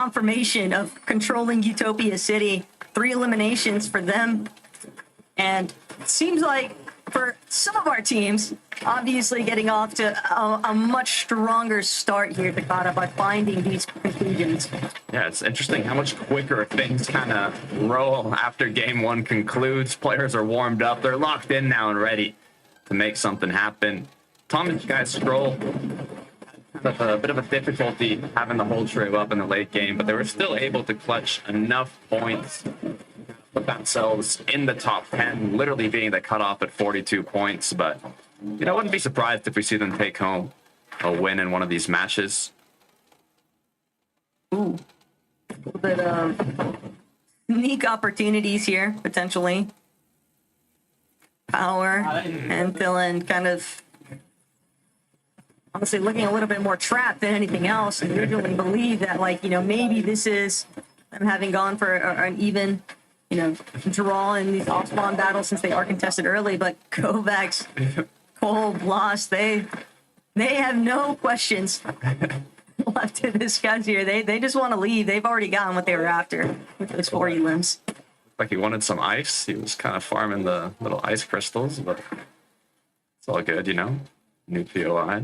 confirmation of controlling Utopia City. 3 eliminations for them. And it seems like for some of our teams, obviously getting off to a much stronger start here, Takata, by finding these conclusions. Yeah, it's interesting how much quicker things kind of roll after game 1 concludes. Players are warmed up. They're locked in now and ready to make something happen. Thomas guys scroll with a bit of a difficulty having the whole trio up in the late game, but they were still able to clutch enough points, put themselves in the top 10, literally being the cutoff at 42 points. But, you know, I wouldn't be surprised if we see them take home a win in one of these matches. Ooh, a little bit of unique opportunities here, potentially. Power and Dylan kind of honestly looking a little bit more trapped than anything else, and usually believe that, like, you know, maybe this is them having gone for an even, you know, draw in these off-spawn battles since they are contested early. But Kovacs, Cold, Lost, they have no questions left to discuss here. They just want to leave. They've already gotten what they were after with those 4 elims. Like he wanted some ice. He was kind of farming the little ice crystals, but it's all good, you know. New POI.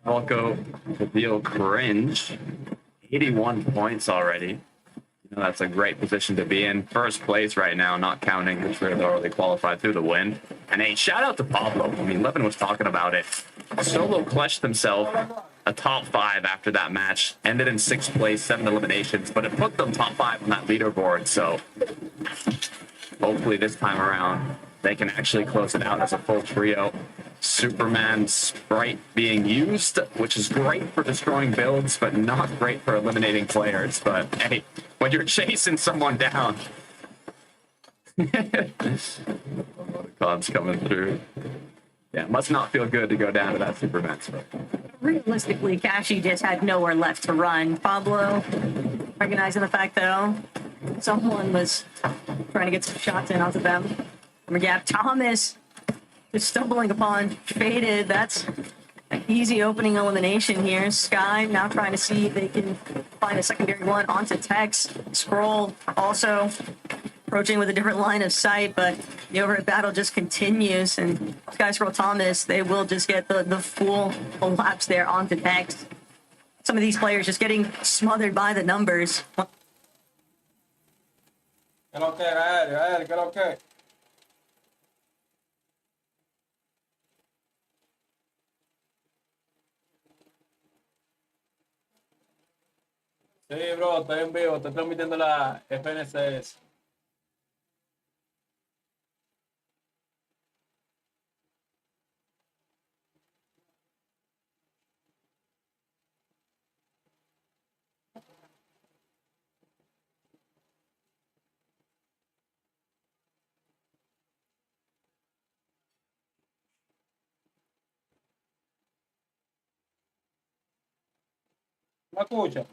Volko, the deal cringe. 81 points already. You know, that's a great position to be in. First place right now, not counting the trio that already qualified through the win. And a shout out to Pablo. I mean, Levin was talking about it. Solo clutched himself a top 5 after that match. Ended in 6th place, 7 eliminations, but it put them top 5 on that leaderboard. So hopefully this time around, they can actually close it out as a full trio. Superman Sprite being used, which is great for destroying builds, but not great for eliminating players. But hey, when you're chasing someone down, Cons coming through. Yeah, must not feel good to go down to that Superman Sprite. Realistically, Kashi just had nowhere left to run. Pablo, recognizing the fact, though, someone was trying to get some shots in onto them. Yeah, Thomas just stumbling upon Faded. That's an easy opening elimination here. Sky now trying to see if they can find a secondary one onto Tex. Scroll also approaching with a different line of sight, but the overhead battle just continues, and Sky, Scroll, Thomas, they will just get the full collapse there onto Tex. Some of these players just getting smothered by the numbers. Get okay, get okay. Sí, bro, estoy en vivo, estoy transmitiendo la FNCS. ¿Me escucha?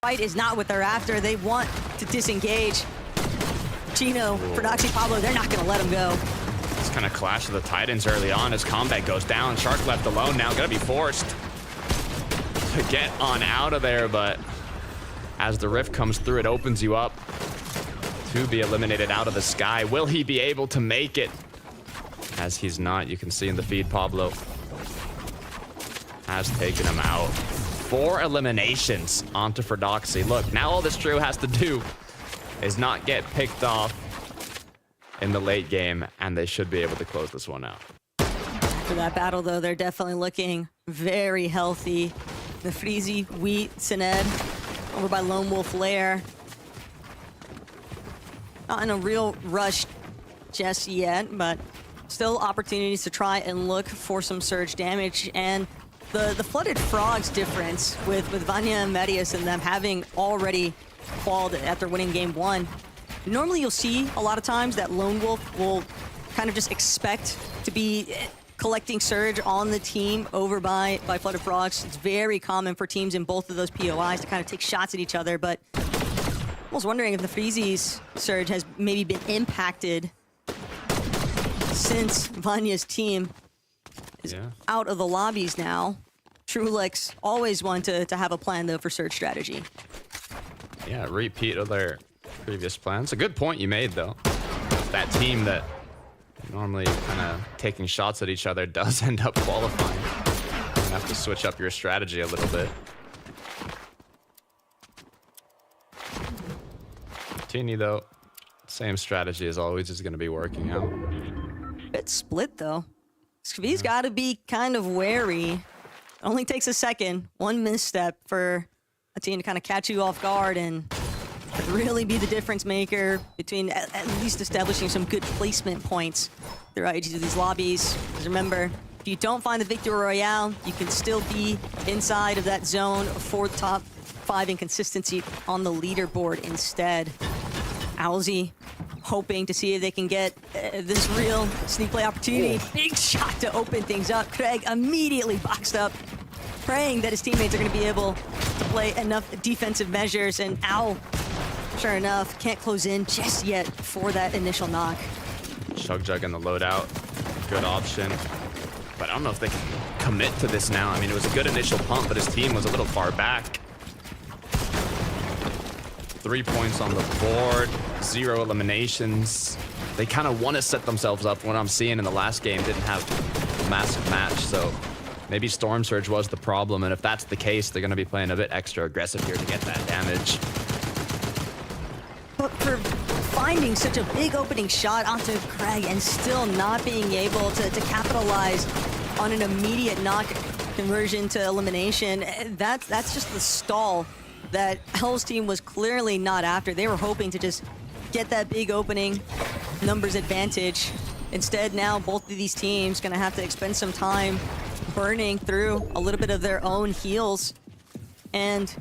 Fight is not what they're after. They want to disengage. Chino, Prodoxy, Pablo, they're not going to let him go. kind of clash of the Titans early on as combat goes down. Shark left alone now, gonna be forced to get on out of there, but as the rift comes through, it opens you up to be eliminated out of the sky. Will he be able to make it? As he's not, you can see in the feed, Pablo has taken him out. 4 eliminations onto Ferdoxy. Look, now all this trio has to do is not get picked off in the late game, and they should be able to close this one out. For that battle, though, they're definitely looking very healthy. The Freezy, Wheat, Sined, over by Lone Wolf Lair. Not in a real rush just yet, but still opportunities to try and look for some surge damage. And the Flooded Frogs difference with Vanya and Medius and them having already qualled after winning game 1. Normally you'll see a lot of times that Lone Wolf will kind of just expect to be collecting surge on the team over by Flooded Frogs. It's very common for teams in both of those POIs to kind of take shots at each other, but I was wondering if the Freezy's surge has maybe been impacted since Vanya's team is out of the lobbies now. Trulex always want to have a plan, though, for surge strategy. Yeah, repeat of their previous plans. A good point you made, though. That team that normally kind of taking shots at each other does end up qualifying. You have to switch up your strategy a little bit. Teeny, though, same strategy as always is going to be working out. Bit split, though. Skvi's got to be kind of wary. It only takes a second, one misstep for a team to kind of catch you off guard and really be the difference maker between at least establishing some good placement points throughout each of these lobbies. Because remember, if you don't find the Victory Royale, you can still be inside of that zone for the top 5 in consistency on the leaderboard instead. Owlsy hoping to see if they can get this real sneak play opportunity. Big shot to open things up. Craig immediately boxed up, praying that his teammates are going to be able to play enough defensive measures, and Owl, sure enough, can't close in just yet for that initial knock. Jug in the loadout, good option. But I don't know if they can commit to this now. I mean, it was a good initial pump, but his team was a little far back. 3 points on the board, 0 eliminations. They kind of want to set themselves up. What I'm seeing in the last game didn't have a massive match, so maybe Storm Surge was the problem, and if that's the case, they're going to be playing a bit extra aggressive here to get that damage. But for finding such a big opening shot onto Craig and still not being able to capitalize on an immediate knock conversion to elimination, that's just the stall that Hell's team was clearly not after. They were hoping to just get that big opening numbers advantage. Instead, now both of these teams gonna have to expend some time burning through a little bit of their own heals. And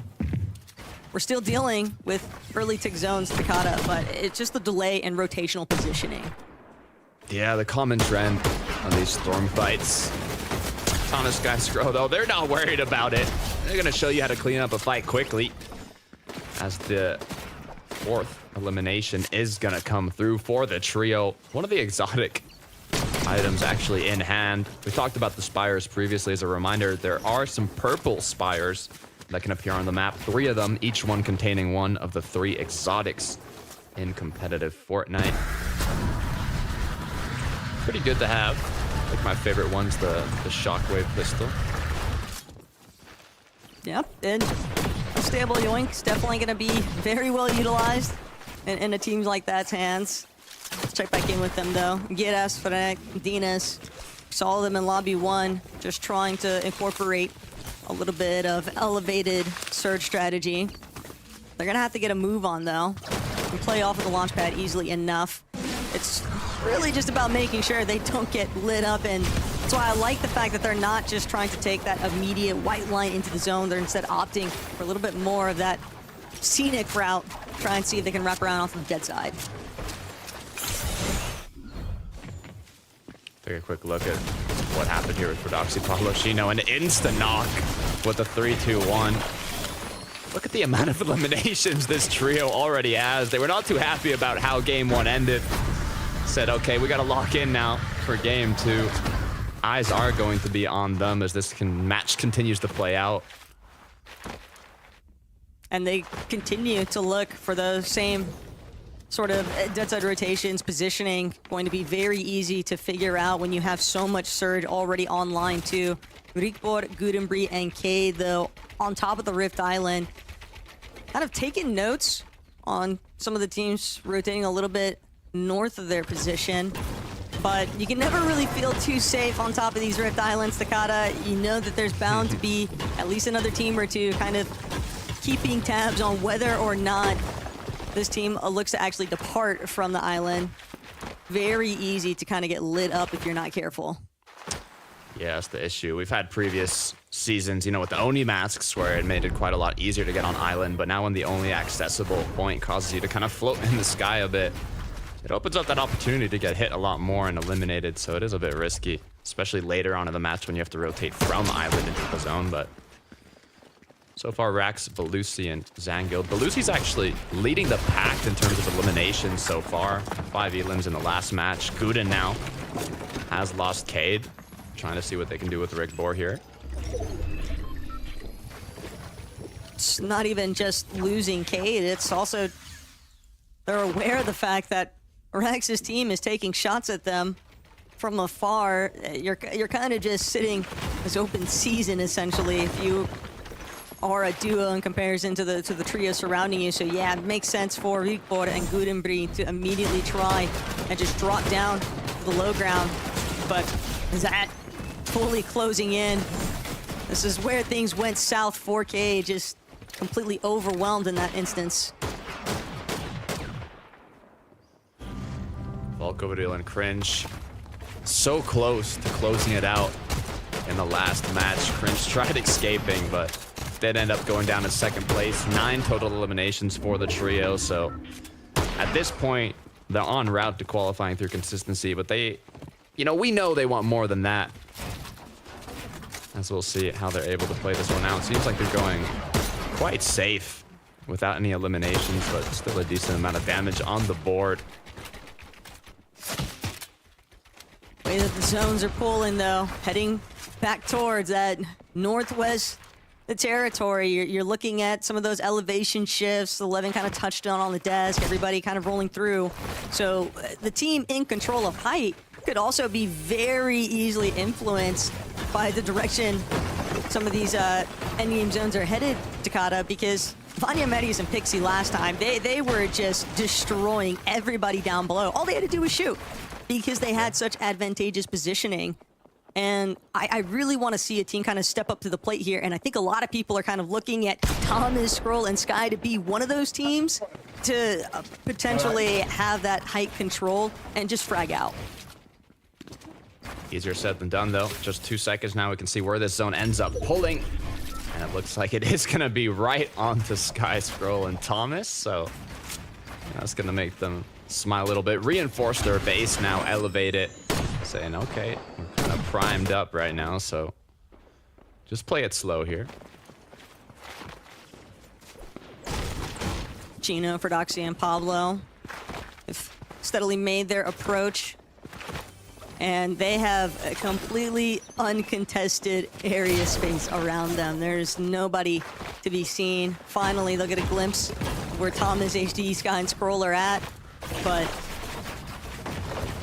we're still dealing with early tick zones, Takata, but it's just the delay in rotational positioning. Yeah, the common trend on these storm fights. Thomas Skyscrow, though, they're not worried about it. They're going to show you how to clean up a fight quickly, as the 4th elimination is going to come through for the trio. One of the exotic items actually in hand. We talked about the spires previously. As a reminder, there are some purple spires that can appear on the map. 3 of them, each one containing one of the 3 exotics in competitive Fortnite. Pretty good to have. I think my favorite one's the Shockwave pistol. Yep, and Unstable Yoink's definitely going to be very well utilized in a team like that's hands. Let's check back in with them, though. Giras, Frek, Dinas, saw them in Lobby 1, just trying to incorporate a little bit of elevated surge strategy. They're going to have to get a move on, though, and play off of the launch pad easily enough. It's really just about making sure they don't get lit up, and that's why I like the fact that they're not just trying to take that immediate white line into the zone. They're instead opting for a little bit more of that scenic route, try and see if they can wrap around off the dead side. Take a quick look at what happened here with Ferdoxy Pablo Shino. An instant knock with a 3-2-1. Look at the amount of eliminations this trio already has. They were not too happy about how game 1 ended. Said, okay, we got to lock in now. for game two. Eyes are going to be on them as this match continues to play out. And they continue to look for those same sort of dead side rotations, positioning, going to be very easy to figure out when you have so much Surge already online too. Rikbor, Gudenbri, and Cade, though, on top of the Rift Island, kind of taking notes on some of the teams rotating a little bit north of their position. But you can never really feel too safe on top of these Rift Islands, Takata. You know that there's bound to be at least another team or two kind of keeping tabs on whether or not this team looks to actually depart from the island. Very easy to kind of get lit up if you're not careful. Yeah, that's the issue. We've had previous seasons, you know, with the Oni masks where it made it quite a lot easier to get on island, but now when the only accessible point causes you to kind of float in the sky a bit, it opens up that opportunity to get hit a lot more and eliminated, so it is a bit risky, especially later on in the match when you have to rotate from island into the zone. But so far, Rax, Belusi, and Zangild. Belusi's actually leading the pack in terms of eliminations so far. 5 elims in the last match. Guden now has lost Cade. Trying to see what they can do with Rikbor here. It's not even just losing Cade, it's also they're aware of the fact that Rax's team is taking shots at them from afar. You're kind of just sitting as open season essentially if you are a duo in comparison to the trio surrounding you. So yeah, it makes sense for Rikbor and Gudenbri to immediately try and just drop down to the low ground. But that fully closing in. This is where things went south. 4K just completely overwhelmed in that instance. Volkovidil and Cringe so close to closing it out in the last match. Cringe tried escaping, but did end up going down in second place. 9 total eliminations for the trio, so at this point, they're en route to qualifying through consistency, but they, you know, we know they want more than that. As we'll see how they're able to play this one out. It seems like they're going quite safe without any eliminations, but still a decent amount of damage on the board. Way that the zones are pulling though, heading back towards that northwest the territory. You're looking at some of those elevation shifts. 11 kind of touched on the desk, everybody kind of rolling through. So the team in control of height could also be very easily influenced by the direction some of these endgame zones are headed, Takata, because Vanya, Medius, and Pixie last time, they were just destroying everybody down below. All they had to do was shoot because they had such advantageous positioning. And I really want to see a team kind of step up to the plate here, and I think a lot of people are kind of looking at Thomas, Scroll, and Sky to be one of those teams to potentially have that height control and just frag out. Easier said than done, though. Just 2 seconds now, we can see where this zone ends up pulling. And it looks like it is going to be right onto Sky, Scroll, and Thomas. So that's going to make them smile a little bit. Reinforce their base now, elevate it. Saying, okay, we're kind of primed up right now, so just play it slow here. Gino, Ferdoxy, and Pablo have steadily made their approach. And they have a completely uncontested area space around them. There's nobody to be seen. Finally, they'll get a glimpse of where Thomas, HD, Sky, and Scroll are at. But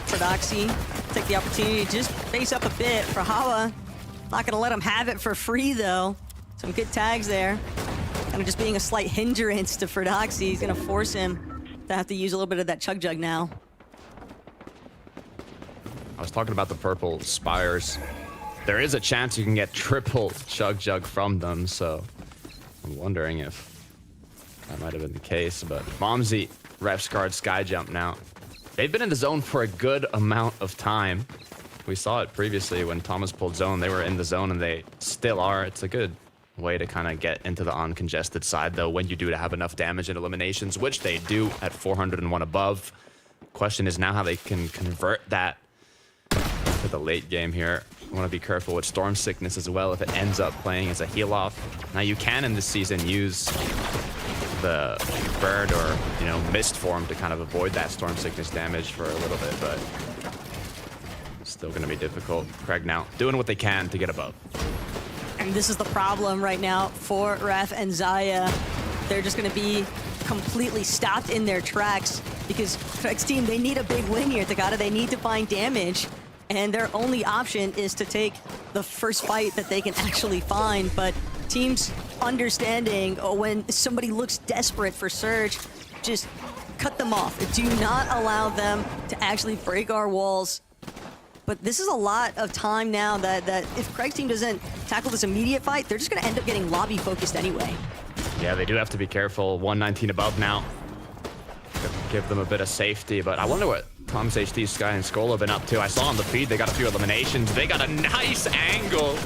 Ferdoxy take the opportunity to just face up a bit. For Hawa, not gonna let him have it for free though. Some good tags there. Kind of just being a slight hindrance to Ferdoxy. He's gonna force him to have to use a little bit of that Chug Jug now. I was talking about the purple spires. There is a chance you can get triple Chug Jug from them, so I'm wondering if that might have been the case. But Momsy, Ref's guard, Sky Jump now. They've been in the zone for a good amount of time. We saw it previously when Thomas pulled zone. They were in the zone and they still are. It's a good way to kind of get into the uncongested side, though, when you do have enough damage and eliminations, which they do at 401 above. Question is now how they can convert that to the late game here. You want to be careful with Storm Sickness as well if it ends up playing as a heal off. Now you can in this season use the bird or, you know, mist form to kind of avoid that Storm Sickness damage for a little bit, but Still going to be difficult. Craig now doing what they can to get above. And this is the problem right now for Ref and Zaya. They're just going to be completely stopped in their tracks because Craig's team, they need a big win here, Takata. They need to find damage, and their only option is to take the first fight that they can actually find. But teams understanding when somebody looks desperate for Surge, just cut them off. Do not allow them to actually break our walls. But this is a lot of time now that if Craig's team doesn't tackle this immediate fight, they're just going to end up getting lobby focused anyway. Yeah, they do have to be careful. 119 above now. Give them a bit of safety, but I wonder what Thomas HD, Sky, and Skull have been up to. I saw on the feed they got a few eliminations. They got a nice angle.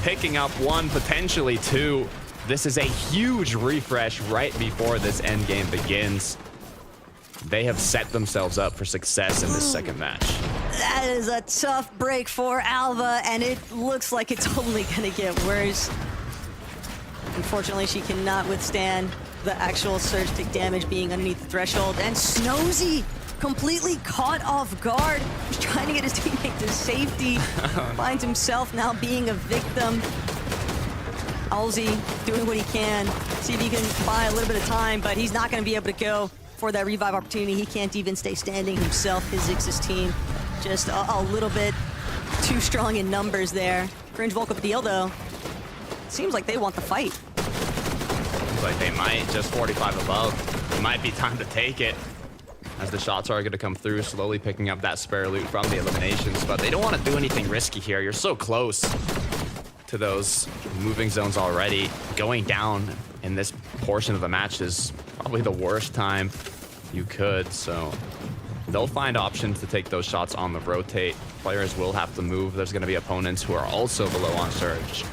Picking up one, potentially two. This is a huge refresh right before this end game begins. They have set themselves up for success in this second match. That is a tough break for Alva, and it looks like it's only going to get worse. Unfortunately, she cannot withstand the actual Surge tick damage being underneath the threshold. And Snozy completely caught off guard. He's trying to get his teammate to safety. Finds himself now being a victim. Alzi doing what he can. See if he can buy a little bit of time, but he's not going to be able to go for that revive opportunity. He can't even stay standing himself. His Ziggs' team just a little bit too strong in numbers there. Cringe Volk with the deal, though. Seems like they want the fight. Seems like they might. Just 45 above. It might be time to take it, as the shots are going to come through, slowly picking up that spare loot from the eliminations. But they don't want to do anything risky here. You're so close to those moving zones already. Going down in this portion of the match is probably the worst time you could. So they'll find options to take those shots on the rotate. Players will have to move. There's going to be opponents who are also below on Surge.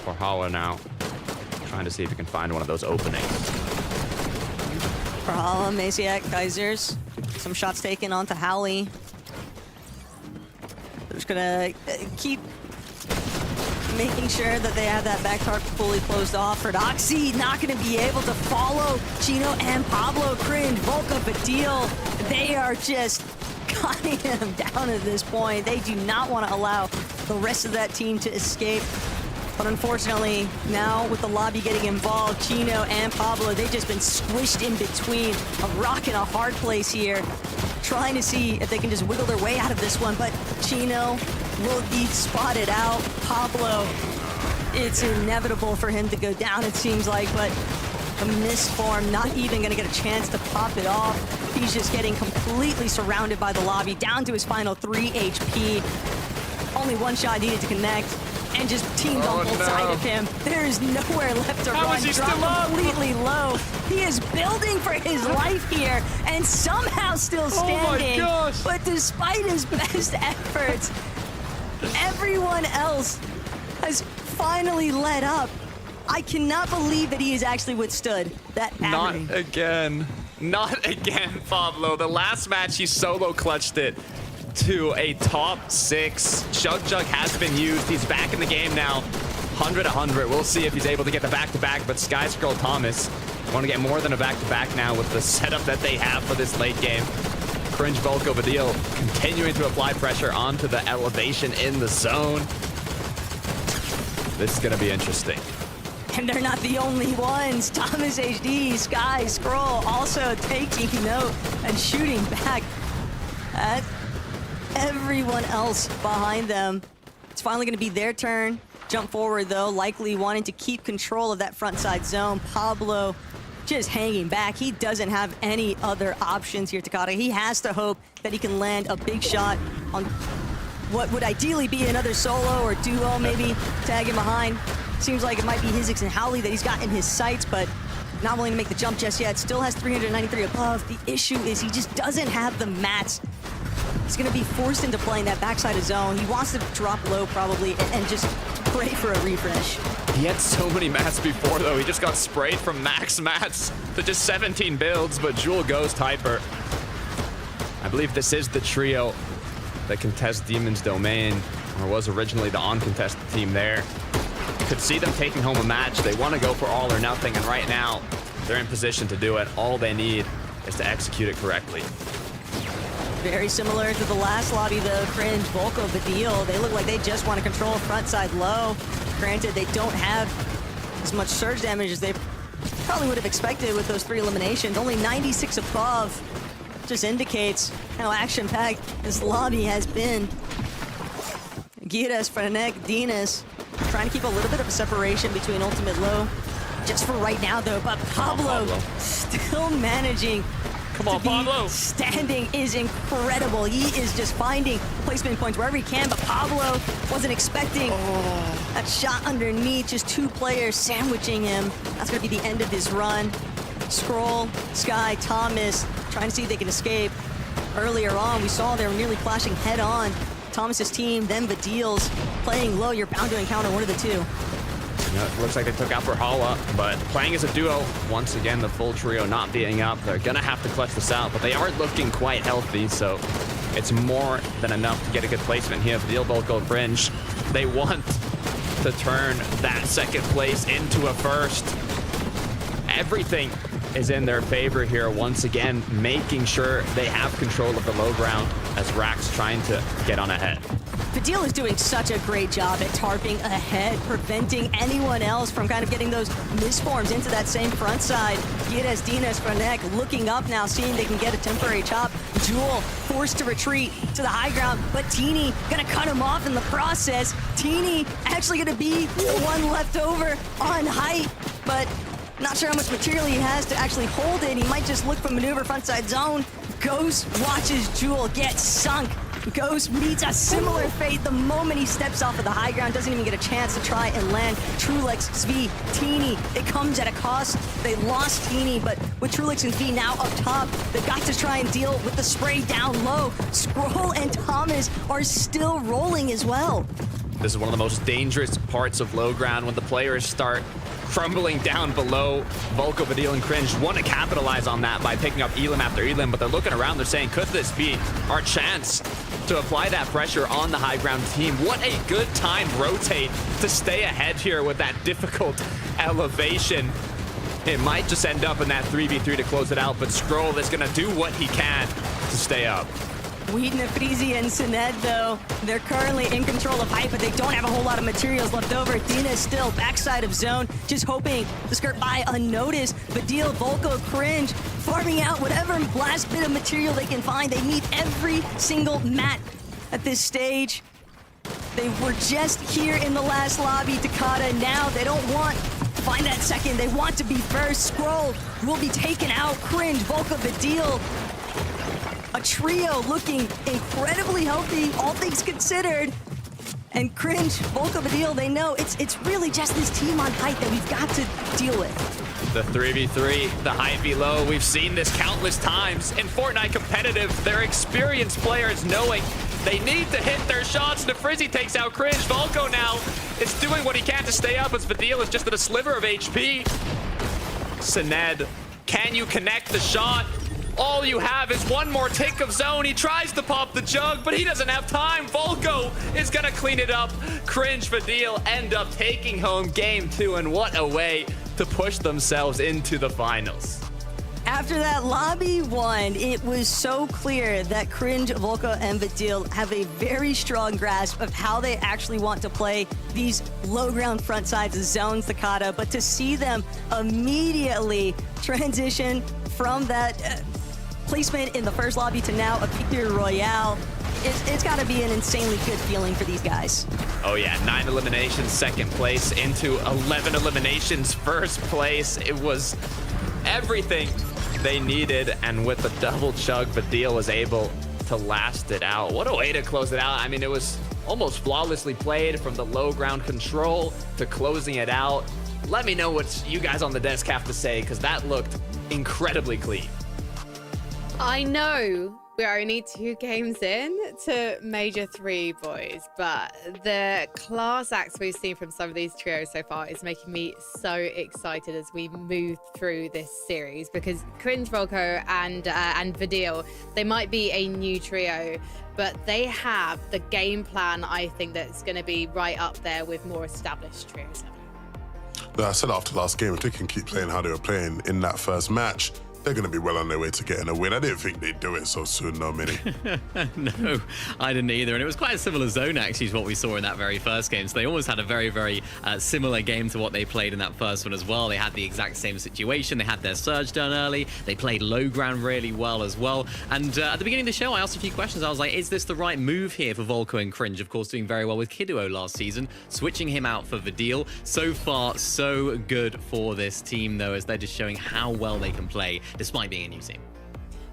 Forhala now trying to see if he can find one of those openings. Forhala, Maciak, Kaisers. Some shots taken onto Howley. They're just gonna keep making sure that they have that back target fully closed off. For Doxy, not gonna be able to follow Chino and Pablo. Cringe, Volka, Badil. They are just cutting him down at this point. They do not want to allow the rest of that team to escape. But unfortunately, now with the lobby getting involved, Chino and Pablo, they've just been squished in between a rock and a hard place here, trying to see if they can just wiggle their way out of this one. But Chino will be spotted out. Pablo, it's inevitable for him to go down, it seems like, but a misform, not even going to get a chance to pop it off. He's just getting completely surrounded by the lobby, down to his final 3 HP. Only one shot needed to connect, and just teamed on both sides of him. There is nowhere left to run. Is he Dropped still up? completely low. He is building for his life here, and somehow still standing. Oh my gosh. But despite his best efforts, everyone else has finally let up. I cannot believe that he has actually withstood that Not agony. again. Not again, Pablo. The last match, he solo clutched it to a top 6. Chug has been used. He's back in the game now. 100-100. We'll see if he's able to get the back-to-back, but Sky Scroll Thomas want to get more than a back-to-back now with the setup that they have for this late game. Cringe Volko Badil continuing to apply pressure onto the elevation in the zone. This is going to be interesting. And they're not the only ones. Thomas HD, Sky Scroll also taking note and shooting back at everyone else behind them. It's finally going to be their turn. Jump forward, though, likely wanting to keep control of that front side zone. Pablo just hanging back. He doesn't have any other options here, Takata. He has to hope that he can land a big shot on what would ideally be another solo or duo, maybe tag him behind. Seems like it might be Hizix and Howley that he's got in his sights, but not willing to make the jump just yet. Still has 393 above. The issue is he just doesn't have the mats. He's going to be forced into playing that backside of zone. He wants to drop low probably and just pray for a refresh. He had so many mats before, though. He just got sprayed from max mats to just 17 builds, but Jewel Ghost Hyper. I believe this is the trio that contests Demon's Domain, or was originally the uncontested team there. Could see them taking home a match. They want to go for all or nothing, and right now, they're in position to do it. All they need is to execute it correctly. Very similar to the last lobby, though. Cringe, Volko, Badil, they look like they just want to control front side low. Granted, they don't have as much surge damage as they probably would have expected with those 3 eliminations. Only 96 above. Just indicates how action-packed this lobby has been. GRACIAS, Frenek, Dinas trying to keep a little bit of a separation between ultimate low just for right now, though. But Pablo still managing Come on, Pablo. standing is incredible. He is just finding placement points wherever he can, but Pablo wasn't expecting that shot underneath. Just 2 players sandwiching him. That's going to be the end of his run. Scroll, Sky, Thomas trying to see if they can escape. Earlier on, we saw they were nearly clashing head on. Thomas's team, then Badil's playing low. You're bound to encounter one of the 2. Yeah, it looks like they took out Brawlhalla, but playing as a duo, once again, the full trio not being up. They're going to have to clutch this out, but they are looking quite healthy, so it's more than enough to get a good placement here. Badil, Volko, Fringe, they want to turn that second place into a first. Everything is in their favor here, once again, making sure they have control of the low ground as Rax trying to get on ahead. Badil is doing such a great job at tarping ahead, preventing anyone else from kind of getting those misforms into that same front side. GRACIAS, Dinas, Frenek looking up now, seeing they can get a temporary chop. Jewel forced to retreat to the high ground, but Teeny gonna cut him off in the process. Teeny actually gonna be the one left over on height, but not sure how much material he has to actually hold it. He might just look for maneuver front side zone. Ghost watches Jewel get sunk. Ghost meets a similar fate the moment he steps off of the high ground. Doesn't even get a chance to try and land. Trulex, Svi, Teeny, it comes at a cost. They lost Teeny, but with Trulex and Svi now up top, they've got to try and deal with the spray down low. Scroll and Thomas are still rolling as well. This is one of the most dangerous parts of low ground when the players start crumbling down below. Volko, Badil, and Cringe want to capitalize on that by picking up Elim after Elim, but they're looking around, they're saying, could this be our chance to apply that pressure on the high ground team? What a good time rotate to stay ahead here with that difficult elevation. It might just end up in that 3v3 to close it out, but Scroll is going to do what he can to stay up. Wheaton, Frizi, and Sined, though, they're currently in control of height, but they don't have a whole lot of materials left over. Dina is still backside of zone, just hoping to skirt by unnoticed. Badil, Volko, Cringe, farming out whatever last bit of material they can find. They need every single mat at this stage. They were just here in the last lobby, Takata. Now they don't want to find that second. They want to be first. Scroll will be taken out. Cringe, Volko, Badil. A trio looking incredibly healthy, all things considered. And Cringe, Volko, Badil, they know it's really just this team on height that we've got to deal with. The 3v3, the high v low, we've seen this countless times in Fortnite competitive. They're experienced players knowing they need to hit their shots. The Frizzy takes out Cringe. Volko now is doing what he can to stay up as Badil is just at a sliver of HP. Sined, can you connect the shot? All you have is one more tick of zone. He tries to pop the jug, but he doesn't have time. Volko is gonna clean it up. Cringe, Badil end up taking home game 2, and what a way to push themselves into the finals. After that lobby one, it was so clear that Cringe, Volko, and Badil have a very strong grasp of how they actually want to play these low ground front sides of zones, Takata. But to see them immediately transition from that placement in the first lobby to now a victory royale, it's got to be an insanely good feeling for these guys. Oh yeah, 9 eliminations, second place, into 11 eliminations, first place. It was everything they needed, and with the double chug, Badil was able to last it out. What a way to close it out. I mean, it was almost flawlessly played from the low ground control to closing it out. Let me know what you guys on the desk have to say, because that looked incredibly clean. I know we're only 2 games in to Major 3, boys, but the class acts we've seen from some of these trios so far is making me so excited as we move through this series, because Cringe, Volko, and Badil, they might be a new trio, but they have the game plan, I think, that's going to be right up there with more established trios. I said after last game, if they can keep playing how they were playing in that first match, they're going to be well on their way to getting a win. I didn't think they'd do it so soon, though, Minnie. No, I didn't either. And it was quite a similar zone, actually, to what we saw in that very first game. So they almost had a very, very similar game to what they played in that first one as well. They had the exact same situation. They had their surge done early. They played low ground really well as well. And at the beginning of the show, I asked a few questions. I was like, is this the right move here for Volko and Cringe? Of course, doing very well with Kiduo last season, switching him out for Vidil. So far, so good for this team, though, as they're just showing how well they can play, despite being a new team.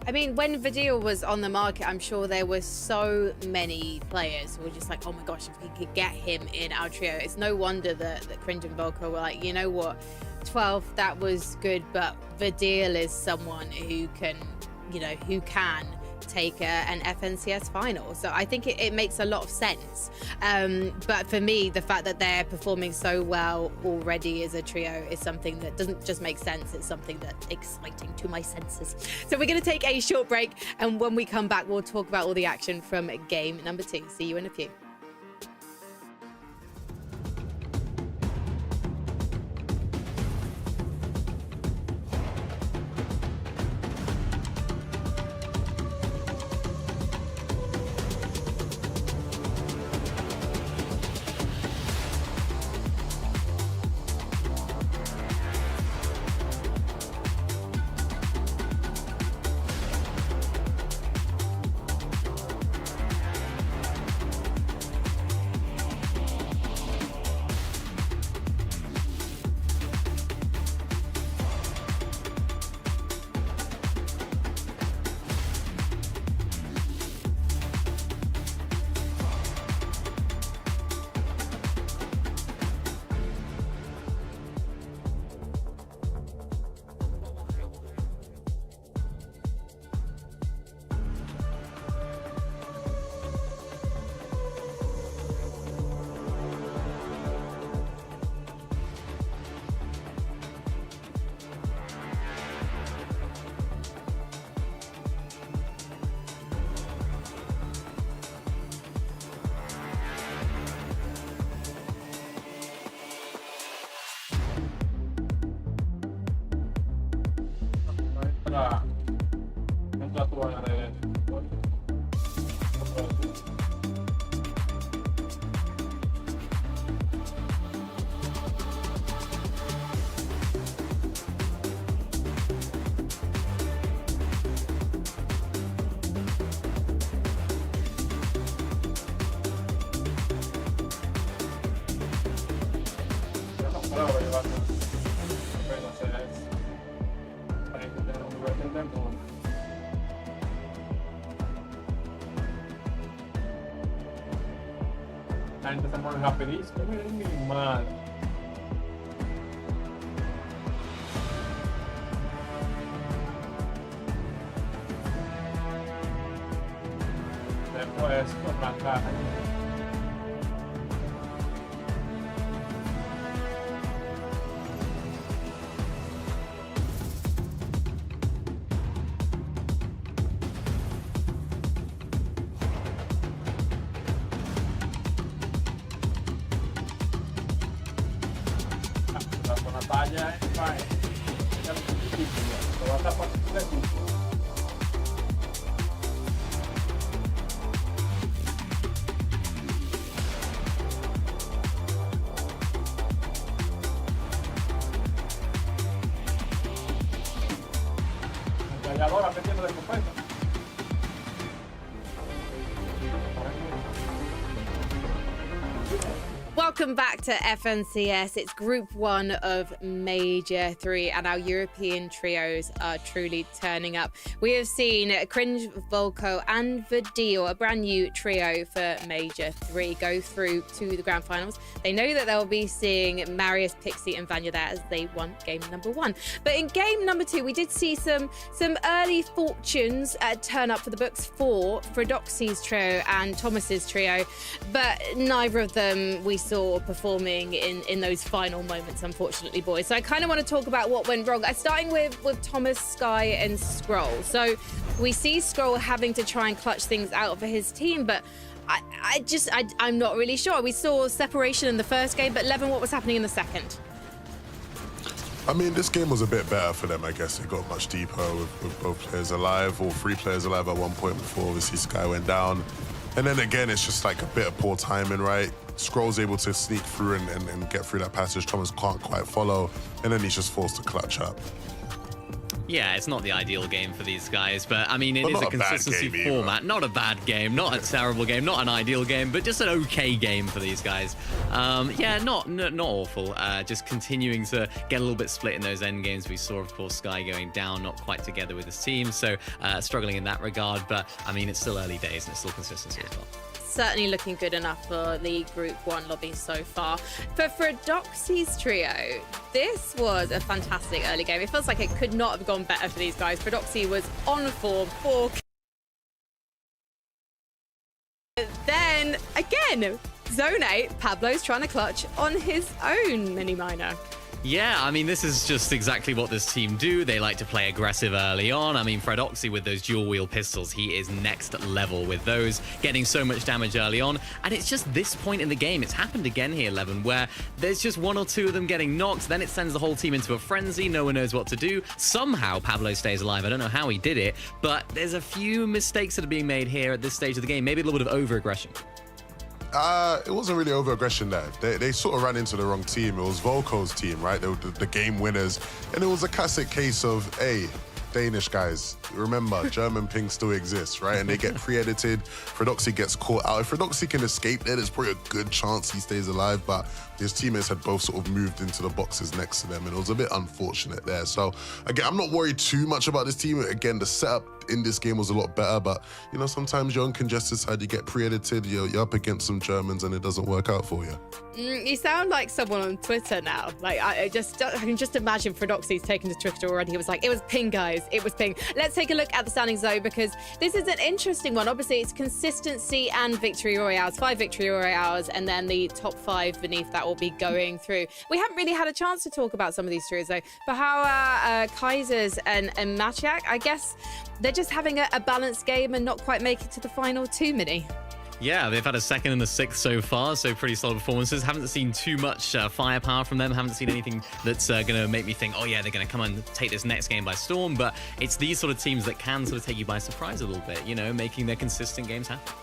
I mean, when Vidil was on the market, I'm sure there were so many players who were just like, oh my gosh, if we could get him in our trio. It's no wonder that Cringe and Volko were like, you know what, 12, that was good, but Vidil is someone who can, who can take an FNCS final. So I think it makes a lot of sense. But for me, the fact that they're performing so well already as a trio is something that doesn't just make sense. It's something that's exciting to my senses. So we're going to take a short break. And when we come back, we'll talk about all the action from game number 2. See you in a few. Entra tu vaina de la gente se pone rapidísimo. Miren mi madre. Después otra caja. Talla vai. Já não tem difícil. Agora tá fácil de tudo. Galladora metiendo de escopeta. Welcome back to FNCS. It's Group 1 of Major 3, and our European trios are truly turning up. We have seen Cringe, Volko, and Vidil, a brand new trio for Major 3, go through to the grand finals. They know that they'll be seeing Marius, Pixie, and Vanya there as they won game number 1. But in game number 2, we did see some early fortunes turn up for the books for Fredoxy's trio and Thomas's trio, but neither of them we saw performing in those final moments, unfortunately, boys. So I kind of want to talk about what went wrong. Starting with Thomas, Sky, and Scroll. So we see Scroll having to try and clutch things out for his team, but I'm not really sure. We saw separation in the first game, but Levin, what was happening in the second? I mean, this game was a bit better for them, I guess. It got much deeper with both players alive, or 3 players alive at one point before obviously Sky went down. And then again, it's just like a bit of poor timing, right? Scroll's able to sneak through and get through that passage. Thomas can't quite follow, and then he's just forced to clutch up. Yeah, it's not the ideal game for these guys, but I mean, it is But a not a bad consistency game either. format. Not a bad game, not a terrible game, not an ideal game, but just an okay game for these guys. Yeah, not awful. Just continuing to get a little bit split in those end games. We saw, of course, Sky going down, not quite together with his team, so struggling in that regard. But I mean, it's still early days and it's still consistency as well. Certainly looking good enough for the Group 1 lobby so far. For Fredoxy's trio, this was a fantastic early game. It feels like it could not have gone better for these guys. Fredoxy was on form for... Then, again, Zone 8, Pablo's trying to clutch on his own mini miner. Yeah, I mean, this is just exactly what this team do. They like to play aggressive early on. I mean, Fredoxy with those dual wheel pistols, he is next level with those, getting so much damage early on. And it's just this point in the game, it's happened again here, Levin, where there's just 1 or 2 of them getting knocked. Then it sends the whole team into a frenzy. No one knows what to do. Somehow Pablo stays alive. I don't know how he did it, but there's a few mistakes that are being made here at this stage of the game. Maybe a little bit of over-aggression. It wasn't really over-aggression there. They sort of ran into the wrong team. It was Volko's team, right? They were the game winners. And it was a classic case of, hey, Danish guys, remember, German ping still exists, right? And they get pre-edited. Fredoxy gets caught out. If Fredoxy can escape there, there's probably a good chance he stays alive, but his teammates had both sort of moved into the boxes next to them, and it was a bit unfortunate there. So, again, I'm not worried too much about this team. Again, the setup in this game was a lot better, but, you know, sometimes you're on congested side, you get pre-edited, you're up against some Germans, and it doesn't work out for you. You sound like someone on Twitter now. Like, I can just imagine Fredoxy's taken to Twitter already. He was like, it was ping, guys. It was ping. Let's take a look at the standings, though, because this is an interesting one. Obviously, it's consistency and victory royales, 5 victory royales, and then the top 5 beneath that will be going through. We haven't really had a chance to talk about some of these trios, though. For how Kaisers and Maciak, I guess they're just having a balanced game and not quite make it to the final 2 mini. Yeah, they've had a 2nd and a 6th so far, so pretty solid performances. Haven't seen too much firepower from them. Haven't seen anything that's going to make me think, oh yeah, they're going to come and take this next game by storm. But it's these sort of teams that can sort of take you by surprise a little bit, you know, making their consistent games happen.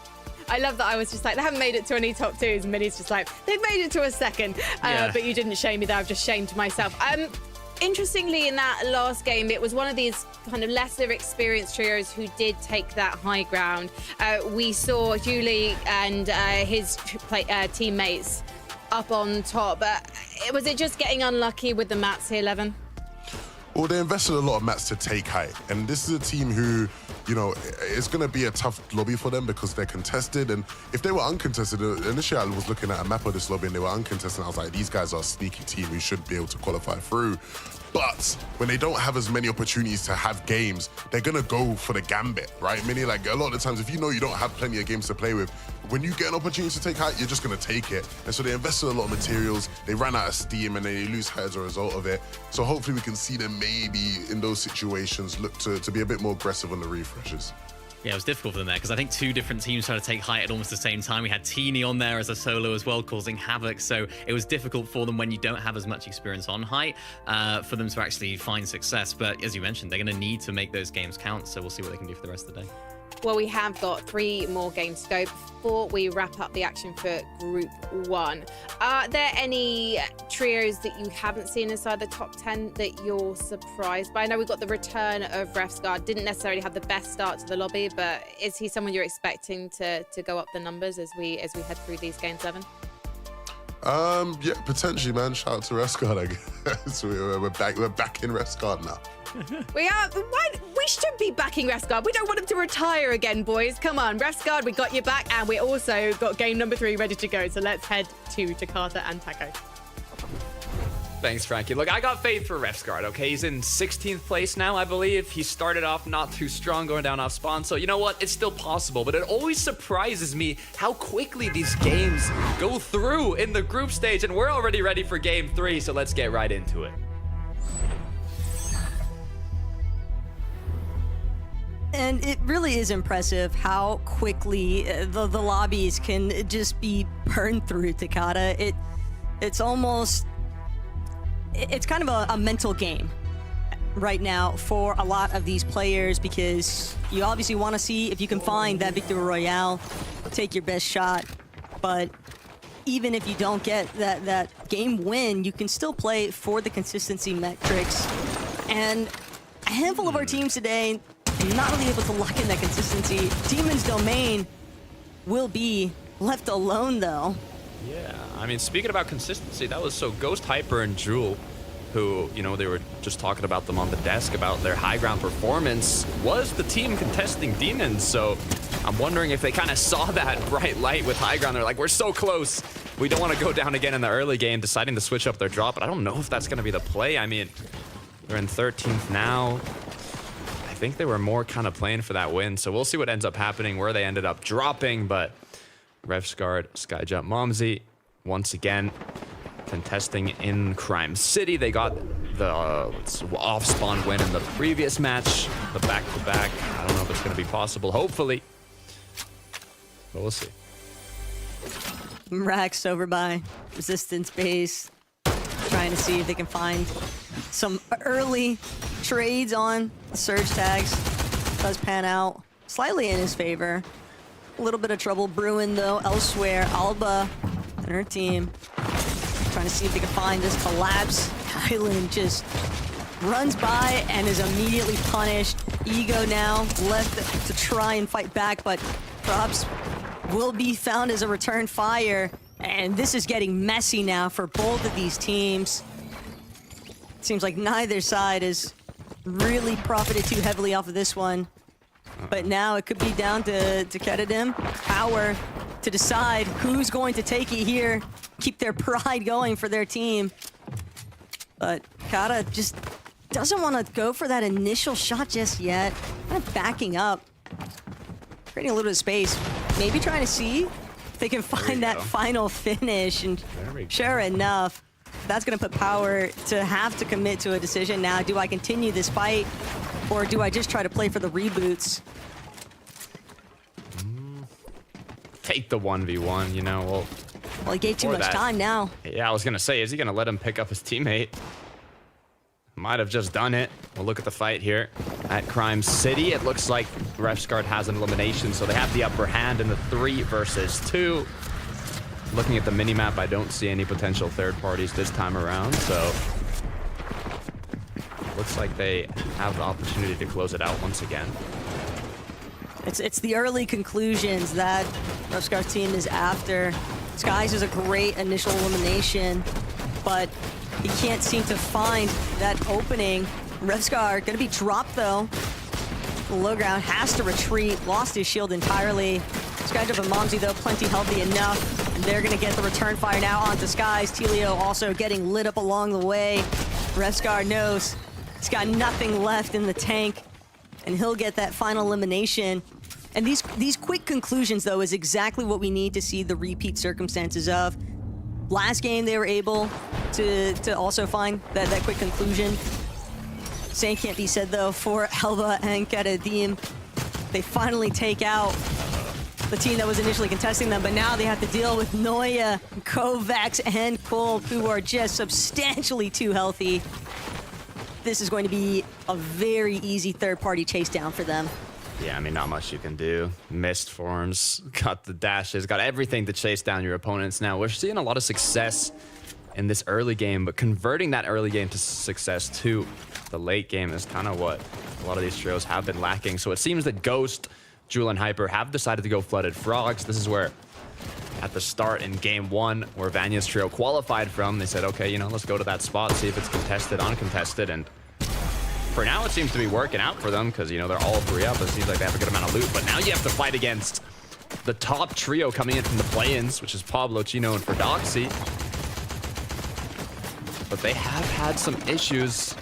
I love that I was just like, they haven't made it to any top 2s, and Minnie's just like, they've made it to a 2nd. Yeah. But you didn't shame me there, I've just shamed myself. Interestingly, in that last game, it was one of these kind of lesser experienced trios who did take that high ground. We saw Julie and his teammates up on top. Was it just getting unlucky with the mats here, Levin? Well, they invested a lot of mats to take height, and this is a team who, you know, it's going to be a tough lobby for them because they're contested, and if they were uncontested, initially I was looking at a map of this lobby and they were uncontested, and I was like, these guys are a sneaky team who should be able to qualify through. But when they don't have as many opportunities to have games, they're going to go for the gambit, right? Meaning, like, a lot of the times, if you know you don't have plenty of games to play with, when you get an opportunity to take height, you're just going to take it. And so they invested a lot of materials, they ran out of steam, and they lose height as a result of it. So hopefully we can see them maybe in those situations look to be a bit more aggressive on the refreshes. Yeah, it was difficult for them there because I think 2 different teams tried to take height at almost the same time. We had Teeny on there as a solo as well, causing havoc. So it was difficult for them when you don't have as much experience on height for them to actually find success. But as you mentioned, they're going to need to make those games count. So we'll see what they can do for the rest of the day. Well, we have got 3 more games to go before we wrap up the action for Group 1. Are there any trios that you haven't seen inside the top 10 that you're surprised by? I know we've got the return of Refsgaard. Didn't necessarily have the best start to the lobby, but is he someone you're expecting to go up the numbers as we head through these games, Evan? Yeah, potentially, man. Shout out to Refsgaard, I guess. We're back in Refsgaard now. We are. We should be backing Refsgaard. We don't want him to retire again, boys. Come on, Refsgaard, we got your back, and we also got game number 3 ready to go. So let's head to Jakarta and Taco. Thanks, Frankie. Look, I got faith for Refsgaard, okay? He's in 16th place now, I believe. He started off not too strong going down off spawn, so you know what? It's still possible, but it always surprises me how quickly these games go through in the group stage, and we're already ready for game 3, so let's get right into it. And it really is impressive how quickly the lobbies can just be burned through Takata. It's almost... it's kind of a mental game right now for a lot of these players, because you obviously want to see if you can find that victory royale, take your best shot. But even if you don't get that game win, you can still play for the consistency metrics. And a handful of our teams today not really able to lock in that consistency. Demon's Domain will be left alone, though. Yeah, I mean, speaking about consistency, that was so Ghost, Hyper, and Jewel, who, you know, they were just talking about them on the desk about their high ground performance, was the team contesting Demons. So I'm wondering if they kind of saw that bright light with high ground. They're like, we're so close. We don't want to go down again in the early game, deciding to switch up their drop. But I don't know if that's going to be the play. I mean, they're in 13th now. I think they were more kind of playing for that win. So we'll see what ends up happening, where they ended up dropping. But Revsguard, Skyjump, Momsy, once again, contesting in Crime City. They got the off-spawn win in the previous match, the back-to-back. I don't know if it's going to be possible, hopefully. But we'll see. Rax over by Resistance base, trying to see if they can find some early trades on the surge tags. Does pan out slightly in his favor. A little bit of trouble brewing, though, elsewhere. Alba and her team trying to see if they can find this collapse. Island just runs by and is immediately punished. Ego now left to try and fight back, but props will be found as a return fire. And this is getting messy now for both of these teams. Seems like neither side has really profited too heavily off of this one. But now it could be down to Kedadim, Power, to decide who's going to take it here, keep their pride going for their team. But Kata just doesn't want to go for that initial shot just yet. Kind of backing up, creating a little bit of space. Maybe trying to see if they can find that final finish. And sure enough, that's going to put Power to have to commit to a decision now. Do I continue this fight, or do I just try to play for the reboots? Take the 1v1, you know. Well, he gave too much time now. Yeah, I was going to say, is he going to let him pick up his teammate? Might have just done it. We'll look at the fight here at Crime City. It looks like Revsguard has an elimination, so they have the upper hand in the 3 versus 2. Looking at the minimap, I don't see any potential third parties this time around, so looks like they have the opportunity to close it out once again. It's the early conclusions that Revsguard's team is after. Skies is a great initial elimination, but he can't seem to find that opening. Revsguard gonna be dropped though. The low ground has to retreat, lost his shield entirely. Skyjump and Momsy though, plenty healthy enough. And they're gonna get the return fire now onto Skies. Telio also getting lit up along the way. Revsguard knows he's got nothing left in the tank, and he'll get that final elimination. And these quick conclusions, though, is exactly what we need to see the repeat circumstances of. Last game, they were able to also find that quick conclusion. Same can't be said, though, for Alba and Kedadim. They finally take out the team that was initially contesting them, but now they have to deal with Noya, Kovacs, and Kolb, who are just substantially too healthy. This is going to be a very easy third-party chase down for them. Yeah, I mean, not much you can do. Mist forms, got the dashes, got everything to chase down your opponents. Now, we're seeing a lot of success in this early game, but converting that early game to success to the late game is kind of what a lot of these trios have been lacking. So it seems that Ghost, Jewel, and Hyper have decided to go Flooded Frogs. This is where, at the start in game 1, where Vanya's trio qualified from, they said, okay, you know, let's go to that spot, see if it's contested, uncontested, and for now, it seems to be working out for them because, you know, they're all 3 up. It seems like they have a good amount of loot. But now you have to fight against the top trio coming in from the play-ins, which is Pablo, Chino, and Ferdoxy. But they have had some issues,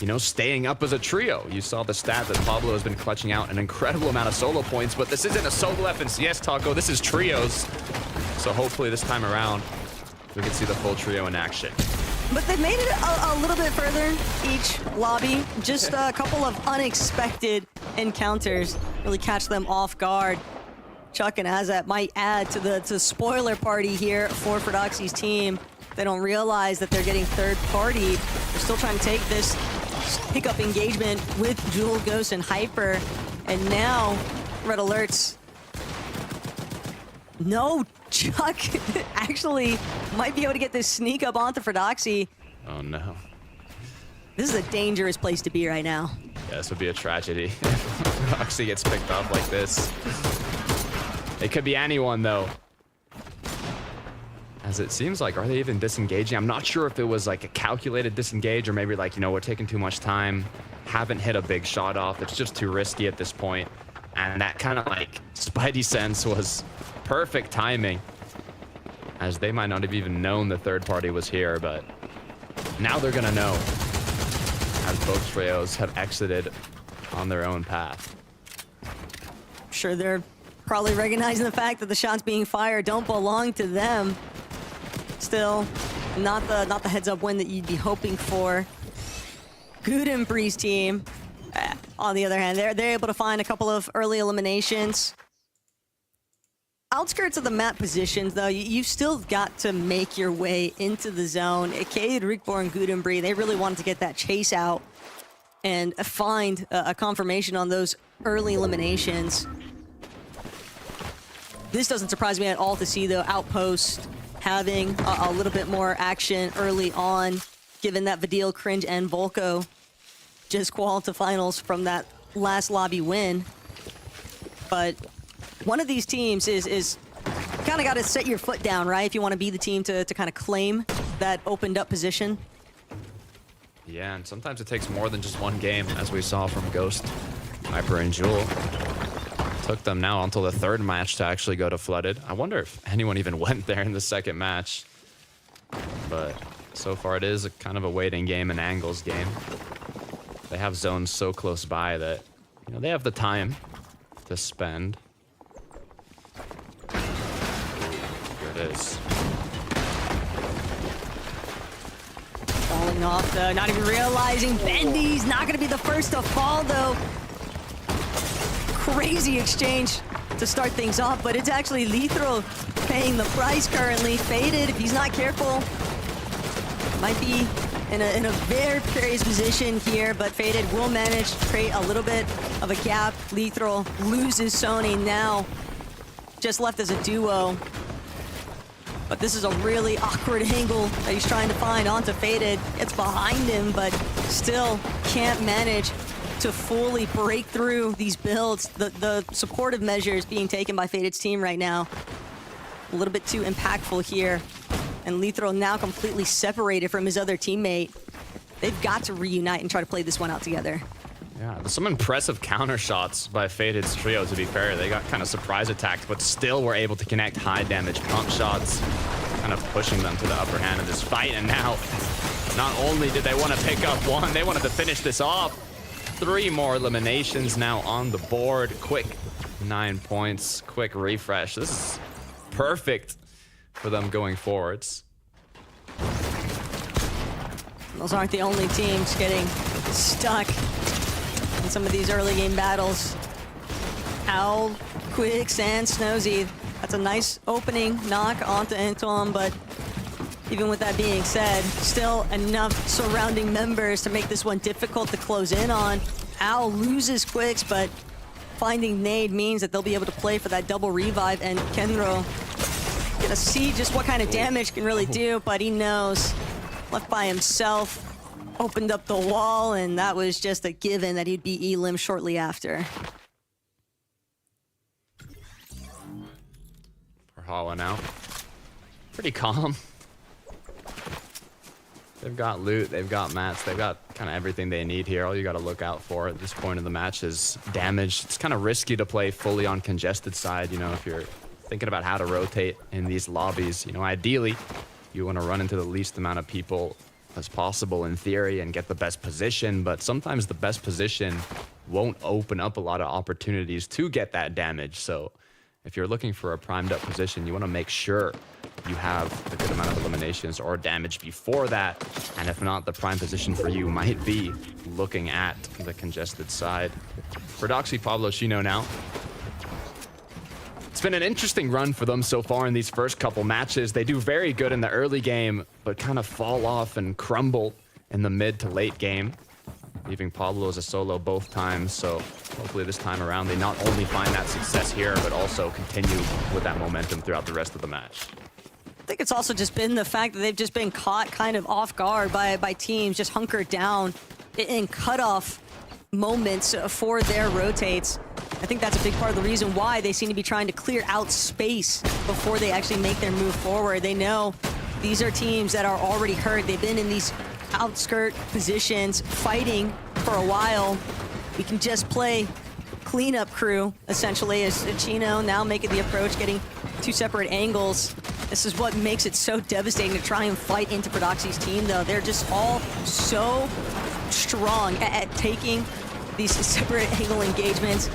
you know, staying up as a trio. You saw the stat that Pablo has been clutching out an incredible amount of solo points. But this isn't a solo FNCS, Taco. This is trios. So hopefully this time around, we can see the full trio in action. But they made it a little bit further each lobby. Just a couple of unexpected encounters really catch them off guard. Chuck and Azat might add to the spoiler party here for Ferdoxy's team. They don't realize that they're getting third-partied. They're still trying to take this pick-up engagement with Jewel, Ghost, and Hyper. And now, Red Alerts. No, Chuck actually might be able to get this sneak up onto Fredoxy. Oh no. This is a dangerous place to be right now. Yeah, this would be a tragedy if Roxy gets picked up like this. It could be anyone, though. As it seems like, are they even disengaging? I'm not sure if it was like a calculated disengage or maybe like, you know, we're taking too much time. Haven't hit a big shot off. It's just too risky at this point. And that kind of like Spidey sense was perfect timing. As they might not have even known the third party was here, but now they're going to know. As both trios have exited on their own path. I'm sure they're probably recognizing the fact that the shots being fired don't belong to them. Still, not the heads-up win that you'd be hoping for. Gudenbree's team, on the other hand, they're able to find a couple of early eliminations. Outskirts of the map positions, though, you've still got to make your way into the zone. Cade, Rickborn, and Gudenbree, they really wanted to get that chase out and find a confirmation on those early eliminations. This doesn't surprise me at all to see, though, Outpost having a little bit more action early on, given that Vidil, Cringe, and Volko just qualified to finals from that last lobby win. But one of these teams is kind of got to set your foot down, right? If you want to be the team to kind of claim that opened up position. Yeah, and sometimes it takes more than just one game, as we saw from Ghost, Hyper, and Jewel. Took them now until the third match to actually go to Flooded. I wonder if anyone even went there in the second match. But so far it is a kind of a waiting game, an angles game. They have zones so close by that, you know, they have the time to spend. Here it is. Falling off, though, not even realizing Bendy's not going to be the first to fall, though. Crazy exchange to start things off, but it's actually Lethro paying the price currently. Faded, if he's not careful, might be in a very precarious position here, but Faded will manage to create a little bit of a gap. Lethro loses Sony now, just left as a duo. But this is a really awkward angle that he's trying to find onto Faded. It's behind him, but still can't manage to fully break through these builds. The supportive measures being taken by Faded's team right now, a little bit too impactful here. And Lethro now completely separated from his other teammate. They've got to reunite and try to play this one out together. Yeah, there's some impressive counter shots by Faded's trio, to be fair. They got kind of surprise attacked, but still were able to connect high damage pump shots, kind of pushing them to the upper hand of this fight. And now, not only did they want to pick up one, they wanted to finish this off. 3 more eliminations now on the board. Quick 9 points, quick refresh. This is perfect for them going forwards. Those aren't the only teams getting stuck in some of these early game battles. Owl, Quicks, and Snowzy. That's a nice opening knock onto Antoine, but even with that being said, still enough surrounding members to make this one difficult to close in on. Owl loses Quicks, but finding Nade means that they'll be able to play for that double revive, and Kenro gonna see just what kind of damage can really do, but he knows, left by himself, opened up the wall, and that was just a given that he'd be Elim shortly after. Hawa now. Pretty calm. They've got loot, they've got mats, they've got kind of everything they need here. All you got to look out for at this point in the match is damage. It's kind of risky to play fully on congested side, you know, if you're thinking about how to rotate in these lobbies. You know, ideally, you want to run into the least amount of people as possible in theory and get the best position, but sometimes the best position won't open up a lot of opportunities to get that damage. So if you're looking for a primed up position, you want to make sure you have a good amount of eliminations or damage before that. And if not, the prime position for you might be looking at the congested side. For Doxy, Pablo Chino now. It's been an interesting run for them so far in these first couple matches. They do very good in the early game, but kind of fall off and crumble in the mid to late game, leaving Pablo as a solo both times. So hopefully this time around, they not only find that success here, but also continue with that momentum throughout the rest of the match. I think it's also just been the fact that they've just been caught kind of off guard by teams just hunkered down in cutoff moments for their rotates. I think that's a big part of the reason why they seem to be trying to clear out space before they actually make their move forward. They know these are teams that are already hurt. They've been in these outskirt positions fighting for a while. We can just play cleanup crew, essentially, as Chino now making the approach, getting two separate angles. This is what makes it so devastating to try and fight into Prodoxy's team, though. They're just all so strong at taking these separate angle engagements.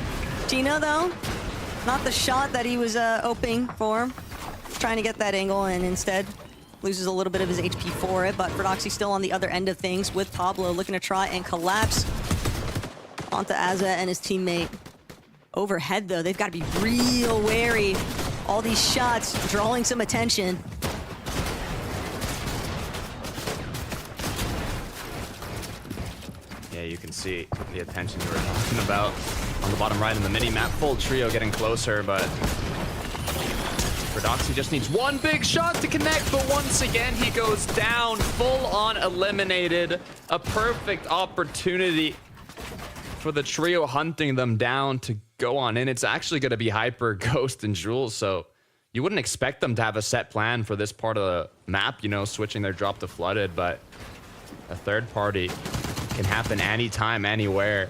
Chino, though, not the shot that he was hoping for. Trying to get that angle and instead loses a little bit of his HP for it, but Prodoxy still on the other end of things with Pablo looking to try and collapse onto Azza and his teammate. Overhead, though, they've got to be real wary. All these shots drawing some attention. Yeah, you can see the attention we were talking about on the bottom right in the mini-map. Full trio getting closer, but Prodoxy just needs one big shot to connect, but once again, he goes down, full-on eliminated. A perfect opportunity for the trio hunting them down to go on in. It's actually going to be Hyper, Ghost, and Jules, so you wouldn't expect them to have a set plan for this part of the map, you know, switching their drop to flooded, but a third party can happen anytime, anywhere.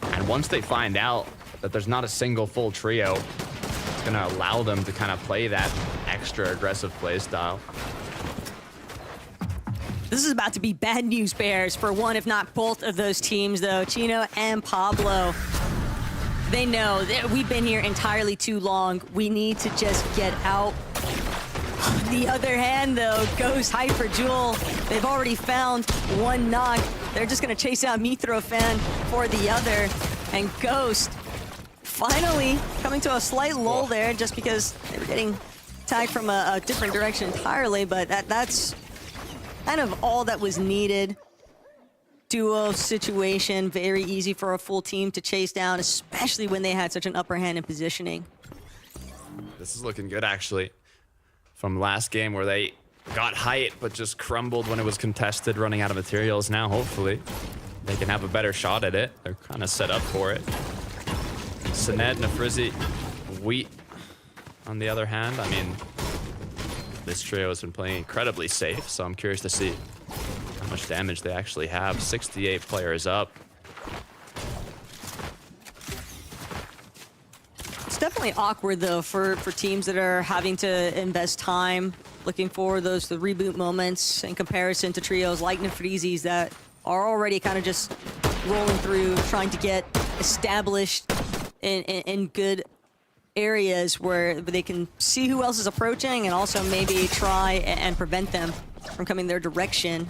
And once they find out that there's not a single full trio, it's going to allow them to kind of play that extra aggressive play style. This is about to be bad news bears for one, if not both of those teams, though. Chino and Pablo, they know that we've been here entirely too long. We need to just get out. On the other hand, though, Ghost, Hyper, Jewel, they've already found one knock. They're just going to chase out Mithrofan for the other. And Ghost finally coming to a slight lull there just because they were getting tagged from a different direction entirely, but that's kind of all that was needed. Duo situation, very easy for a full team to chase down, especially when they had such an upper hand in positioning. This is looking good, actually. From last game where they got height, but just crumbled when it was contested, running out of materials. Now, hopefully, they can have a better shot at it. They're kind of set up for it. Sinet, Nafrizi, Wheat, on the other hand, I mean, this trio has been playing incredibly safe, so I'm curious to see how much damage they actually have. 68 players up. It's definitely awkward, though, for teams that are having to invest time looking for the reboot moments in comparison to trios like Nafrizi's that are already kind of just rolling through, trying to get established in good areas where they can see who else is approaching and also maybe try and prevent them from coming their direction.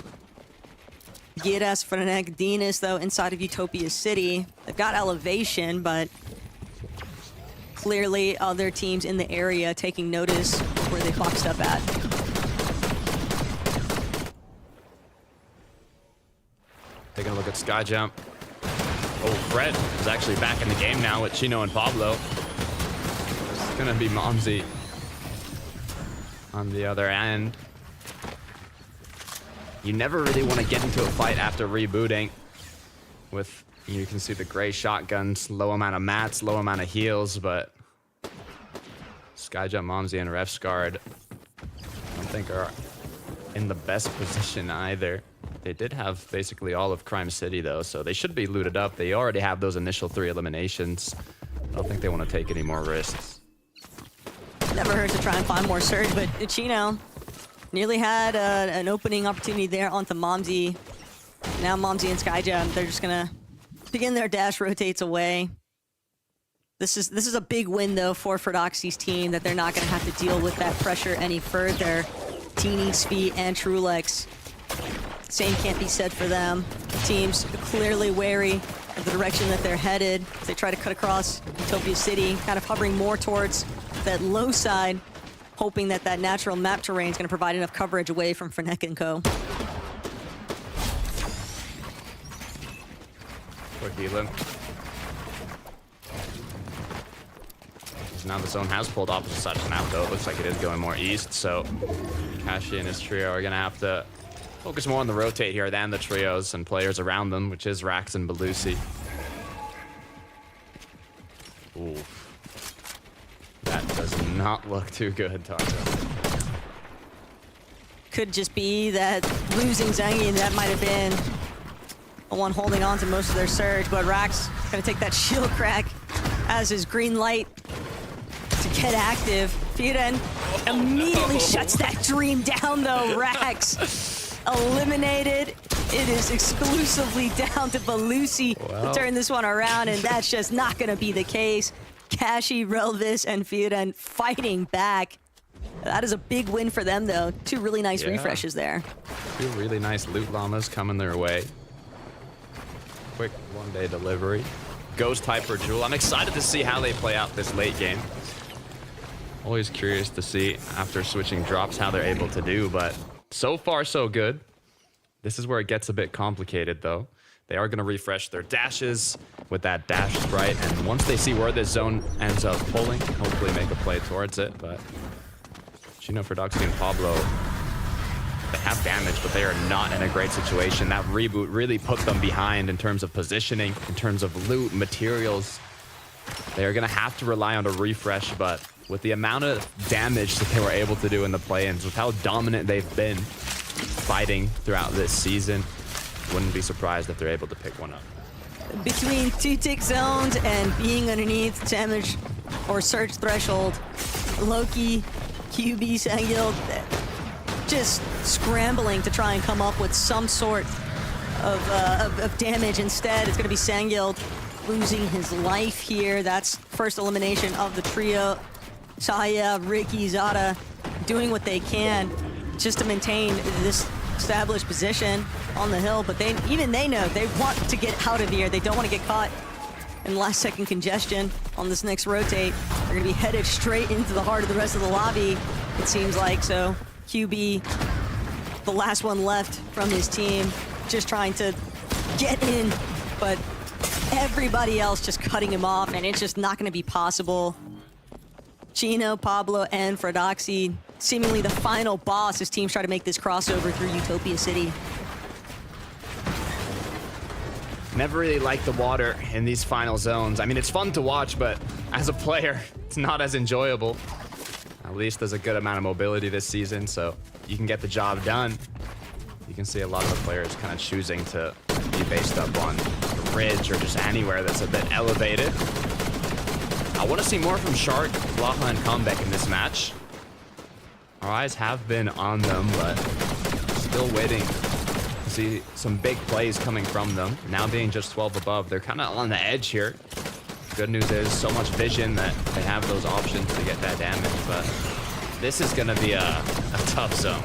Giras, Frenek, Dinas, though, inside of Utopia City. They've got elevation, but clearly other teams in the area taking notice where they boxed up at. Taking a look at Sky Jump. Oh, Fred is actually back in the game now with Chino and Pablo. It's gonna be Momsy on the other end. You never really want to get into a fight after rebooting with, you can see the gray shotguns, low amount of mats, low amount of heals, but Skyjump, Momsy, and Refscard I don't think are in the best position either. They did have basically all of Crime City, though, so they should be looted up. They already have those initial 3 eliminations. I don't think they want to take any more risks. Never hurt to try and find more surge, but Chino nearly had an opening opportunity there onto Momsy. Now Momsy and Skyjump, they're just gonna begin their dash rotates away. This is a big win, though, for Prodoxy's team, that they're not gonna have to deal with that pressure any further. Teeny, Speed, and Trulex. Same can't be said for them. Teams clearly wary of the direction that they're headed as they try to cut across Utopia City, kind of hovering more towards that low side, hoping that that natural map terrain is going to provide enough coverage away from Frenek and Co. Quick healing. Now the zone has pulled opposite side of the map, though. It looks like it is going more east, so Kashi and his trio are going to have to focus more on the rotate here than the trios and players around them, which is Rax and Belusi. Ooh. That does not look too good, Taco. Could just be that losing Zangi, and that might have been the one holding on to most of their surge, but Rax going to take that shield crack as his green light to get active. Firen immediately shuts that dream down, though. Rax eliminated. It is exclusively down to Belusi to turn this one around, and that's just not going to be the case. Kashi, Relvis, and Firen fighting back. That is a big win for them, though. Two really nice refreshes there. Two really nice loot llamas coming their way. Quick one-day delivery. Ghost Hyper Jewel. I'm excited to see how they play out this late game. Always curious to see after switching drops how they're able to do, but so far so good. This is where it gets a bit complicated, though. They are going to refresh their dashes with that dash sprite, and once they see where this zone ends up pulling, hopefully make a play towards it. But Chino, Ferdoxy, and Pablo, they have damage, but they are not in a great situation. That reboot really put them behind in terms of positioning, in terms of loot, materials. They are going to have to rely on a refresh, but with the amount of damage that they were able to do in the play-ins, with how dominant they've been fighting throughout this season, wouldn't be surprised if they're able to pick one up. Between two tick zones and being underneath damage or surge threshold, Loki, QB, Sangil, just scrambling to try and come up with some sort of damage. Instead, it's going to be Sangil losing his life here. That's first elimination of the trio. Saya, Ricky, Zada doing what they can just to maintain this established position on the hill, but even they know they want to get out of here. They don't want to get caught in last-second congestion on this next rotate. They're going to be headed straight into the heart of the rest of the lobby, it seems like. So QB, the last one left from his team, just trying to get in, but everybody else just cutting him off, and it's just not going to be possible. Chino, Pablo, and Ferdoxy, seemingly the final boss as teams try to make this crossover through Utopia City. Never really liked the water in these final zones. I mean, it's fun to watch, but as a player, it's not as enjoyable. At least there's a good amount of mobility this season, so you can get the job done. You can see a lot of the players kind of choosing to be based up on a ridge or just anywhere that's a bit elevated. I want to see more from Shark, Blaha, and Comeback in this match. Our eyes have been on them, but still waiting to see some big plays coming from them. Now being just 12 above, they're kind of on the edge here. Good news is so much vision that they have those options to get that damage, but this is going to be a tough zone.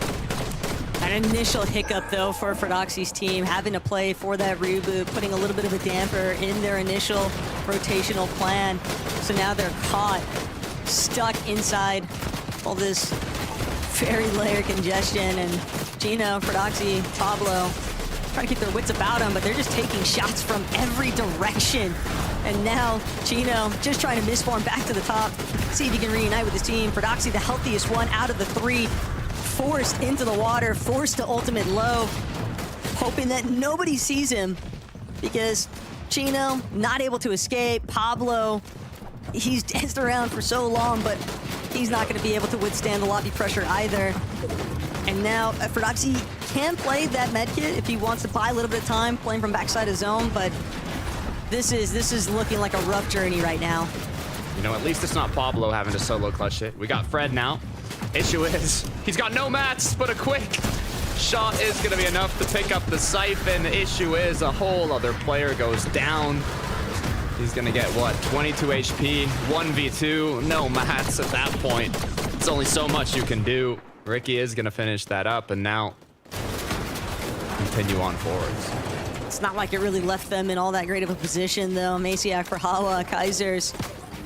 An initial hiccup, though, for Ferdoxy's team, having to play for that reboot, putting a little bit of a damper in their initial rotational plan. So now they're caught, stuck inside all this fairy layer congestion, and Gino, Ferdoxy, Pablo trying to keep their wits about them, but they're just taking shots from every direction. And now Gino just trying to misform back to the top, see if he can reunite with his team. Ferdoxy, the healthiest one out of the three, forced into the water, forced to ultimate low, hoping that nobody sees him, because Chino not able to escape. Pablo, he's danced around for so long, but he's not going to be able to withstand the lobby pressure either. And now Ferdoxy can play that medkit if he wants to buy a little bit of time playing from backside of zone, but this is looking like a rough journey right now. You know, at least it's not Pablo having to solo clutch it. We got Fred now. Issue is, he's got no mats, but a quick shot is going to be enough to pick up the siphon. The issue is a whole other player goes down. He's going to get, what, 22 HP, 1v2, no mats at that point. It's only so much you can do. Ricky is going to finish that up and now continue on forwards. It's not like it really left them in all that great of a position, though. Masiak for Hawa, Kaisers.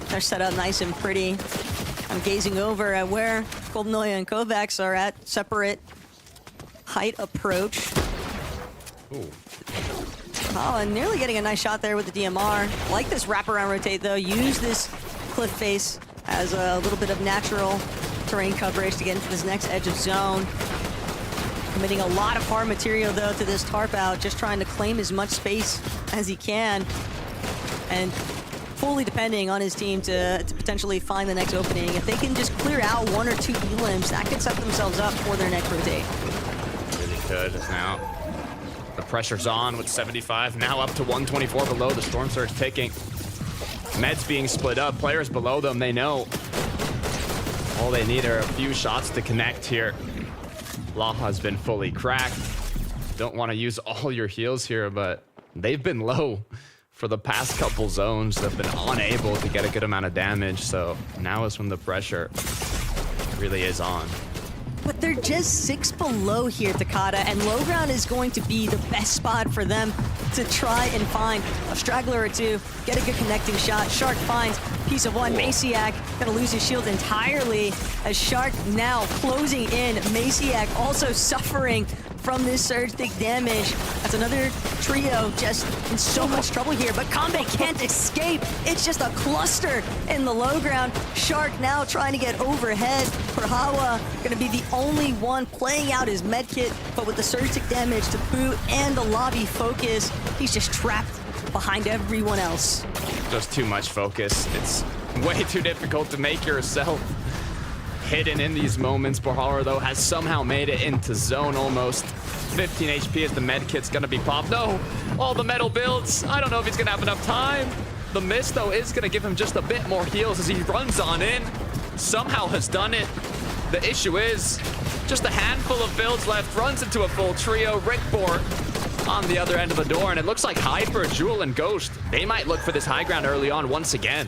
They're set up nice and pretty. I'm gazing over at where Golden and Kovacs are at separate height approach. Ooh. Oh, and nearly getting a nice shot there with the DMR. Like this wraparound rotate, though. Use this cliff face as a little bit of natural terrain coverage to get into this next edge of zone. Committing a lot of farm material, though, to this tarp out, just trying to claim as much space as he can. And fully depending on his team to potentially find the next opening. If they can just clear out 1 or 2 elims, that could set themselves up for their next rotate. Really could now. The pressure's on with 75, now up to 124 below. The Storm Surge ticking. Meds being split up. Players below them, they know. All they need are a few shots to connect here. Blaha's been fully cracked. Don't want to use all your heals here, but they've been low for the past couple zones. They've been unable to get a good amount of damage, so now is when the pressure really is on. But they're just 6 below here, Takada, and low ground is going to be the best spot for them to try and find a straggler or two, get a good connecting shot. Shark finds piece of one. Masiak gonna lose his shield entirely as Shark now closing in. Masiak also suffering from this surge thick damage. That's another trio just in so much trouble here, but Kambe can't escape. It's just a cluster in the low ground. Shark now trying to get overhead. Hawa gonna be the only one playing out his medkit, but with the surge thick damage to boot and the lobby focus, he's just trapped behind everyone else. Just too much focus. It's way too difficult to make yourself hidden in these moments. Brawler, though, has somehow made it into zone almost. 15 HP as the med kit's gonna be popped. No, all the metal builds. I don't know if he's gonna have enough time. The mist, though, is gonna give him just a bit more heals as he runs on in. Somehow has done it. The issue is just a handful of builds left. Runs into a full trio. Rickbor on the other end of the door, and it looks like Hyper, Jewel, and Ghost, they might look for this high ground early on once again.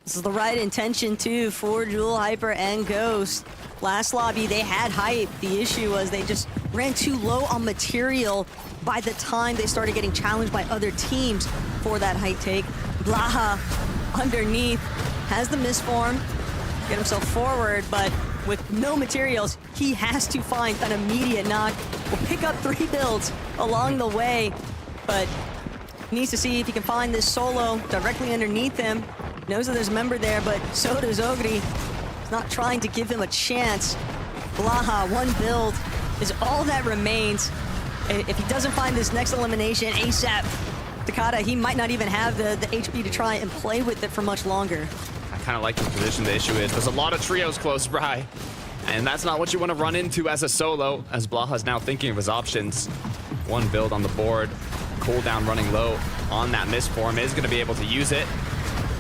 This is the right intention, too, for Jewel, Hyper, and Ghost. Last lobby, they had hype. The issue was they just ran too low on material by the time they started getting challenged by other teams for that height take. Blaha underneath has the misform, get himself forward, but with no materials, he has to find an immediate knock. Will pick up 3 builds along the way, but needs to see if he can find this solo directly underneath him. Knows that there's a member there, but so does Ogri. He's not trying to give him a chance. Blaha, 1 build is all that remains. If he doesn't find this next elimination ASAP, Takada, he might not even have the HP to try and play with it for much longer. I kind of like the position. The issue is there's a lot of trios close by, and that's not what you want to run into as a solo, as Blaha's now thinking of his options. 1 build on the board, cooldown running low on that misform, is going to be able to use it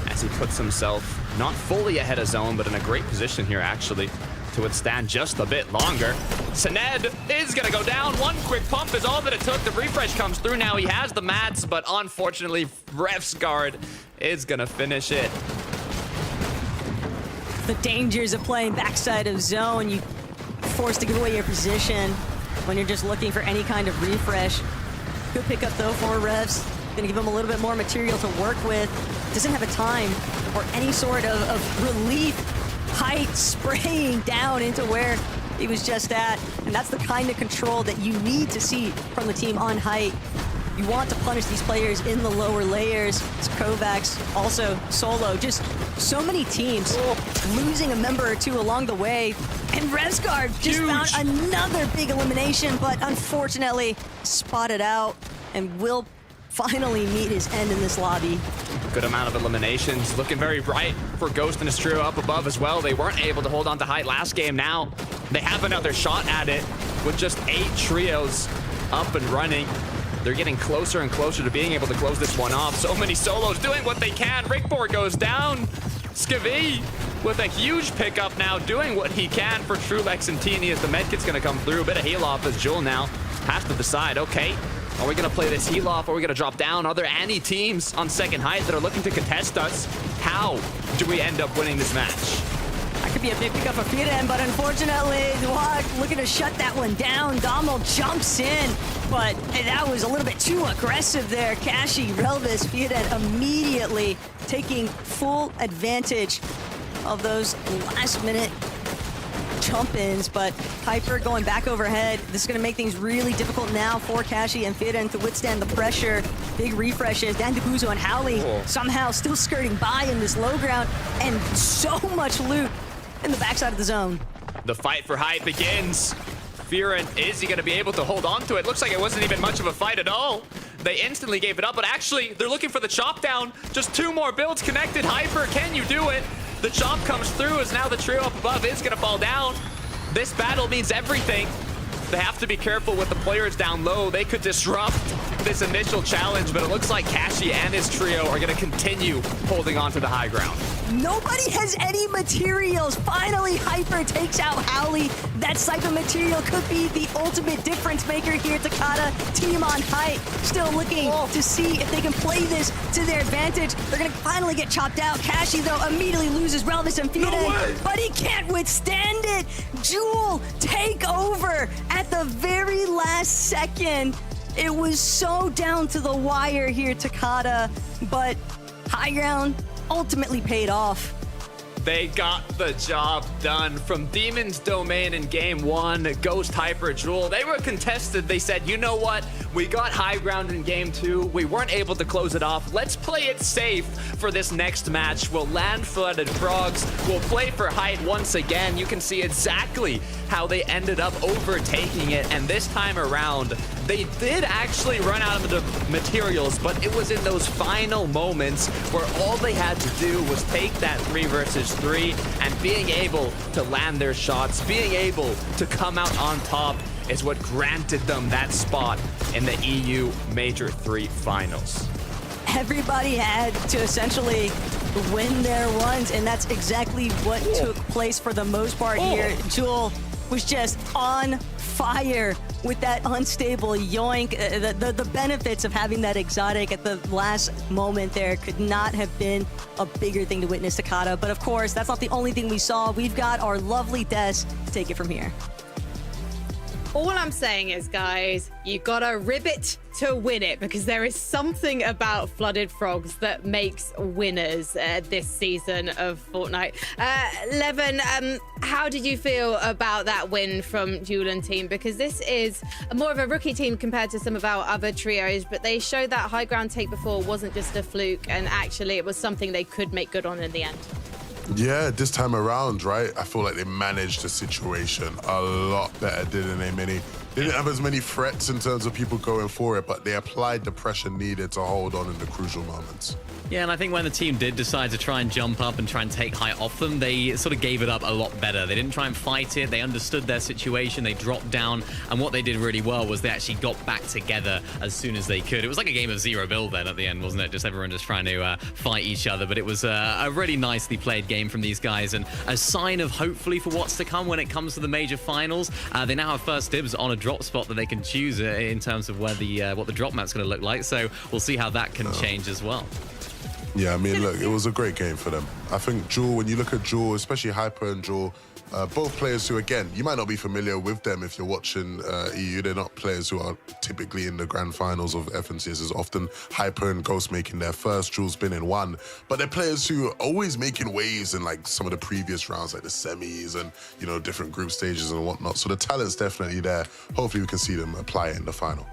as he puts himself not fully ahead of zone, but in a great position here actually to withstand just a bit longer. Sened is going to go down. 1 quick pump is all that it took. The refresh comes through now. He has the mats, but unfortunately Ref's guard is going to finish it. The dangers of playing backside of zone. You forced to give away your position when you're just looking for any kind of refresh. Good pickup though for Refs. Gonna give him a little bit more material to work with. Doesn't have a time or any sort of relief. Height spraying down into where he was just at. And that's the kind of control that you need to see from the team on height. You want to punish these players in the lower layers. It's Kovacs, also solo. Just so many teams losing a member or 2 along the way. And Revsguard just found another big elimination, but unfortunately spotted out and will finally meet his end in this lobby. Good amount of eliminations. Looking very bright for Ghost and his trio up above as well. They weren't able to hold on to height last game. Now they have another shot at it with just 8 trios up and running. They're getting closer and closer to being able to close this one off. So many solos doing what they can. Rickbor goes down. Skivi with a huge pickup now, doing what he can for Trulex and Teeny as the medkit's going to come through. A bit of heal off as Jewel now has to decide, okay, are we going to play this heal off? Or are we going to drop down? Are there any teams on second height that are looking to contest us? How do we end up winning this match? I could could be a big pickup for Firen, but unfortunately, Dwag looking to shut that one down. Dommel jumps in, but that was a little bit too aggressive there. Kashi, Relvis, Firen immediately taking full advantage of those last-minute jump-ins, but Hyper going back overhead. This is going to make things really difficult now for Kashi and Firen to withstand the pressure. Big refreshes. Dandabuzo and Howley somehow still skirting by in this low ground, and so much loot in the backside of the zone. The fight for Hype begins. Firen, is he going to be able to hold on to it? Looks like it wasn't even much of a fight at all. They instantly gave it up, but actually, they're looking for the chop down. Just 2 more builds connected. Hyper, can you do it? The chop comes through as now the trio up above is going to fall down. This battle means everything. They have to be careful with the players down low. They could disrupt this initial challenge, but it looks like Kashi and his trio are going to continue holding on to the high ground. Nobody has any materials. Finally, Hyper takes out Howley. That Cypher material could be the ultimate difference maker here. Takada, team on height, still looking to see if they can play this to their advantage. They're going to finally get chopped out. Kashi, though, immediately loses Relvis and Firen, but he can't withstand it. Jewel take over at the very last second. It was so down to the wire here, Takada, but high ground ultimately paid off. They got the job done. From Demon's Domain in game 1, Ghost, Hyper, Jewel, they were contested. They said, you know what? We got high ground in game 2. We weren't able to close it off. Let's play it safe for this next match. We'll land Flooded Frogs. We'll play for height once again. You can see exactly how they ended up overtaking it. And this time around, they did actually run out of the materials, but it was in those final moments where all they had to do was take that 3 versus 3 and being able to land their shots, being able to come out on top is what granted them that spot in the EU Major 3 finals. Everybody had to essentially win their ones, and that's exactly what took place for the most part here. Jewel was just on fire with that unstable yoink. The benefits of having that exotic at the last moment there could not have been a bigger thing to witness, Takada. But of course, that's not the only thing we saw. We've got our lovely Des to take it from here. All I'm saying is, guys, you gotta ribbit to win it, because there is something about Flooded Frogs that makes winners this season of Fortnite. Levin, how did you feel about that win from Julian team? Because this is more of a rookie team compared to some of our other trios, but they showed that high ground take before wasn't just a fluke, and actually it was something they could make good on in the end. Yeah, this time around, right? I feel like they managed the situation a lot better, didn't they, Minnie? They didn't have as many threats in terms of people going for it, but they applied the pressure needed to hold on in the crucial moments. Yeah, and I think when the team did decide to try and jump up and try and take height off them, they sort of gave it up a lot better. They didn't try and fight it. They understood their situation. They dropped down. And what they did really well was they actually got back together as soon as they could. It was like a game of zero build then at the end, wasn't it? Just everyone just trying to fight each other. But it was a really nicely played game from these guys, and a sign of hopefully for what's to come when it comes to the major finals. They now have first dibs on a drop spot that they can choose in terms of where what the drop map's going to look like. So we'll see how that can change as well. Yeah, I mean, look, it was a great game for them. I think Jewel, when you look at Jewel, especially Hyper and Jewel, both players who, again, you might not be familiar with them if you're watching EU. They're not players who are typically in the grand finals of FNCS as often. Hyper and Ghost making their first, Jewel's been in one. But they're players who are always making waves in like some of the previous rounds, like the semis and, you know, different group stages and whatnot. So the talent's definitely there. Hopefully we can see them apply it in the final.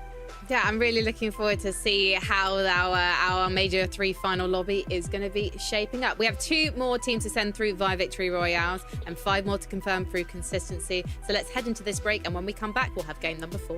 Yeah, I'm really looking forward to see how our Major 3 final lobby is going to be shaping up. We have 2 more teams to send through via Victory Royales and 5 more to confirm through consistency. So let's head into this break, and when we come back, we'll have game number 4.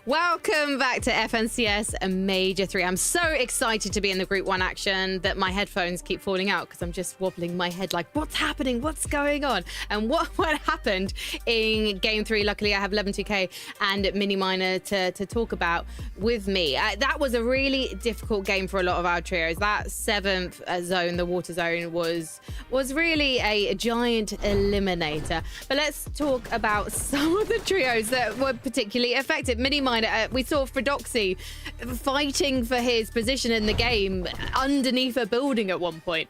Welcome back to FNCS Major 3. I'm so excited to be in the Group 1 action that my headphones keep falling out because I'm just wobbling my head like, what's happening? What's going on? And what happened in Game 3? Luckily, I have 11-2K and Mini Miner to talk about with me. That was a really difficult game for a lot of our trios. That 7th zone, the water zone, was really a giant eliminator. But let's talk about some of the trios that were particularly affected. Mini Miner, we saw Fredoxy fighting for his position in the game underneath a building at one point.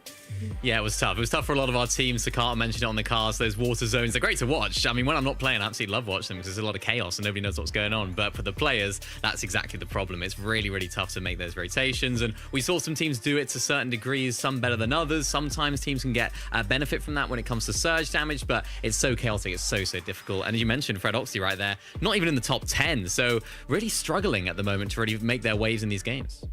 Yeah, it was tough. It was tough for a lot of our teams. Sakata mentioned it on the cast. Those water zones, they're great to watch. I mean, when I'm not playing, I absolutely love watching them because there's a lot of chaos and nobody knows what's going on. But for the players, that's exactly the problem. It's really, really tough to make those rotations. And we saw some teams do it to certain degrees, some better than others. Sometimes teams can get benefit from that when it comes to surge damage, but it's so chaotic. It's so difficult. And as you mentioned, Fredoxy right there, not even in the top 10. So really struggling at the moment to really make their waves in these games.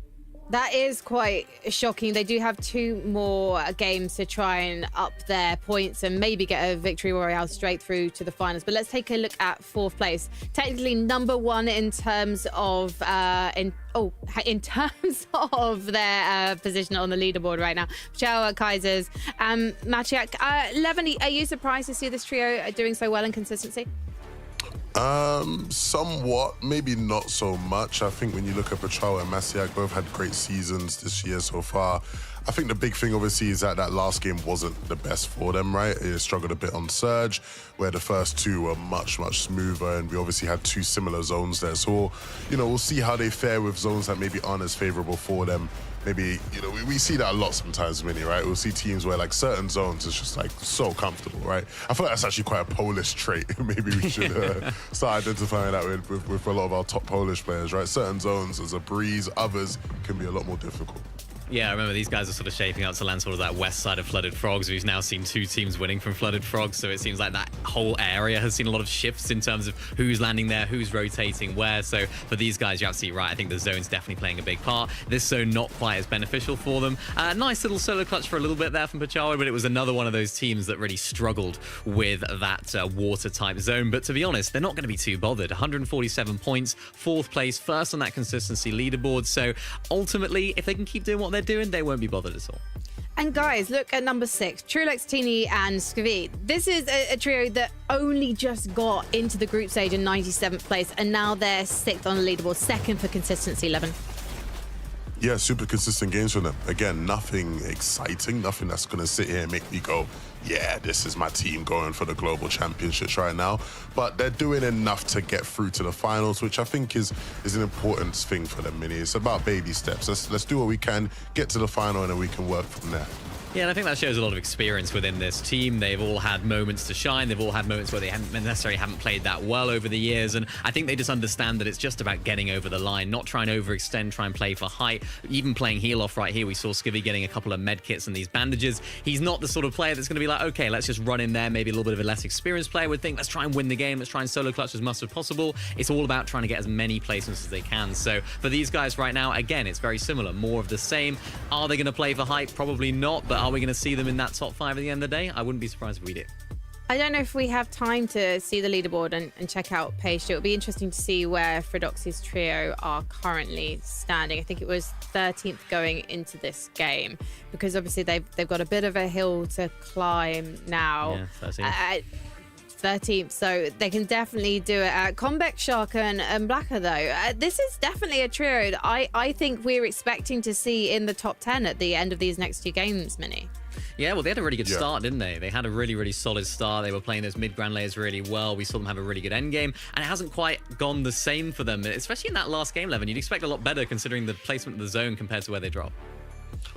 That is quite shocking. They do have 2 more games to try and up their points and maybe get a victory royale straight through to the finals. But let's take a look at 4th place. Technically number 1 in terms of in terms of their position on the leaderboard right now. Chow, Kaisers, Maciek. Levin, are you surprised to see this trio doing so well in consistency? Somewhat, maybe not so much. I think when you look at Petrol and Maciek, both had great seasons this year so far. I think the big thing obviously is that last game wasn't the best for them, right? It struggled a bit on Surge, where the first 2 were much smoother, and we obviously had 2 similar zones there. So, we'll see how they fare with zones that maybe aren't as favorable for them. Maybe, we see that a lot sometimes, Mini, right? We'll see teams where like certain zones is just like so comfortable, right? I feel like that's actually quite a Polish trait. Maybe we should start identifying that with a lot of our top Polish players, right? Certain zones is a breeze, others can be a lot more difficult. Yeah, I remember these guys are sort of shaping up to land sort of that west side of Flooded Frogs. We've now seen 2 teams winning from Flooded Frogs, so it seems like that whole area has seen a lot of shifts in terms of who's landing there, who's rotating where. So for these guys, you're absolutely right. I think the zone's definitely playing a big part. This zone not quite as beneficial for them. Nice little solo clutch for a little bit there from Pachawa, but it was another one of those teams that really struggled with that water-type zone. But to be honest, they're not going to be too bothered. 147 points, 4th place, first on that consistency leaderboard. So ultimately, if they can keep doing what they're doing, they won't be bothered at all. And guys, look at number 6, Trulex, Tini, and Skvi. This is a trio that only just got into the group stage in 97th place, and now they're 6th on the leaderboard, 2nd for consistency, 11. Yeah, super consistent games from them. Again, nothing exciting, nothing that's going to sit here and make me go, yeah, this is my team going for the global championships right now. But they're doing enough to get through to the finals, which I think is an important thing for them, Mini. It's about baby steps. Let's do what we can, get to the final, and then we can work from there. Yeah, and I think that shows a lot of experience within this team. They've all had moments to shine. They've all had moments where they necessarily haven't played that well over the years. And I think they just understand that it's just about getting over the line, not trying to overextend, try and play for height. Even playing heal off right here, we saw Skivvy getting a couple of med kits and these bandages. He's not the sort of player that's going to be like, okay, let's just run in there. Maybe a little bit of a less experienced player would think, let's try and win the game. Let's try and solo clutch as much as possible. It's all about trying to get as many placements as they can. So for these guys right now, again, it's very similar. More of the same. Are they going to play for height? Probably not. But are we going to see them in that top 5 at the end of the day? I wouldn't be surprised if we did. I don't know if we have time to see the leaderboard and check out page 2. It would be interesting to see where Fredoxy's trio are currently standing. I think it was 13th going into this game because obviously they've got a bit of a hill to climb now. Yeah, 13th. 13th, so they can definitely do it. Combeck, Shark, and Blacker, though. This is definitely a trio that I think we're expecting to see in the top 10 at the end of these next 2 games, Mini. Yeah, well, they had a really good start, didn't they? They had a really, really solid start. They were playing those mid-ground layers really well. We saw them have a really good end game, and it hasn't quite gone the same for them, especially in that last game, Levin. You'd expect a lot better considering the placement of the zone compared to where they dropped.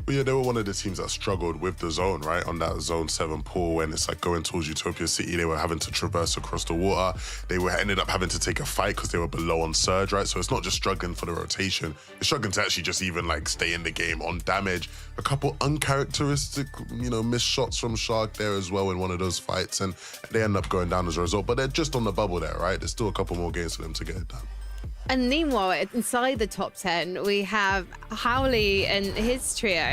Well, yeah, they were one of the teams that struggled with the zone, right? On that zone 7 pool, when it's like going towards Utopia City, they were having to traverse across the water. They ended up having to take a fight because they were below on surge, right? So it's not just struggling for the rotation. They're struggling to actually just even like stay in the game on damage. A couple uncharacteristic, missed shots from Shark there as well in one of those fights, and they end up going down as a result. But they're just on the bubble there, right? There's still a couple more games for them to get it done. And meanwhile, inside the top 10, we have Howley and his trio.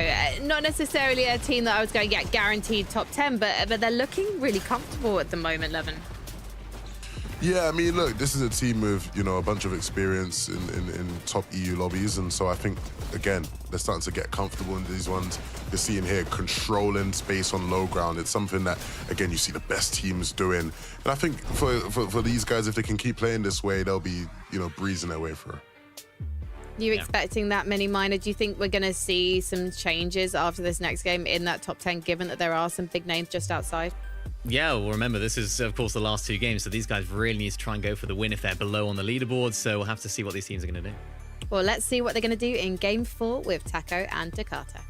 Not necessarily a team that I was going to get guaranteed top 10, but they're looking really comfortable at the moment, Levin. Yeah, I mean, look, this is a team with, you know, a bunch of experience in top EU lobbies. And so I think, again, they're starting to get comfortable in these ones. You're seeing here controlling space on low ground. It's something that, again, you see the best teams doing. And I think for these guys, if they can keep playing this way, they'll be, you know, breezing their way through. You expecting that many minor? Do you think we're going to see some changes after this next game in that top 10, given that there are some big names just outside? Yeah, well, remember, this is, of course, the last 2 games, so these guys really need to try and go for the win if they're below on the leaderboard, so we'll have to see what these teams are going to do. Well, let's see what they're going to do in Game 4 with Taco and Takata.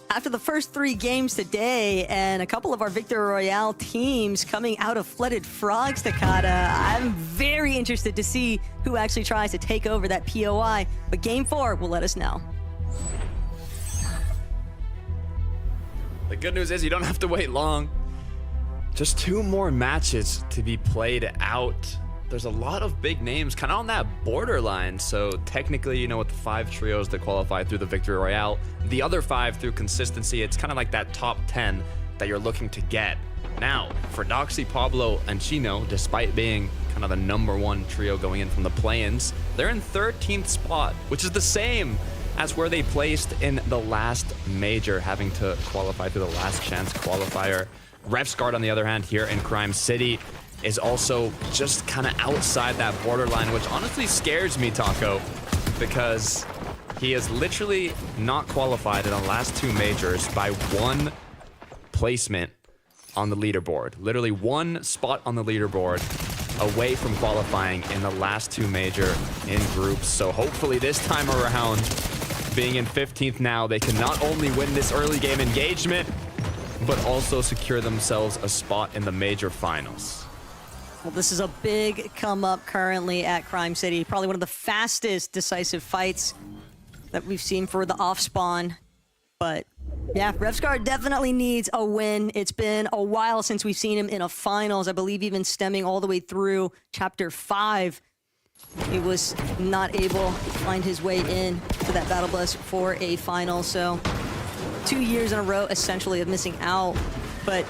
After the first 3 games today and a couple of our Victory Royale teams coming out of Flooded Frogs, Takata, I'm very interested to see who actually tries to take over that POI, but Game 4 will let us know. The good news is you don't have to wait long. Just 2 more matches to be played out. There's a lot of big names kind of on that borderline. So technically, you know, with the 5 trios that qualify through the Victory Royale, the other 5 through consistency, it's kind of like that top 10 that you're looking to get. Now, for Doxy, Pablo, and Chino, despite being kind of the #1 trio going in from the play-ins, they're in 13th spot, which is the same as where they placed in the last major, having to qualify through the last chance qualifier. Refsguard, on the other hand, here in Crime City, is also just kind of outside that borderline, which honestly scares me, Taco, because he is literally not qualified in the last 2 majors by 1 placement on the leaderboard. Literally 1 spot on the leaderboard away from qualifying in the last 2 major in groups. So hopefully this time around, being in 15th now, they can not only win this early game engagement, but also secure themselves a spot in the major finals. Well, this is a big come up currently at Crime City. Probably one of the fastest decisive fights that we've seen for the off spawn. But yeah, Refsguard definitely needs a win. It's been a while since we've seen him in a finals. I believe even stemming all the way through Chapter 5. He was not able to find his way in to that Battle Bus for a final. So 2 years in a row, essentially, of missing out. But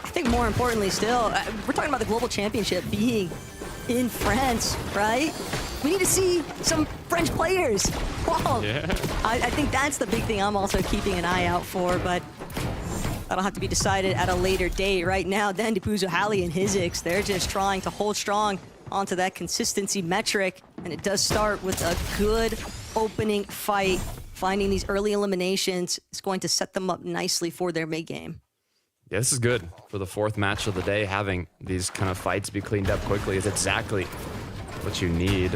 I think more importantly still, we're talking about the Global Championship being in France, right? We need to see some French players. Wow. Yeah. I think that's the big thing I'm also keeping an eye out for, but that'll have to be decided at a later date. Right now, Dan Depuzo, Halley, and Hizix, they're just trying to hold strong onto that consistency metric, and it does start with a good opening fight. Finding these early eliminations is going to set them up nicely for their mid game. Yeah, this is good for the 4th match of the day. Having these kind of fights be cleaned up quickly is exactly what you need.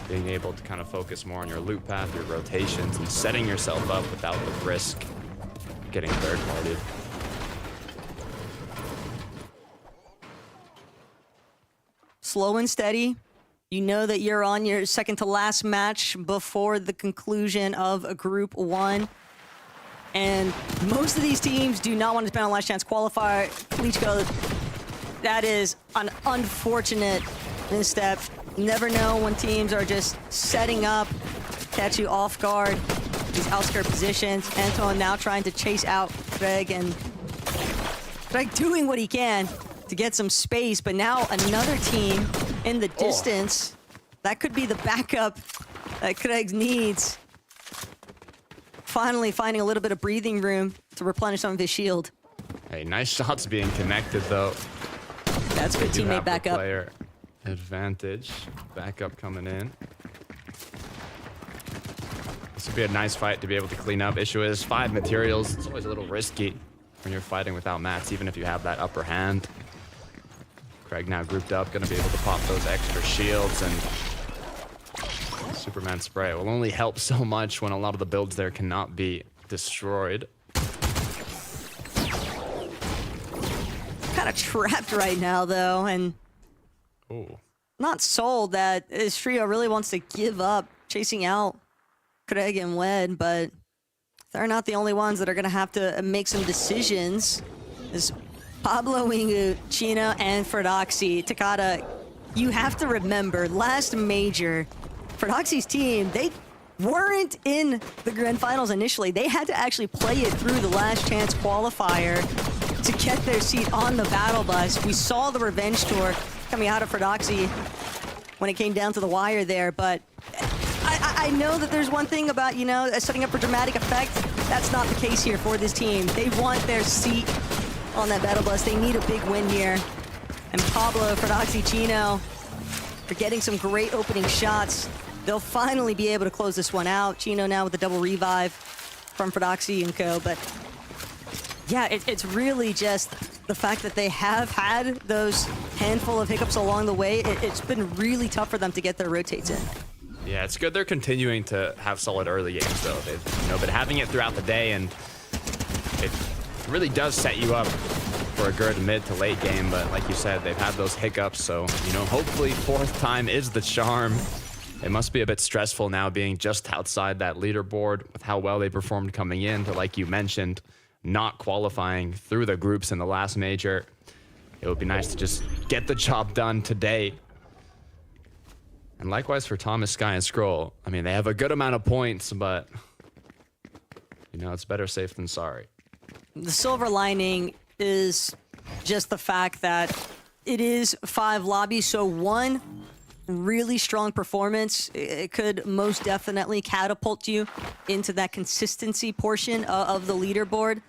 Being able to kind of focus more on your loop path, your rotations, and setting yourself up without the risk of getting third-partied. Slow and steady. You know that you're on your second to last match before the conclusion of Group 1. And most of these teams do not want to spend on last chance qualifier. Klitschko, that is an unfortunate misstep. You never know when teams are just setting up, catch you off guard. These outskirt positions. Anton now trying to chase out Greg, and Greg doing what he can to get some space, but now another team in the distance. That could be the backup that Craig needs. Finally finding a little bit of breathing room to replenish some of his shield. Hey, nice shots being connected, though. That's good teammate backup. Player advantage. Backup coming in. This would be a nice fight to be able to clean up. Issue is 5 materials. It's always a little risky when you're fighting without mats, even if you have that upper hand. Craig now grouped up, going to be able to pop those extra shields, and Superman spray will only help so much when a lot of the builds there cannot be destroyed. Kind of trapped right now, though, and not sold that this trio really wants to give up chasing out Craig and Wed, but they're not the only ones that are going to have to make some decisions. As Pablo, Wingu, Chino, and Ferdoxy, Takata, you have to remember, last major, Ferdoxy's team, they weren't in the grand finals initially. They had to actually play it through the last chance qualifier to get their seat on the battle bus. We saw the revenge tour coming out of Ferdoxy when it came down to the wire there, but I know that there's one thing about, you know, setting up for dramatic effect. That's not the case here for this team. They want their seat on that battle bus. They need a big win here. And Pablo, Ferdoxy, Chino, they're getting some great opening shots. They'll finally be able to close this one out. Chino now with the double revive from Ferdoxy and co. But yeah, it's really just the fact that they have had those handful of hiccups along the way. It's been really tough for them to get their rotates in. Yeah, it's good they're continuing to have solid early games, though. They've been having it throughout the day, and it really does set you up for a good mid to late game. But like you said, they've had those hiccups, so, hopefully fourth time is the charm. It must be a bit stressful now being just outside that leaderboard with how well they performed coming in to, like you mentioned, not qualifying through the groups in the last major. It would be nice to just get the job done today. And likewise for Thomas, Sky, and Scroll. I mean, they have a good amount of points, but, it's better safe than sorry. The silver lining is just the fact that it is 5 lobbies, so one really strong performance, it could most definitely catapult you into that consistency portion of the leaderboard.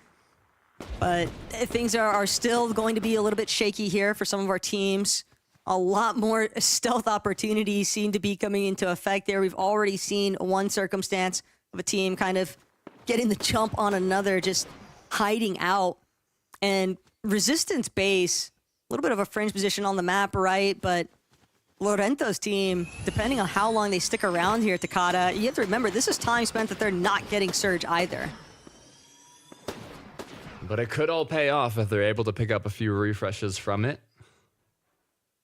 But things are still going to be a little bit shaky here for some of our teams. A lot more stealth opportunities seem to be coming into effect there. We've already seen one circumstance of a team kind of getting the jump on another, just hiding out. And Resistance base, a little bit of a fringe position on the map, right? But Lorento's team, depending on how long they stick around here at Takata, you have to remember, this is time spent that they're not getting Surge either. But it could all pay off if they're able to pick up a few refreshes from it.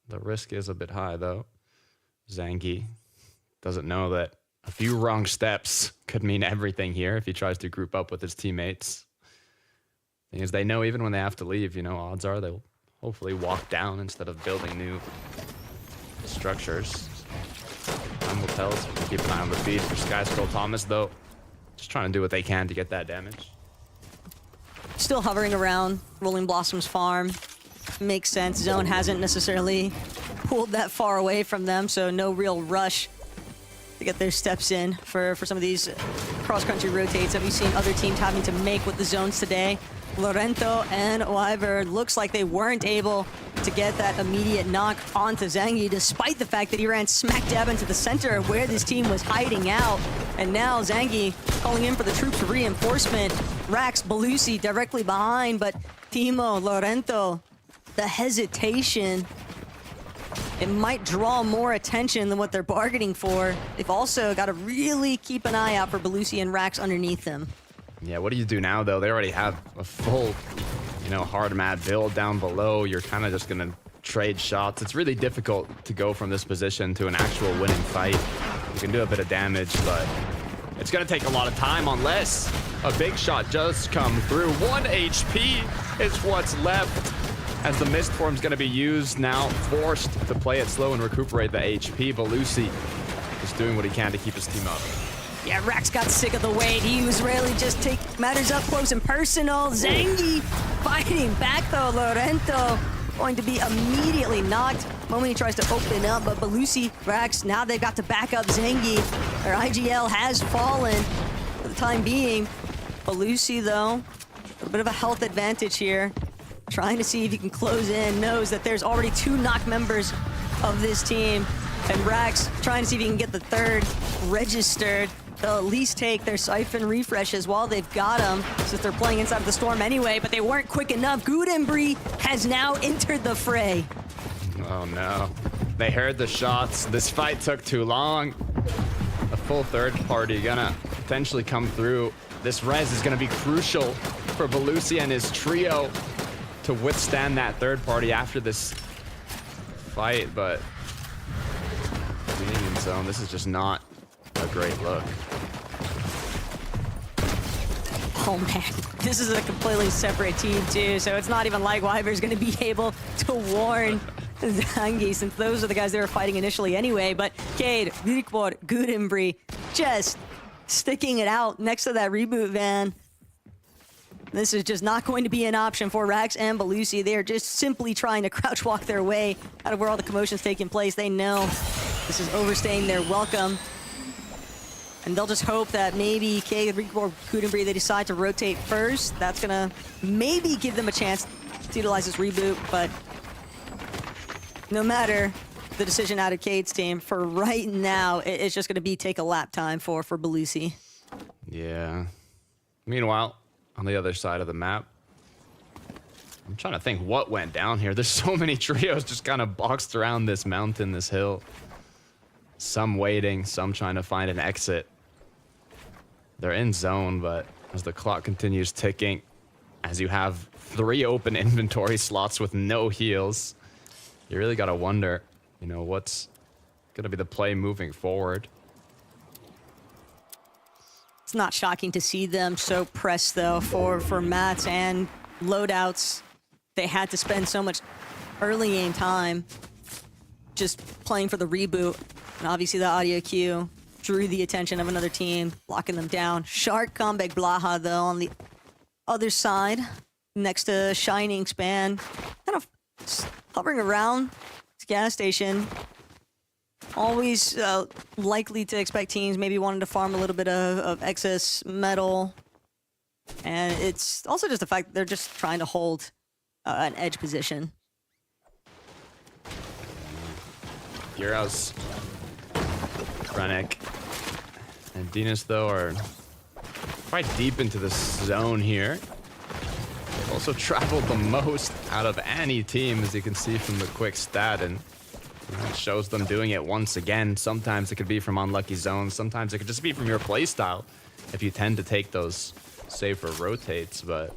The risk is a bit high, though. Zangi doesn't know that a few wrong steps could mean everything here if he tries to group up with his teammates. Thing is, they know even when they have to leave, odds are they'll hopefully walk down instead of building new structures. Time will tell us. Keep an eye on the feed for Sky, Scroll, Thomas, though. Just trying to do what they can to get that damage. Still hovering around Rolling Blossoms farm. Makes sense. Zone hasn't necessarily pulled that far away from them, so no real rush to get their steps in for some of these cross-country rotates that we've seen other teams having to make with the zones today. Lorento and Wyver looks like they weren't able to get that immediate knock onto Zangi, despite the fact that he ran smack dab into the center of where this team was hiding out. And now Zangi calling in for the troops reinforcement. Rax, Belusi directly behind, but Timo, Lorento, the hesitation, it might draw more attention than what they're bargaining for. They've also got to really keep an eye out for Belusi and Rax underneath them. Yeah, what do you do now, though? They already have a full, hard mad build down below. You're kind of just going to trade shots. It's really difficult to go from this position to an actual winning fight. You can do a bit of damage, but it's going to take a lot of time unless a big shot does come through. 1 HP is what's left as the Mist Form's going to be used now, forced to play it slow and recuperate the HP. Belusi is doing what he can to keep his team up. Yeah, Rax got sick of the wait. He was really just take matters up close and personal. Zangi fighting back though. Lorento going to be immediately knocked the moment he tries to open up. But Belusi, Rax, now they've got to back up Zangi. Their IGL has fallen for the time being. Belusi though, a bit of a health advantage here. Trying to see if he can close in. Knows that there's already 2 knock members of this team. And Rax trying to see if he can get the third registered. They'll at least take their Siphon refreshes while they've got them, since they're playing inside of the storm anyway, but they weren't quick enough. Gudembry has now entered the fray. Oh no. They heard the shots. This fight took too long. A full third party gonna potentially come through. This res is gonna be crucial for Belusi and his trio to withstand that third party after this fight, but being in zone, this is just not a great look. Oh man, this is a completely separate team too, so it's not even like Wyver's gonna be able to warn Zangi, since those are the guys they were fighting initially anyway. But Cade, Vikbor, Gudembry just sticking it out next to that reboot van. This is just not going to be an option for Rax and Belusi. They are just simply trying to crouch walk their way out of where all the commotion's taking place. They know this is overstaying their welcome. And they'll just hope that maybe K or Kudenbri, they decide to rotate first. That's gonna maybe give them a chance to utilize this reboot, but no matter the decision out of Cade's team, for right now, it's just gonna be take a lap time for Belusi. Yeah. Meanwhile, on the other side of the map, I'm trying to think what went down here. There's so many trios just kind of boxed around this mountain, this hill. Some waiting, some trying to find an exit. They're in zone, but as the clock continues ticking, as you have 3 open inventory slots with no heals, you really got to wonder, you know, what's going to be the play moving forward. It's not shocking to see them so pressed, though, for mats and loadouts. They had to spend so much early game time just playing for the reboot. And obviously the audio cue drew the attention of another team, locking them down. Shark Comeback Blaha, though, on the other side, next to Shining Span, kind of hovering around this gas station. Always likely to expect teams maybe wanting to farm a little bit of excess metal. And it's also just the fact that they're just trying to hold an edge position. Heroes, Krennic, and Dinas, though, are quite deep into the zone here. They've also traveled the most out of any team, as you can see from the quick stat, and it shows them doing it once again. Sometimes it could be from unlucky zones, sometimes it could just be from your playstyle if you tend to take those safer rotates, but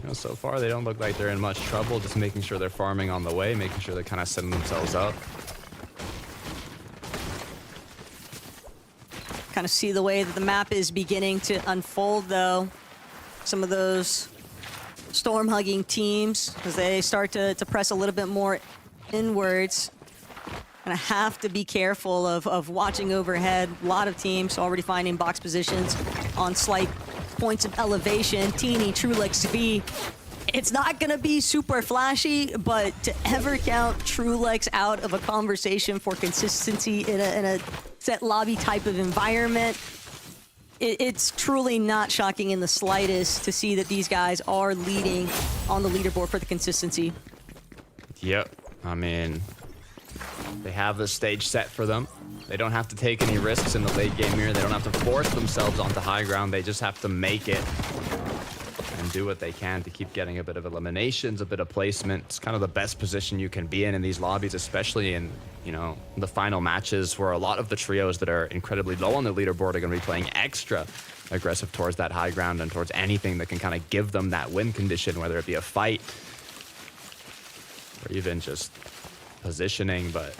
you know, so far they don't look like they're in much trouble, just making sure they're farming on the way, making sure they're kind of setting themselves up. Kind of see the way that the map is beginning to unfold, though. Some of those storm-hugging teams, as they start to press a little bit more inwards. And I have to be careful of watching overhead. A lot of teams already finding box positions on slight points of elevation. Teeny, Trulex, V. It's not going to be super flashy, but to ever count Trulex out of a conversation for consistency in a set lobby type of environment, it's truly not shocking in the slightest to see that these guys are leading on the leaderboard for the consistency. Yep, I mean, they have the stage set for them. They don't have to take any risks in the late game here. They don't have to force themselves onto high ground. They just have to make it and do what they can to keep getting a bit of eliminations, a bit of placement. It's kind of the best position you can be in these lobbies, especially in, you know, the final matches where a lot of the trios that are incredibly low on the leaderboard are going to be playing extra aggressive towards that high ground and towards anything that can kind of give them that win condition, whether it be a fight or even just positioning. But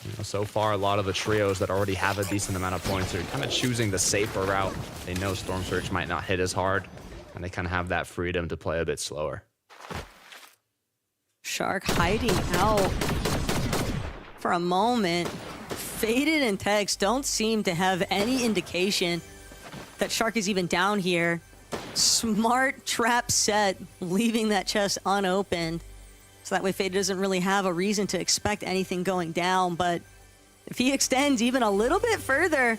you know, so far, a lot of the trios that already have a decent amount of points are kind of choosing the safer route. They know Storm Surge might not hit as hard, and they kind of have that freedom to play a bit slower. Shark hiding out for a moment. Faded and Tex don't seem to have any indication that Shark is even down here. Smart trap set, leaving that chest unopened. So that way Faded doesn't really have a reason to expect anything going down. But if he extends even a little bit further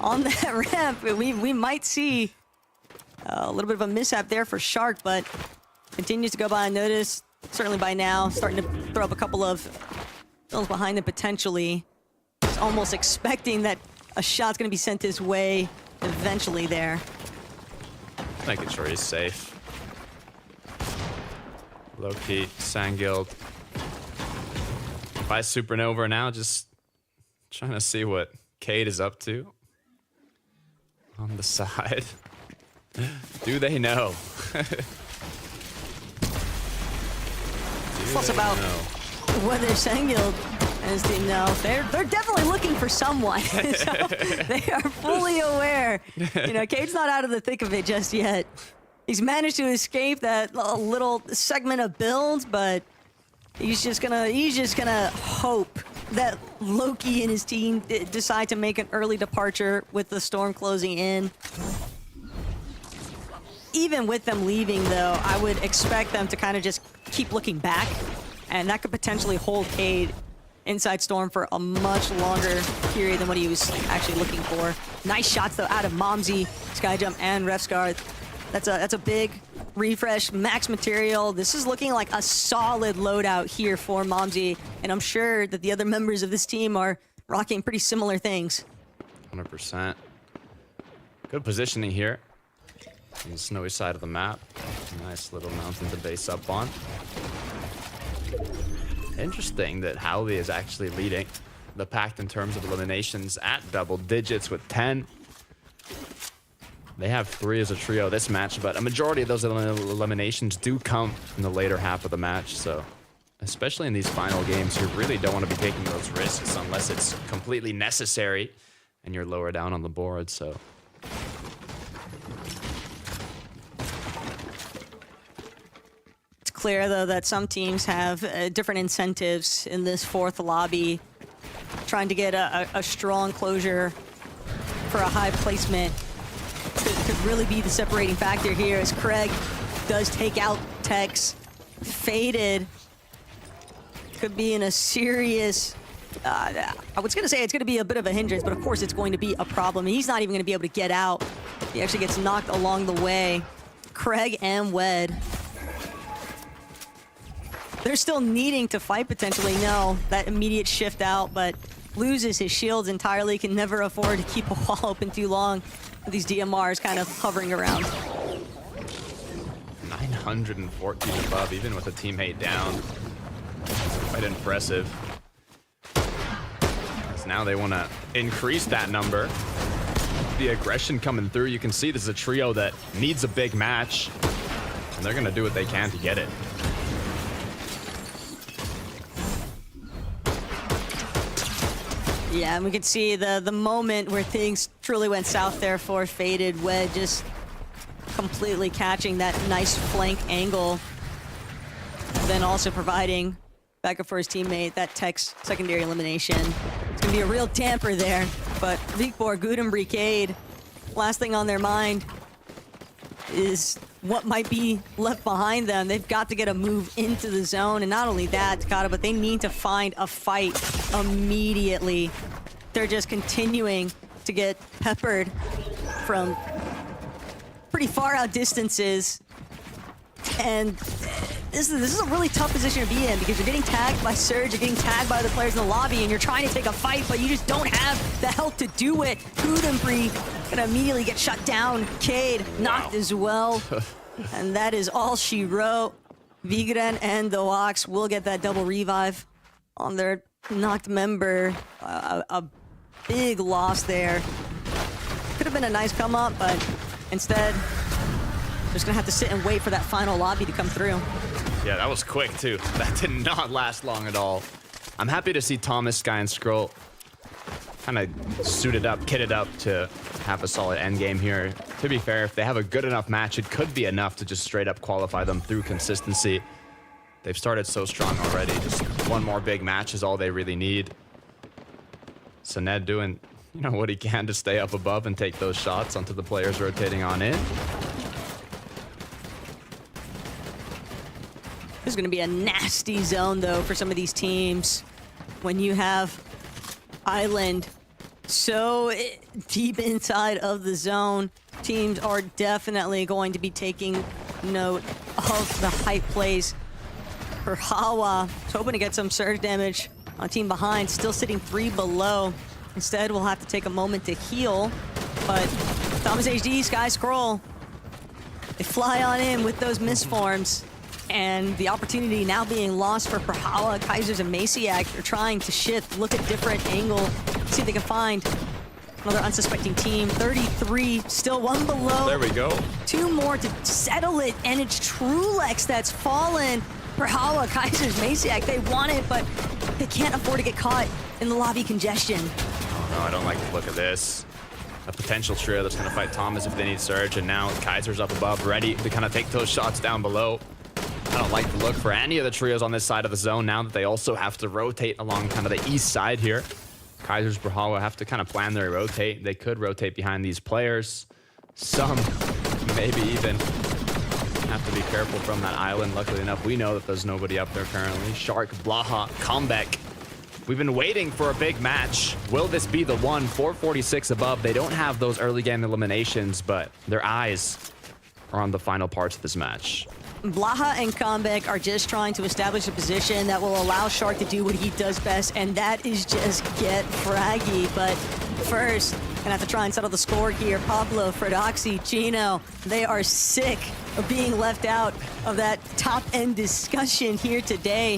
on that ramp, we might see a little bit of a mishap there for Shark, but continues to go by unnoticed. Certainly by now, starting to throw up a couple of fills behind him potentially. Just almost expecting that a shot's going to be sent his way eventually there. Making sure he's safe. Low-key, Sandguild. By Supernova now, just trying to see what Cade is up to. On the side. Do they know? It's also about whether Sandguild and his team know. They're definitely looking for someone. So they are fully aware. You know, Cade's not out of the thick of it just yet. He's managed to escape that little segment of build, but he's just gonna hope that Loki and his team decide to make an early departure with the storm closing in. even with them leaving, though, I would expect them to kind of just keep looking back, and that could potentially hold Cade inside Storm for a much longer period than what he was actually looking for. Nice shots, though, out of Momsy, Skyjump, and Refscar. That's a big refresh, max material. This is looking like a solid loadout here for Momsy, and I'm sure that the other members of this team are rocking pretty similar things. 100%. Good positioning here on the snowy side of the map. Nice little mountain to base up on. Interesting that Howley is actually leading the pack in terms of eliminations at double digits with 10. They have 3 as a trio this match, but a majority of those eliminations do come in the later half of the match. So especially in these final games, you really don't want to be taking those risks unless it's completely necessary and you're lower down on the board. So Clear, though, that some teams have different incentives in this fourth lobby. Trying to get a strong closure for a high placement could really be the separating factor here, as Craig does take out Tex. Faded could be in a serious... I was going to say it's going to be a bit of a hindrance, but of course it's going to be a problem. He's not even going to be able to get out. He actually gets knocked along the way. Craig and Wed, they're still needing to fight potentially. No, that immediate shift out, but loses his shields entirely, can never afford to keep a wall open too long with these DMRs kind of hovering around. 914 above, even with a teammate down. Quite impressive. As now they want to increase that number. The aggression coming through. You can see this is a trio that needs a big match, and they're going to do what they can to get it. Yeah, and we can see the moment where things truly went south there for Faded. Wed just completely catching that nice flank angle, then also providing backup for his teammate, that Tex secondary elimination. It's gonna be a real damper there, but Vikbor, Gudem, Cade, last thing on their mind is what might be left behind them. They've got to get a move into the zone, and not only that, Takata, but they need to find a fight immediately. They're just continuing to get peppered from pretty far out distances, and this is a really tough position to be in, because you're getting tagged by Surge, you're getting tagged by other players in the lobby, and you're trying to take a fight, but you just don't have the health to do it. Gudembri gonna immediately get shut down. Cade knocked as well. And that is all she wrote. Vigren and the Ox will get that double revive on their knocked member. A big loss there. Could have been a nice come up, but instead, just gonna have to sit and wait for that final lobby to come through. Yeah, that was quick too. That did not last long at all. I'm happy to see Thomas, Sky, and Skrull kind of suited up, kitted up to have a solid end game here. To be fair, if they have a good enough match, it could be enough to just straight up qualify them through consistency. They've started so strong already. Just one more big match is all they really need. So Ned doing, you know, what he can to stay up above and take those shots onto the players rotating on in. This is going to be a nasty zone, though, for some of these teams. When you have Island so deep inside of the zone, teams are definitely going to be taking note of the hype plays. For Hawa, hoping to get some surge damage on team behind, still sitting 3 below. Instead, we'll have to take a moment to heal. But Thomas HD, Sky Scroll, they fly on in with those misforms. And the opportunity now being lost for Prahala, Kaisers, and Maciak. They're trying to shift, look at different angle, see if they can find another unsuspecting team. 33, still 1 below. There we go. 2 more to settle it, and it's Trulex that's fallen. Prahala, Kaisers, Maciak, they want it, but they can't afford to get caught in the lobby congestion. Oh, no, I don't like the look of this. A potential trio that's going to fight Thomas if they need Surge, and now Kaiser's up above, ready to kind of take those shots down below. I don't like the look for any of the trios on this side of the zone now that they also have to rotate along kind of the east side here. Kaiser's Brawlhalla have to kind of plan their rotate. They could rotate behind these players. Some maybe even Have to be careful from that island. Luckily enough, we know that there's nobody up there currently. Shark, Blaha, Comeback. We've been waiting for a big match. Will this be the one? 446 above. They don't have those early game eliminations, but their eyes are on the final parts of this match. Blaha and Comeback are just trying to establish a position that will allow Shark to do what he does best, and that is just get fraggy. But first, gonna have to try and settle the score here. Pablo, Fredoxy, Chino, they are sick of being left out of that top-end discussion here today.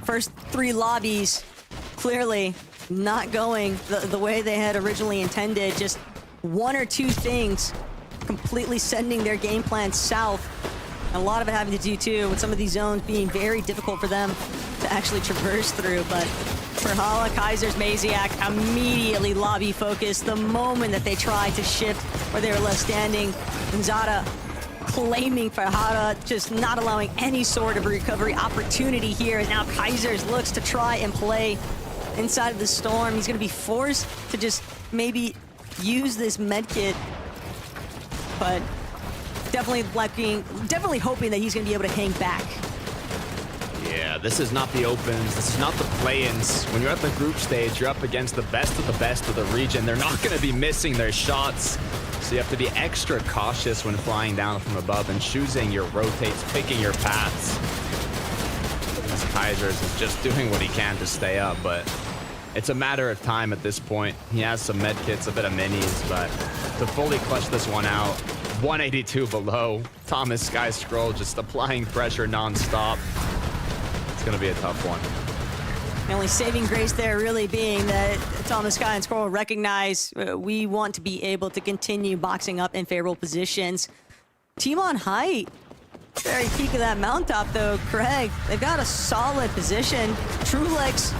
First 3 lobbies, clearly not going the way they had originally intended. Just 1 or 2 things completely sending their game plan south. And a lot of it having to do, too, with some of these zones being very difficult for them to actually traverse through. But for Hala, Kaiser's, Maziak immediately lobby focused the moment that they tried to shift where they were left standing. And Zada claiming Farhada, just not allowing any sort of recovery opportunity here. And now Kaiser's looks to try and play inside of the storm. He's going to be forced to just maybe use this medkit, but definitely hoping that he's going to be able to hang back. Yeah, this is not the opens. This is not the play-ins. When you're at the group stage, you're up against the best of the region. They're not going to be missing their shots. So you have to be extra cautious when flying down from above and choosing your rotates, picking your paths. As Kaisers is just doing what he can to stay up, but it's a matter of time at this point. He has some med kits, a bit of minis, but to fully clutch this one out, 182 below. Thomas Sky Scroll just applying pressure non-stop. It's going to be a tough one. The only saving grace there really being that Thomas Sky and Scroll recognize we want to be able to continue boxing up in favorable positions. Team on height, very peak of that mountaintop though, Craig. They've got a solid position. True Legs,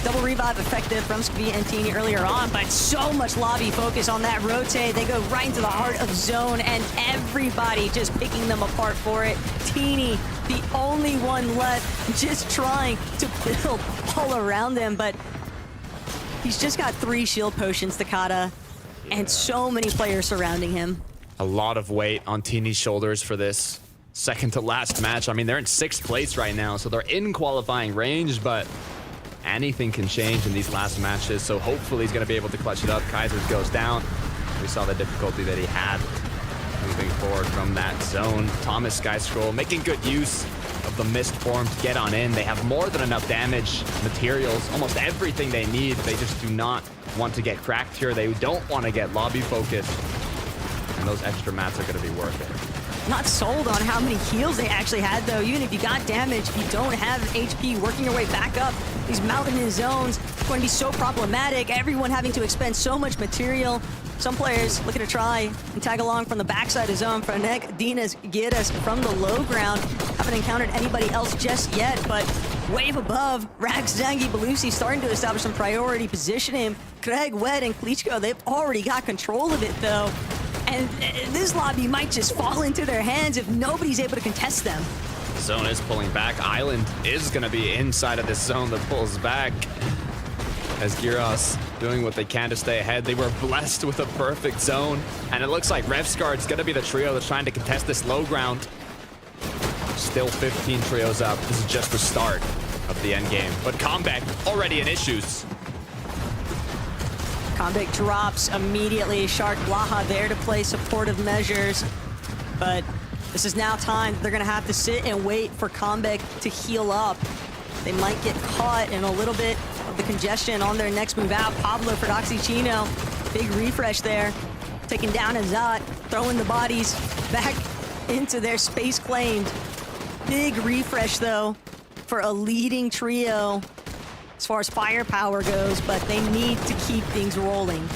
double revive effective from Skvi and Teeny earlier on, but so much lobby focus on that rotate. They go right into the heart of zone and everybody just picking them apart for it. Teeny, the only one left, just trying to build all around them, but he's just got 3 shield potions, Takata, and so many players surrounding him. A lot of weight on Teeny's shoulders for this second to last match. I mean, they're in 6th place right now, so they're in qualifying range, but anything can change in these last matches, so hopefully he's going to be able to clutch it up. Kaisers goes down. We saw the difficulty that he had moving forward from that zone. Thomas Sky Scroll making good use of the mist form to get on in. They have more than enough damage, materials, almost everything they need. They just do not want to get cracked here. They don't want to get lobby focused, and those extra mats are going to be worth it. Not sold on how many heals they actually had, though. Even if you got damage, if you don't have HP working your way back up, these mountainous zones are going to be so problematic. Everyone having to expend so much material. Some players looking to try and tag along from the backside of zone. Franek, Dinas, Giras from the low ground. Haven't encountered anybody else just yet, but wave above, Rax, Zangi, Belusi starting to establish some priority positioning. Craig, Wed, and Klitschko, they've already got control of it, though. And this lobby might just fall into their hands if nobody's able to contest them. Zone is pulling back. Island is going to be inside of this zone that pulls back. As Gyros doing what they can to stay ahead. They were blessed with a perfect zone. And it looks like Revsguard's going to be the trio that's trying to contest this low ground. Still 15 trios up. This is just the start of the end game. But Comeback already in issues. Comeback drops immediately. Shark, Blaha there to play supportive measures. But this is now time. They're going to have to sit and wait for Comeback to heal up. They might get caught in a little bit of the congestion on their next move out. Pablo for Chino. Big refresh there. Taking down Azat. Throwing the bodies back into their space claimed. Big refresh, though, for a leading trio as far as firepower goes, but they need to keep things rolling.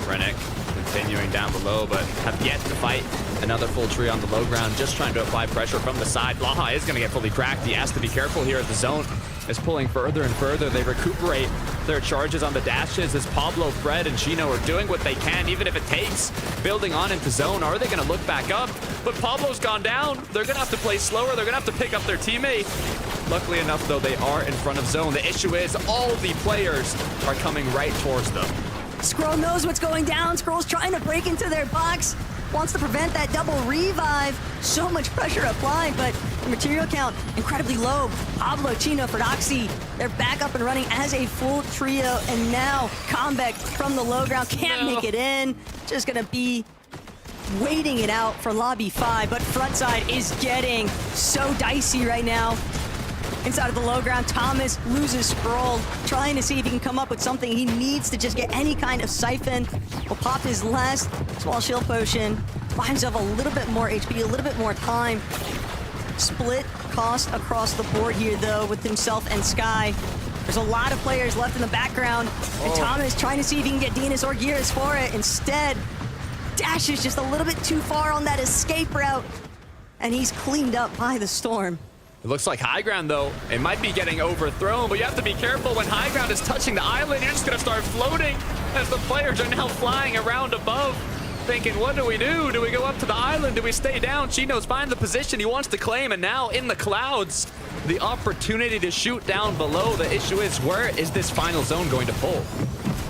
Rennick continuing down below, but have yet to fight another full tree on the low ground, just trying to apply pressure from the side. Blaha is going to get fully cracked. He has to be careful here as the zone is pulling further and further. They recuperate their charges on the dashes as Pablo, Fred, and Chino are doing what they can, even if it takes building on into zone. Are they going to look back up? But Pablo's gone down. They're going to have to play slower. They're going to have to pick up their teammate. Luckily enough, though, they are in front of zone. The issue is all the players are coming right towards them. Scroll knows what's going down. Scroll's trying to break into their box. wants to prevent that double revive. So much pressure applied, but the material count incredibly low. Pablo, Chino, Ferdoxy, they're back up and running as a full trio, and now Combeck from the low ground can't make it in. Just gonna be waiting it out for Lobby 5, but frontside is getting so dicey right now. Inside of the low ground, Thomas loses Scroll, trying to see if he can come up with something. He needs to just get any kind of siphon. Will pop his last small shield potion, buy himself a little bit more HP, a little bit more time. Split cost across the board here, though, with himself and Sky. There's a lot of players left in the background, and Thomas trying to see if he can get Dinas or Gears for it. Instead, Dash is just a little bit too far on that escape route, and he's cleaned up by the storm. It looks like high ground, though. It might be getting overthrown, but you have to be careful when high ground is touching the island. You're just going to start floating as the players are now flying around above, thinking, what do we do? Do we go up to the island? Do we stay down? Chino's finds the position he wants to claim, and now in the clouds, the opportunity to shoot down below. The issue is, where is this final zone going to pull?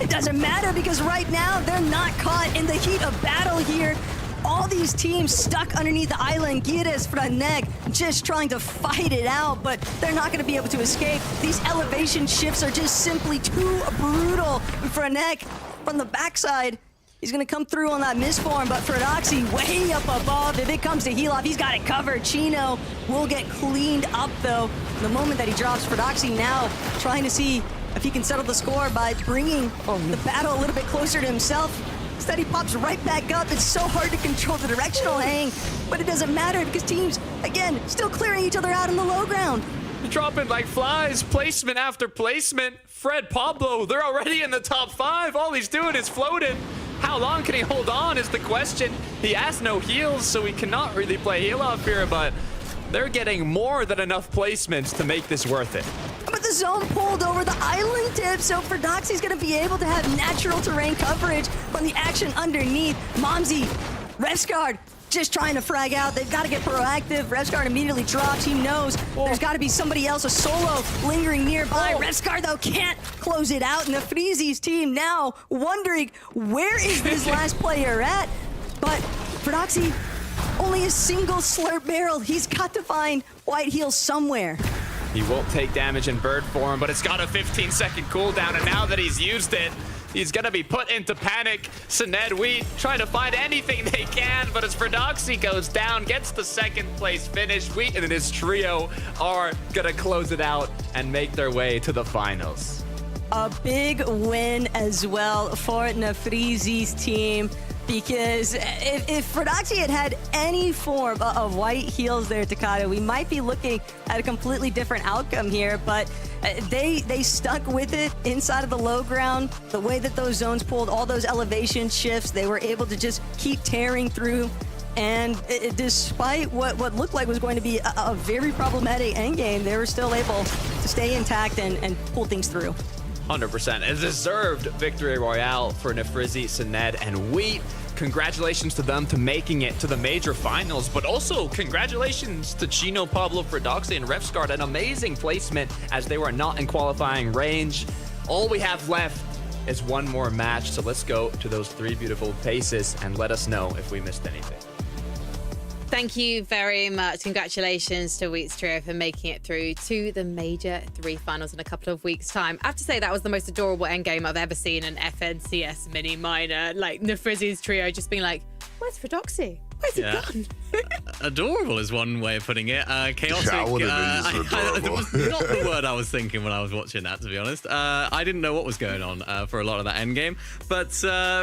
It doesn't matter because right now they're not caught in the heat of battle here. All these teams stuck underneath the island. Gires, Franek, just trying to fight it out, but they're not going to be able to escape. These elevation shifts are just simply too brutal. Franek from the backside, he's going to come through on that misform, but Ferdoxy way up above. If it comes to heal off, he's got it covered. Chino will get cleaned up, though. The moment that he drops, Ferdoxy now trying to see if he can settle the score by bringing the battle a little bit closer to himself. Instead, he pops right back up. It's so hard to control the directional hang, but it doesn't matter because teams, again, still clearing each other out in the low ground. Dropping like flies, placement after placement. Fred, Pablo, they're already in the top 5. All he's doing is floating. How long can he hold on is the question. He has no heals, so he cannot really play heal off here, but they're getting more than enough placements to make this worth it. But the zone pulled over the island tip, so Ferdoxy's gonna be able to have natural terrain coverage from the action underneath. Momsy, Revsguard, just trying to frag out. They've got to get proactive. Revsguard immediately drops. He knows there's got to be somebody else, a solo, lingering nearby. Revsguard, though, can't close it out, and the Freezy's team now wondering, where is this last player at? But Ferdoxy, only a single slurp barrel. He's got to find White Heels somewhere. He won't take damage in bird form, but it's got a 15-second cooldown, and now that he's used it, he's gonna be put into panic. Sined, Wheat trying to find anything they can, but as Ferdoxy goes down, gets the second place finish, Wheat and his trio are gonna close it out and make their way to the finals. A big win as well for Nafrizi's team, because if Ferdoxy had had any form of White Heels there, Takata, we might be looking at a completely different outcome here, but they stuck with it inside of the low ground. The way that those zones pulled, all those elevation shifts, they were able to just keep tearing through. And despite what looked like was going to be a very problematic endgame, they were still able to stay intact and pull things through. 100%. A deserved victory royale for Nafrizi, Sined, and Wheat. Congratulations to them to making it to the major finals, but also congratulations to Chino, Pablo, Ferdoxy, and Revsguard. An amazing placement as they were not in qualifying range. All we have left is one more match, so let's go to those 3 beautiful faces and let us know if we missed anything. Thank you very much. Congratulations to Wheat's trio for making it through to the Major 3 finals in a couple of weeks' time. I have to say that was the most adorable endgame I've ever seen in FNCS mini minor. Like Nafrizi's trio just being like, where's Ferdoxy? Where's he gone? Adorable is one way of putting it. Chaotic. Yeah, I wouldn't have used adorable. It was not the word I was thinking when I was watching that, to be honest. I didn't know what was going on for a lot of that endgame. But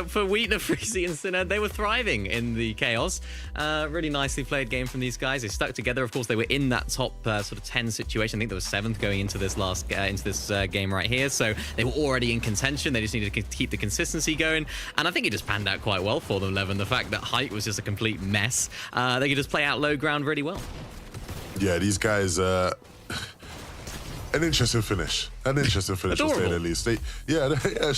for Wheat, Nafrizi, and Sined, they were thriving in the chaos. Really nicely played game from these guys. They stuck together. Of course, they were in that top sort of 10 situation. I think there was 7th going into this game right here. So they were already in contention. They just needed to keep the consistency going. And I think it just panned out quite well for them, Levin. The fact that height was just a complete mess. They could just play out low ground really well. Yeah, these guys, an interesting finish. An interesting finish, to say the least. Yeah,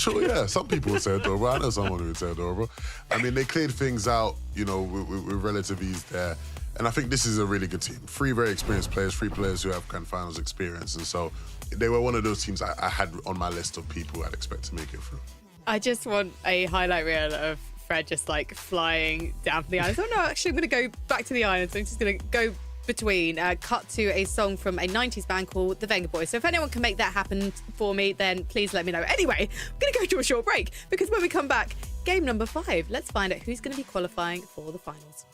some people would say adorable. I know someone who would say adorable. I mean, they cleared things out, you know, with relative ease there. And I think this is a really good team. 3 very experienced players, 3 players who have grand finals experience. And so they were one of those teams I had on my list of people I'd expect to make it through. I just want a highlight reel of Fred just like flying down from the islands. Oh no, actually I'm going to go back to the islands. So I'm just going to go between, cut to a song from a 90s band called The Venga Boys. So if anyone can make that happen for me, then please let me know. Anyway, I'm going to go to a short break because when we come back, game number 5, let's find out who's going to be qualifying for the finals.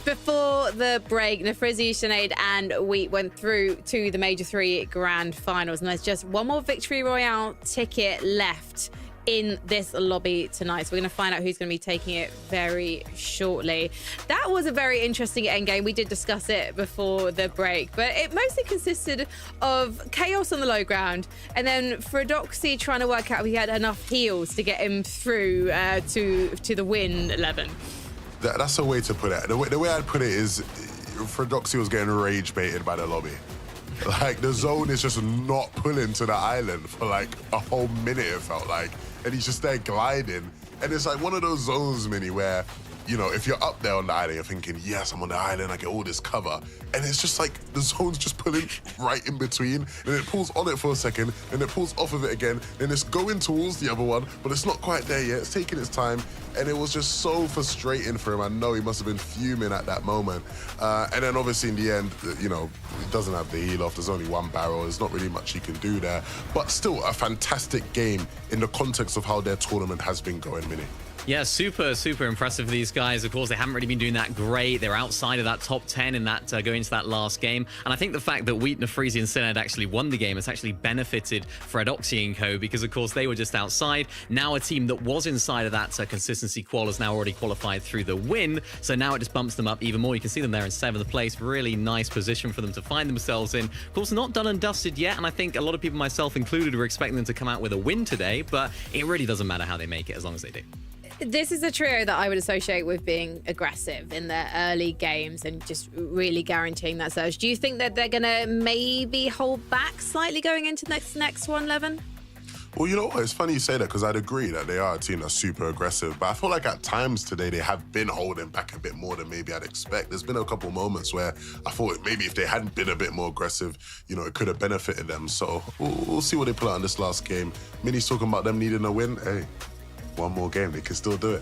Before the break, Nafrizi, Sinead, and we went through to the Major 3 Grand Finals, and there's just one more Victory Royale ticket left in this lobby tonight. So we're going to find out who's going to be taking it very shortly. That was a very interesting endgame. We did discuss it before the break, but it mostly consisted of chaos on the low ground, and then Fredoxy trying to work out if he had enough heals to get him through to the win 11. That's a way to put it. The way I'd put it is, Fredoxy was getting rage baited by the lobby. Like, the zone is just not pulling to the island for like a whole minute, it felt like. And he's just there gliding. And it's like one of those zones, Mini, where, you know, if you're up there on the island, you're thinking, yes, I'm on the island, I get all this cover. And it's just like the zone's just pulling right in between. And it pulls on it for a second, and it pulls off of it again. And it's going towards the other one, but it's not quite there yet. It's taking its time. And it was just so frustrating for him. I know he must have been fuming at that moment. And then obviously in the end, you know, he doesn't have the heal off. There's only one barrel. There's not really much he can do there. But still a fantastic game in the context of how their tournament has been going, Mini. Yeah, super, super impressive for these guys. Of course, they haven't really been doing that great. They're outside of that top 10 in that going into that last game. And I think the fact that Wheat, Nefreezy, and Syned actually won the game has actually benefited Fredoxy and co, because, of course, they were just outside. Now a team that was inside of that consistency qual has now already qualified through the win. So now it just bumps them up even more. You can see them there in 7th place. Really nice position for them to find themselves in. Of course, not done and dusted yet. And I think a lot of people, myself included, were expecting them to come out with a win today. But it really doesn't matter how they make it as long as they do. This is a trio that I would associate with being aggressive in their early games and just really guaranteeing that surge. Do you think that they're going to maybe hold back slightly going into next one, Levin? Well, you know what? It's funny you say that, because I'd agree that they are a team that's super aggressive. But I feel like at times today they have been holding back a bit more than maybe I'd expect. There's been a couple moments where I thought maybe if they hadn't been a bit more aggressive, you know, it could have benefited them. So we'll see what they pull out in this last game. Minnie's talking about them needing a win. Hey, one more game, they can still do it.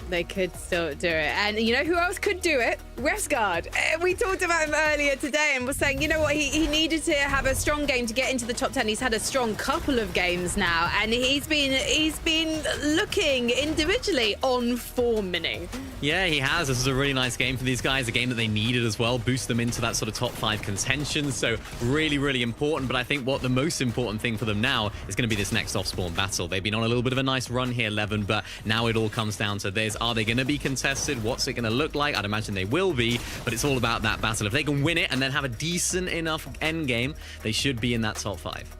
They could still do it. And you know who else could do it? Refsgaard. We talked about him earlier today and was saying, you know what, he needed to have a strong game to get into the top 10. He's had a strong couple of games now, and he's been looking individually on form, Mini. Yeah, he has. This is a really nice game for these guys, a game that they needed as well, boost them into that sort of top 5 contention. So really, really important. But I think what the most important thing for them now is going to be this next off-spawn battle. They've been on a little bit of a nice run here, Levin, but now it all comes down to this. Are they going to be contested? What's it going to look like? I'd imagine they will be, but it's all about that battle. If they can win it and then have a decent enough end game, they should be in that top 5.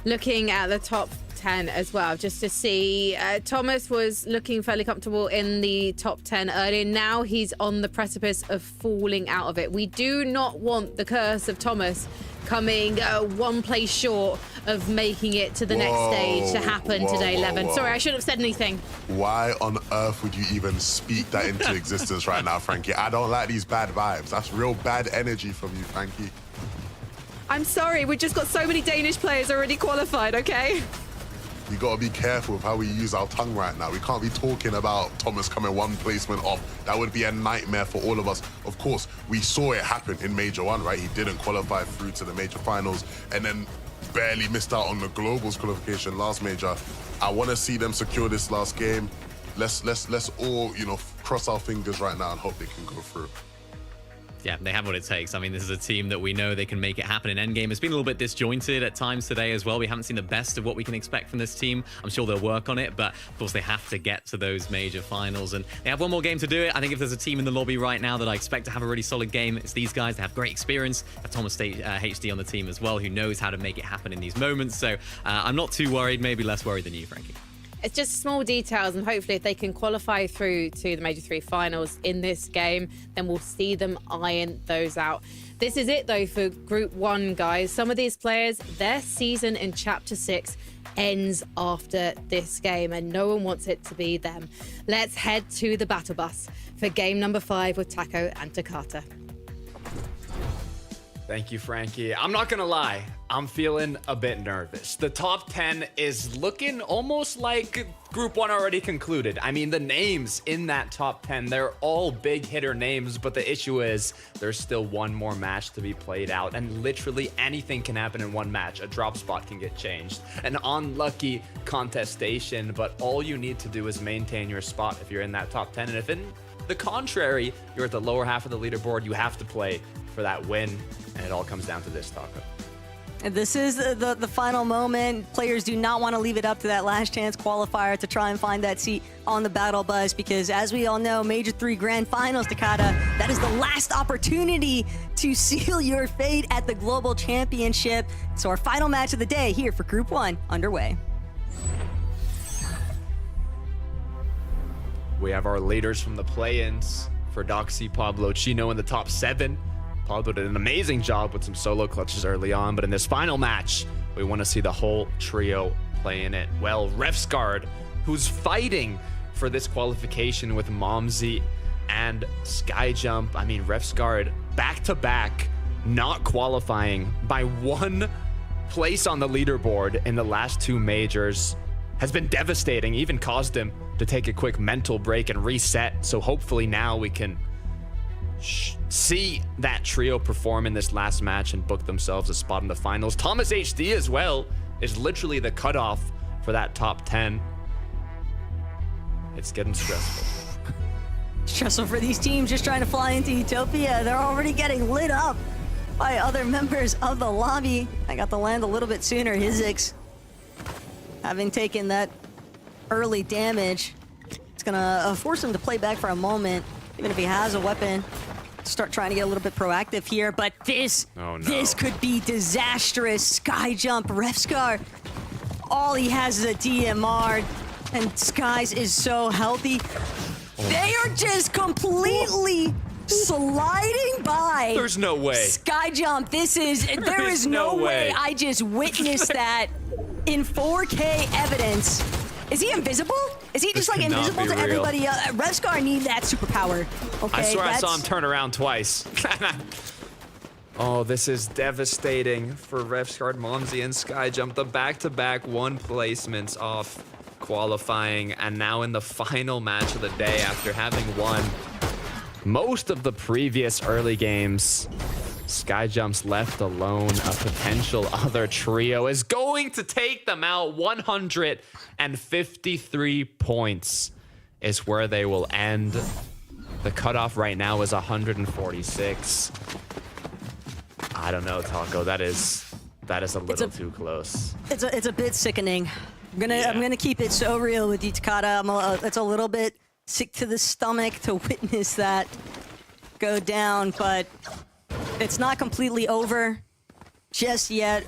Looking at the top 10 as well, just to see, Thomas was looking fairly comfortable in the top 10 earlier. Now he's on the precipice of falling out of it. We do not want the curse of Thomas coming one place short of making it to the next stage to happen today, Levin. Sorry, I shouldn't have said anything. Why on earth would you even speak that into existence right now, Frankie? I don't like these bad vibes. That's real bad energy from you, Frankie. I'm sorry, we've just got so many Danish players already qualified, okay? We got to be careful with how we use our tongue right now. We can't be talking about Thomas coming one placement off. That would be a nightmare for all of us. Of course, we saw it happen in Major 1, right? He didn't qualify through to the major finals and then barely missed out on the Globals qualification last major. I want to see them secure this last game. Let's all, you know, cross our fingers right now and hope they can go through. Yeah, they have what it takes. I mean, this is a team that we know they can make it happen in endgame. It's been a little bit disjointed at times today as well. We haven't seen the best of what we can expect from this team. I'm sure they'll work on it, but of course they have to get to those major finals, and they have one more game to do it. I think if there's a team in the lobby right now that I expect to have a really solid game, it's these guys. They have great experience. They have Thomas HD on the team as well, who knows how to make it happen in these moments. So I'm not too worried, maybe less worried than you, Frankie. It's just small details, and hopefully if they can qualify through to the Major 3 finals in this game, then we'll see them iron those out. This is it, though, for Group 1, guys. Some of these players, their season in Chapter 6 ends after this game, and no one wants it to be them. Let's head to the battle bus for game number 5 with Taco and Takata. Thank you, Frankie. I'm not gonna lie, I'm feeling a bit nervous. The top 10 is looking almost like Group 1 already concluded. I mean, the names in that top 10, they're all big hitter names, but the issue is there's still one more match to be played out, and literally anything can happen in one match. A drop spot can get changed, an unlucky contestation, but all you need to do is maintain your spot if you're in that top 10, and if in the contrary, you're at the lower half of the leaderboard, you have to play for that win, and it all comes down to this, Taco. This is the final moment. Players do not want to leave it up to that last chance qualifier to try and find that seat on the battle bus, because as we all know, Major 3 Grand Finals, Takata, that is the last opportunity to seal your fate at the Global Championship. So our final match of the day here for Group 1 underway. We have our leaders from the play-ins for Doxy, Pablo, Chino in the top 7. Pablo did an amazing job with some solo clutches early on, but in this final match, we want to see the whole trio playing it well. Refsgaard, who's fighting for this qualification with Momsy and Skyjump. I mean, Refsgaard back-to-back, not qualifying by 1 place on the leaderboard in the last 2 majors has been devastating, even caused him to take a quick mental break and reset. So hopefully now we can see that trio perform in this last match and book themselves a spot in the finals. Thomas HD as well is literally the cutoff for that top 10. It's getting stressful. Stressful for these teams just trying to fly into Utopia. They're already getting lit up by other members of the lobby. I got to land a little bit sooner. Hizix, having taken that early damage, it's gonna force him to play back for a moment, even if he has a weapon. Start trying to get a little bit proactive here, but this could be disastrous. Sky jump, Refscar. All he has is a DMR, and Skies is so healthy. They are just completely sliding by. There's no way. Sky jump. There is no way. I just witnessed that in 4K evidence. Is he invisible? Is he just like invisible to everybody else? Refscar need that superpower. Okay, I swear I saw him turn around twice. Oh, this is devastating for Refscar, Momsy, and Skyjump. The back-to-back one placements off qualifying, and now in the final match of the day after having won most of the previous early games. Skyjump's left alone. A potential other trio is going to take them out. 153 points is where they will end. The cutoff right now is 146. I don't know, Taco. That is a little too close. It's a bit sickening. I'm gonna keep it so real with you, Takata. It's a little bit sick to the stomach to witness that go down, but it's not completely over just yet.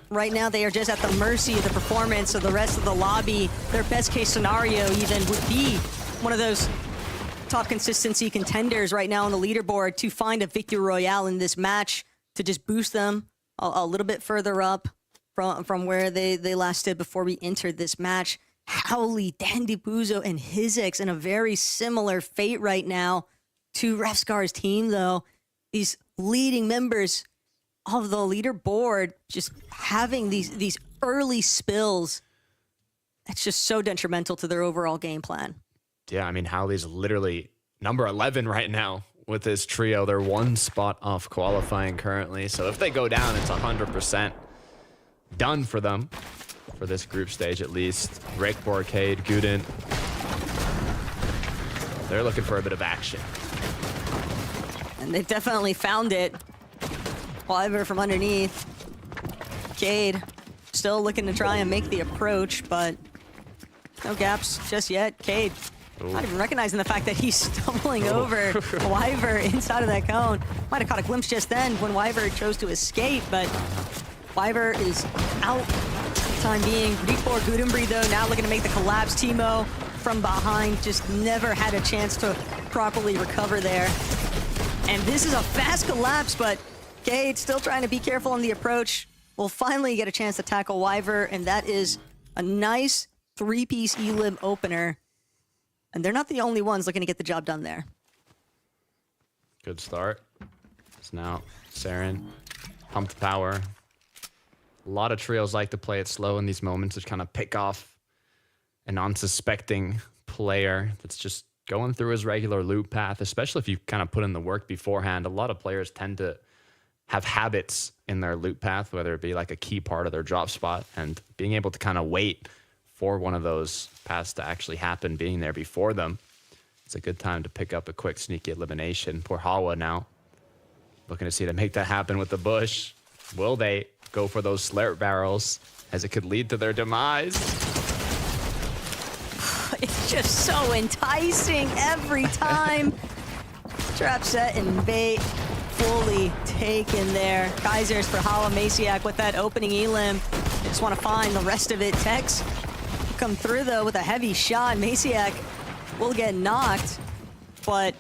Right now, they are just at the mercy of the performance of the rest of the lobby. Their best case scenario even would be one of those top consistency contenders right now on the leaderboard to find a victory royale in this match to just boost them a little bit further up from where they last stood before we entered this match. Howley, Dandy Buzo, and Hizix in a very similar fate right now to Refscar's team, though. These leading members of the leaderboard just having these early spills. It's just so detrimental to their overall game plan. Yeah, I mean, Howley's literally number 11 right now with this trio. They're one spot off qualifying currently. So if they go down, it's 100% done for them for this group stage, at least. Rick, Borcade, Guden. They're looking for a bit of action. And they've definitely found it. Wyver from underneath. Cade still looking to try and make the approach, but no gaps just yet. Cade not even recognizing the fact that he's stumbling over Wyver inside of that cone. Might have caught a glimpse just then when Wyver chose to escape, but Wyver is out for the time being. Before Gudenbri, though, now looking to make the collapse. Timo from behind just never had a chance to properly recover there. And this is a fast collapse, but Cade still trying to be careful on the approach. Will finally get a chance to tackle Wyver, and that is a nice three-piece elim opener. And they're not the only ones looking to get the job done there. Good start. It's now Saren. Pumped power. A lot of trios like to play it slow in these moments to kind of pick off an unsuspecting player that's just going through his regular loop path, especially if you kind of put in the work beforehand. A lot of players tend to have habits in their loop path, whether it be like a key part of their drop spot, and being able to kind of wait for one of those paths to actually happen, being there before them. It's a good time to pick up a quick sneaky elimination. Poor Hawa now looking to see to make that happen with the bush. Will they go for those slurp barrels, as it could lead to their demise? It's just so enticing every time. Trap set and bait fully taken there. Kaisers for Hala Masiak with that opening elim. They just want to find the rest of it. Tex come through, though, with a heavy shot. Masiak will get knocked, but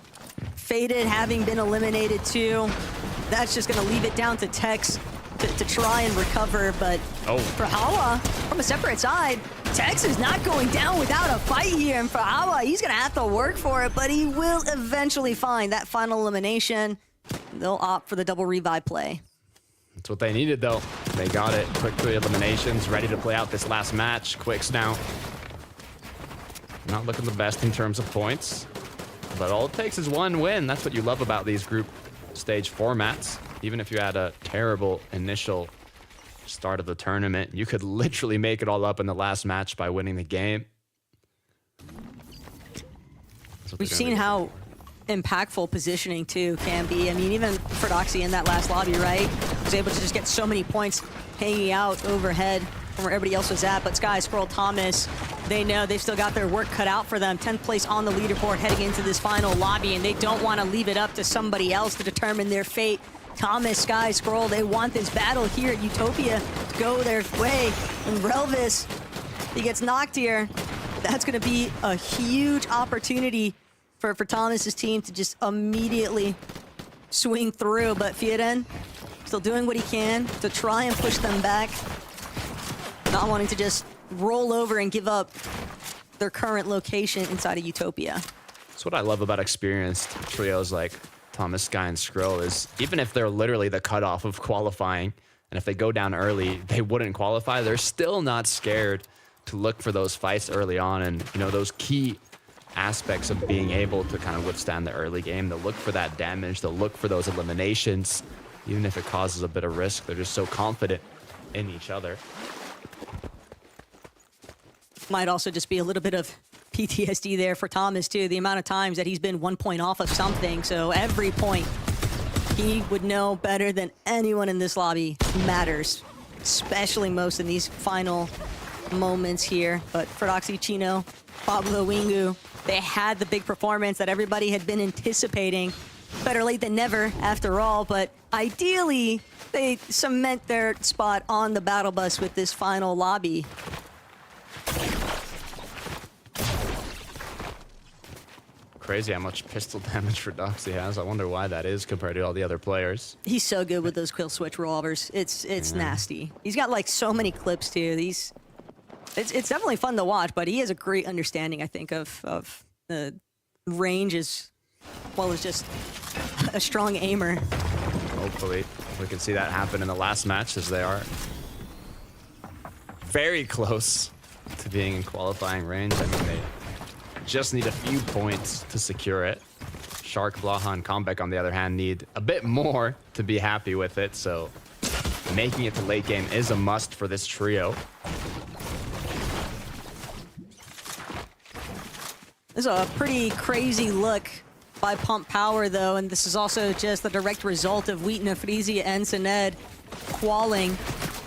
Faded having been eliminated too, that's just going to leave it down to Tex to try and recover. But for Hala, from a separate side, Tex is not going down without a fight here. And for Hala, he's going to have to work for it, but he will eventually find that final elimination. They'll opt for the double revive play. That's what they needed, though. They got it. Quick 3 eliminations, ready to play out this last match. Quicks now. Not looking the best in terms of points, but all it takes is one win. That's what you love about these group stage formats. Even if you had a terrible initial start of the tournament, you could literally make it all up in the last match by winning the game. We've seen how impactful positioning too can be. I mean, even Ferdoxy in that last lobby, right, was able to just get so many points hanging out overhead from where everybody else was at. But Sky, Squirrel, Thomas, they know they've still got their work cut out for them. 10th place on the leaderboard heading into this final lobby, and they don't want to leave it up to somebody else to determine their fate. Thomas, Sky, Squirrel, they want this battle here at Utopia to go their way. And Relvis, he gets knocked here. That's going to be a huge opportunity for Thomas's team to just immediately swing through. But Fieren still doing what he can to try and push them back. Not wanting to just roll over and give up their current location inside of Utopia. That's what I love about experienced trios like Thomas, Sky, and Skrill is even if they're literally the cutoff of qualifying, and if they go down early, they wouldn't qualify, they're still not scared to look for those fights early on. And, you know, those key aspects of being able to kind of withstand the early game, they'll look for that damage, they'll look for those eliminations, even if it causes a bit of risk. They're just so confident in each other. Might also just be a little bit of PTSD there for Thomas too. The amount of times that he's been 1 point off of something. So every point he would know better than anyone in this lobby matters, especially most in these final moments here. But Ferdoxy, Chino, Pablo, Wingu, they had the big performance that everybody had been anticipating. Better late than never, after all. But ideally, they cement their spot on the battle bus with this final lobby. Crazy how much pistol damage Ferdoxy has. I wonder why that is compared to all the other players. He's so good with those kill switch revolvers. It's nasty. He's got like so many clips too. It's definitely fun to watch, but he has a great understanding, I think, of the range as well as just a strong aimer. Hopefully we can see that happen in the last match, as they are very close to being in qualifying range. I mean, they just need a few points to secure it. Shark, Blaha, and Comeback, on the other hand, need a bit more to be happy with it, so making it to late game is a must for this trio. This is a pretty crazy look by Pump Power, though, and this is also just the direct result of Wheaton, Afrizia, and Sened qualling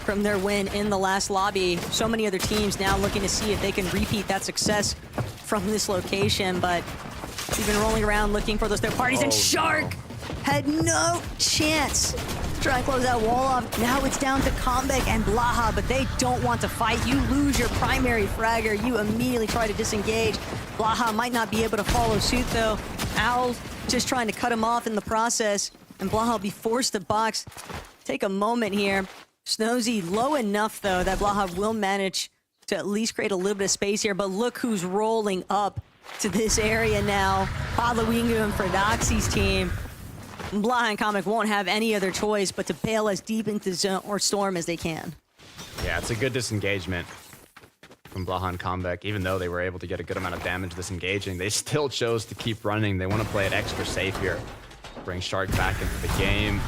from their win in the last lobby. So many other teams now looking to see if they can repeat that success from this location, but we've been rolling around looking for those third parties, and Shark had no chance to try and close that wall off. Now it's down to Comeback and Blaha, but they don't want to fight. You lose your primary fragger, you immediately try to disengage. Blaha might not be able to follow suit, though. Owl just trying to cut him off in the process, and Blaha will be forced to box. Take a moment here. Snozy low enough, though, that Blaha will manage to at least create a little bit of space here, but look who's rolling up to this area now. Pablo, Wingu, and Ferdoxy's team. Blaha and Comic won't have any other choice but to bail as deep into zone or storm as they can. Yeah, it's a good disengagement from Blaha and Comeback. Even though they were able to get a good amount of damage disengaging, they still chose to keep running. They want to play it extra safe here. Bring Shark back into the game.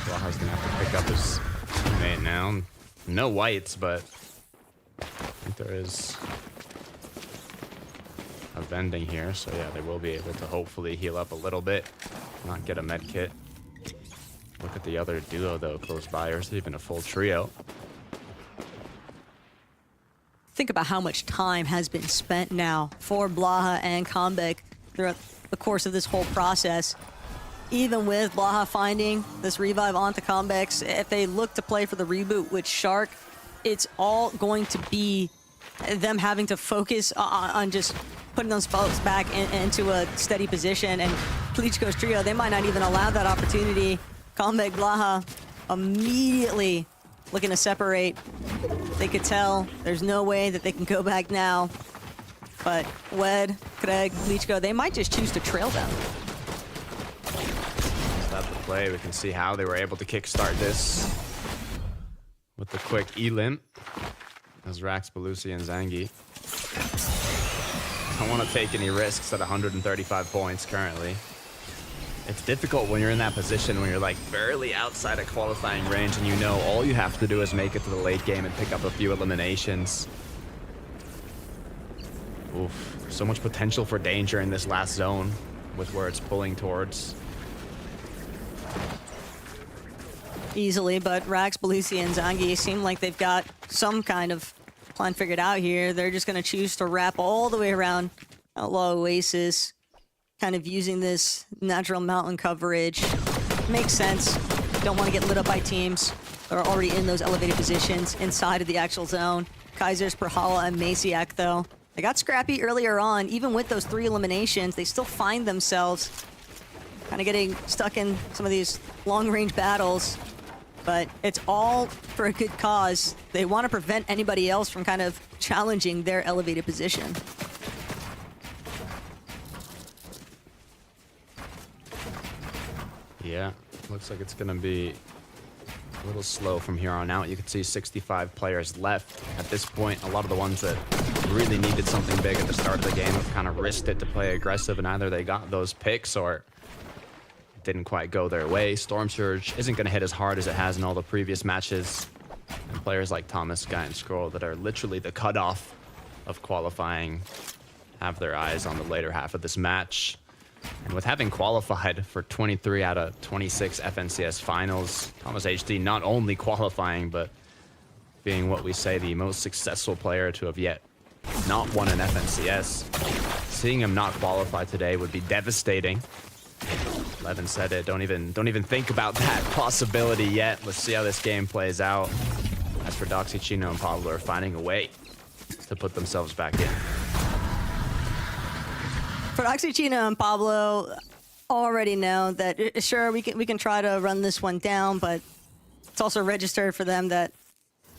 Blaha's gonna have to pick up his teammate now. No whites, but I think there is a vending here, so yeah, they will be able to hopefully heal up a little bit, not get a med kit. Look at the other duo, though, close by, or is it even a full trio? Think about how much time has been spent now for Blaha and Comeback throughout the course of this whole process. Even with Blaha finding this revive onto Comebacks, if they look to play for the reboot with Shark, it's all going to be them having to focus on just putting those folks back into a steady position. And Klitschko's trio, they might not even allow that opportunity. Comeback, Blaha immediately looking to separate. They could tell there's no way that they can go back now. But Wed, Craig, Klitschko, they might just choose to trail them. Stop the play. We can see how they were able to kickstart this with the quick E-limp. As Rax, Belusi, and Zangi don't want to take any risks at 135 points currently. It's difficult when you're in that position, when you're like barely outside of qualifying range and you know all you have to do is make it to the late game and pick up a few eliminations. Oof, so much potential for danger in this last zone with where it's pulling towards. Easily, but Rax, Belusi, and Zangi seem like they've got some kind of plan figured out here. They're just going to choose to wrap all the way around Outlaw Oasis, kind of using this natural mountain coverage. Makes sense. Don't want to get lit up by teams that are already in those elevated positions inside of the actual zone. Kaiser's, Prahala, and Maciak, though. They got scrappy earlier on. Even with those 3 eliminations, they still find themselves kind of getting stuck in some of these long-range battles. But it's all for a good cause. They want to prevent anybody else from kind of challenging their elevated position. Yeah, looks like it's going to be a little slow from here on out. You can see 65 players left. At this point, a lot of the ones that really needed something big at the start of the game have kind of risked it to play aggressive, and either they got those picks or it didn't quite go their way. Storm Surge isn't going to hit as hard as it has in all the previous matches. And players like Thomas, Guy, and Scroll that are literally the cutoff of qualifying have their eyes on the later half of this match. And with having qualified for 23 out of 26 FNCS finals, Thomas HD not only qualifying, but being what we say the most successful player to have yet not won an FNCS. Seeing him not qualify today would be devastating. Levin said it, don't even think about that possibility yet. Let's see how this game plays out. As for Doxy, Chino, and Pablo are finding a way to put themselves back in. For Doxy, Chino, and Pablo, already know that sure we can try to run this one down, but it's also registered for them that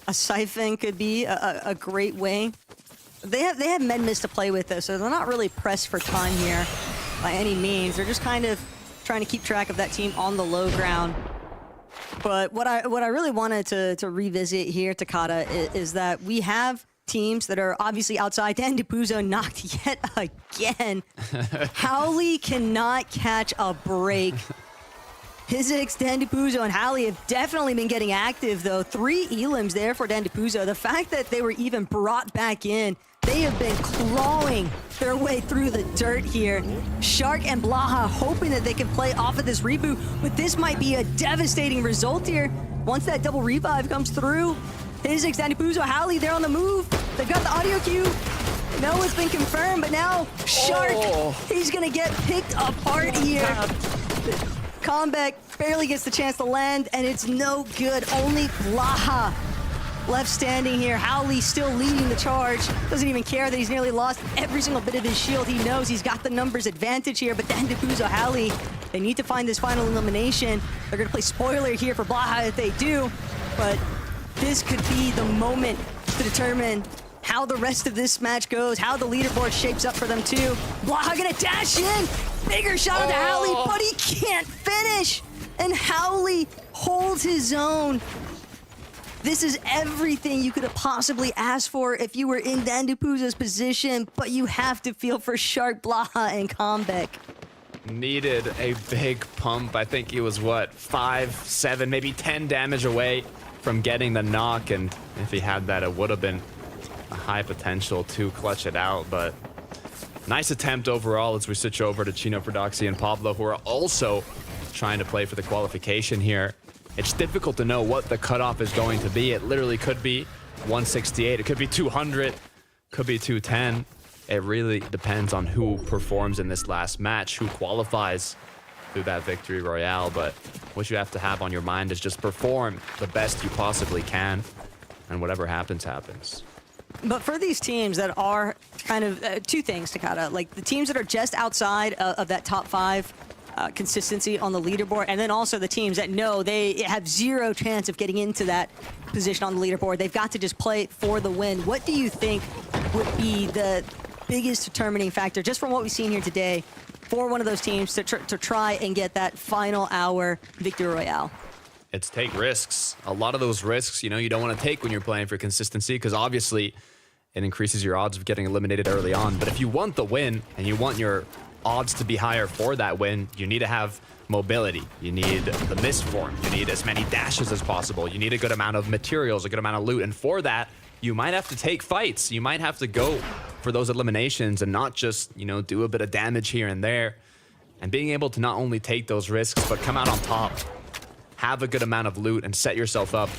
a siphon could be a great way. They have Medmis to play with, though, so they're not really pressed for time here by any means. They're just kind of trying to keep track of that team on the low ground. But what I really wanted to revisit here, Takata, is that we have teams that are obviously outside. Dan DiPuzzo knocked yet again. Howley cannot catch a break. Hizix, Dan DiPuzzo, and Howley have definitely been getting active, though. 3 elims there for Dan DiPuzzo. The fact that they were even brought back in, they have been clawing their way through the dirt here. Shark and Blaha hoping that they can play off of this reboot, but this might be a devastating result here. Once that double revive comes through, Hizix, Dan DiPuzzo, Howley, they're on the move. They've got the audio cue. No, it's been confirmed, but now Shark, he's gonna get picked apart here. Combeck barely gets the chance to land, and it's no good. Only Blaha left standing here. Howley still leading the charge. Doesn't even care that he's nearly lost every single bit of his shield. He knows he's got the numbers advantage here, but Dan DiPuzzo, Howley, they need to find this final elimination. They're gonna play spoiler here for Blaha if they do, but this could be the moment to determine how the rest of this match goes, how the leaderboard shapes up for them too. Blaha gonna dash in! Bigger shot of the Howley, but he can't finish! And Howley holds his own. This is everything you could have possibly asked for if you were in Dan DiPuzzo's position, but you have to feel for Shark, Blaha, and Combeck. Needed a big pump. I think he was, what, 5, 7, maybe 10 damage away from getting the knock, and if he had that, it would have been a high potential to clutch it out, but nice attempt overall as we switch over to Chino, Doxy, and Pablo, who are also trying to play for the qualification here. It's difficult to know what the cutoff is going to be. It literally could be 168, it could be 200, could be 210. It really depends on who performs in this last match, who qualifies through that victory royale, but what you have to have on your mind is just perform the best you possibly can, and whatever happens, happens. But for these teams that are kind of two things, Takata, like the teams that are just outside of that top 5 consistency on the leaderboard, and then also the teams that know they have zero chance of getting into that position on the leaderboard. They've got to just play for the win. What do you think would be the biggest determining factor, just from what we've seen here today, for one of those teams to try and get that final hour victory royale? It's take risks. A lot of those risks, you know, you don't want to take when you're playing for consistency, because obviously it increases your odds of getting eliminated early on. But if you want the win and you want your odds to be higher for that win, you need to have mobility. You need the mist form. You need as many dashes as possible. You need a good amount of materials, a good amount of loot. And for that, you might have to take fights. You might have to go for those eliminations and not just, you know, do a bit of damage here and there. And being able to not only take those risks, but come out on top, have a good amount of loot, and set yourself up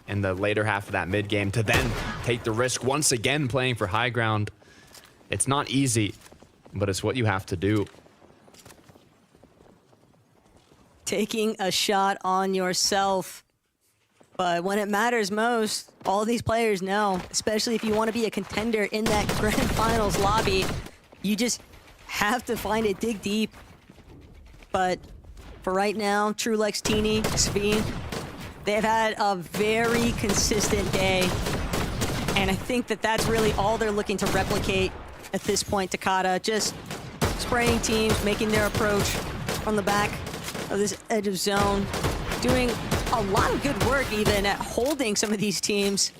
in the later half of that mid game to then take the risk once again playing for high ground. It's not easy, but it's what you have to do. Taking a shot on yourself. But when it matters most, all these players know, especially if you want to be a contender in that grand finals lobby, you just have to find it, dig deep. But for right now, Trulex, Teeny, Sveen, they've had a very consistent day. And I think that that's really all they're looking to replicate at this point, Takada. Just spraying teams, making their approach from the back of this edge of zone, doing a lot of good work even at holding some of these teams.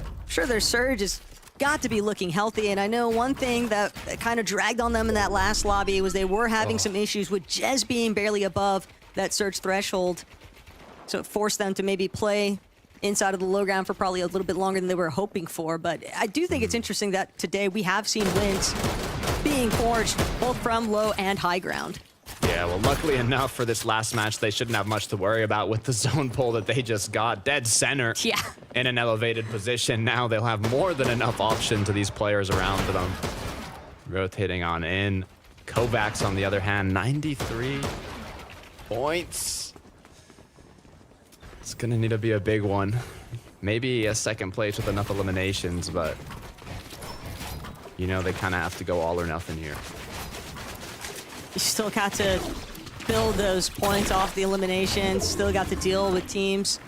I'm sure their surge has got to be looking healthy, and I know one thing that kind of dragged on them in that last lobby was they were having some issues with Jez being barely above that surge threshold. So it forced them to maybe play inside of the low ground for probably a little bit longer than they were hoping for. But I do think it's interesting that today we have seen wins being forged both from low and high ground. Yeah, well, luckily enough for this last match, they shouldn't have much to worry about with the zone pull that they just got. Dead center in an elevated position. Now they'll have more than enough option to these players around them. Rotating on in. Kovacs, on the other hand, 93 points. It's going to need to be a big one. Maybe a second place with enough eliminations, but you know they kind of have to go all or nothing here. You still got to build those points off the eliminations. Still got to deal with teams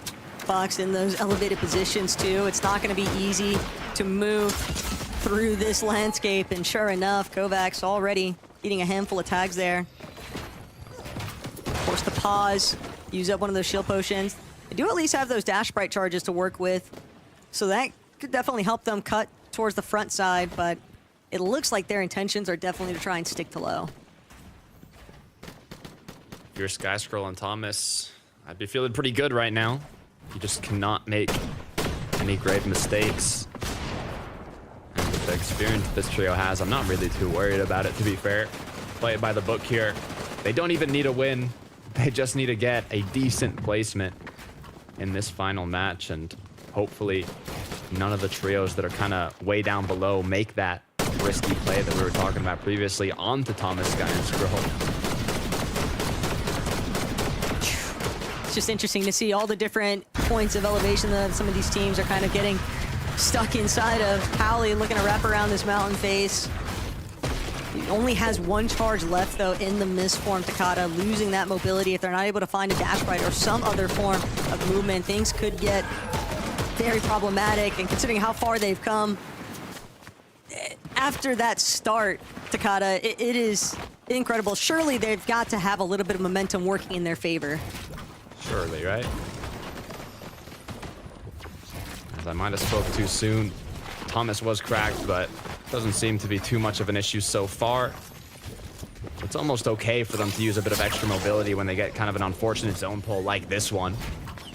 boxed in those elevated positions too. It's not going to be easy to move through this landscape. And sure enough, Kovacs already eating a handful of tags there. Force the pause, use up one of those shield potions. They do at least have those dash sprite charges to work with. So that could definitely help them cut towards the front side, but it looks like their intentions are definitely to try and stick to low. If you're Skyscroll and Thomas, I'd be feeling pretty good right now. You just cannot make any grave mistakes. And with the experience this trio has, I'm not really too worried about it, to be fair. Play it by the book here. They don't even need a win. They just need to get a decent placement in this final match, and hopefully none of the trios that are kind of way down below make that risky play that we were talking about previously onto Thomas, Sky, and Scroll. Just interesting to see all the different points of elevation that some of these teams are kind of getting stuck inside of. Howley looking to wrap around this mountain face. He only has one charge left though in the mist form. Takada losing that mobility. If they're not able to find a dash right or some other form of movement, things could get very problematic. And considering how far they've come after that start, Takada, it is incredible. Surely they've got to have a little bit of momentum working in their favor. Surely, right? As I might have spoke too soon, Thomas was cracked, but doesn't seem to be too much of an issue so far. It's almost okay for them to use a bit of extra mobility when they get kind of an unfortunate zone pull like this one.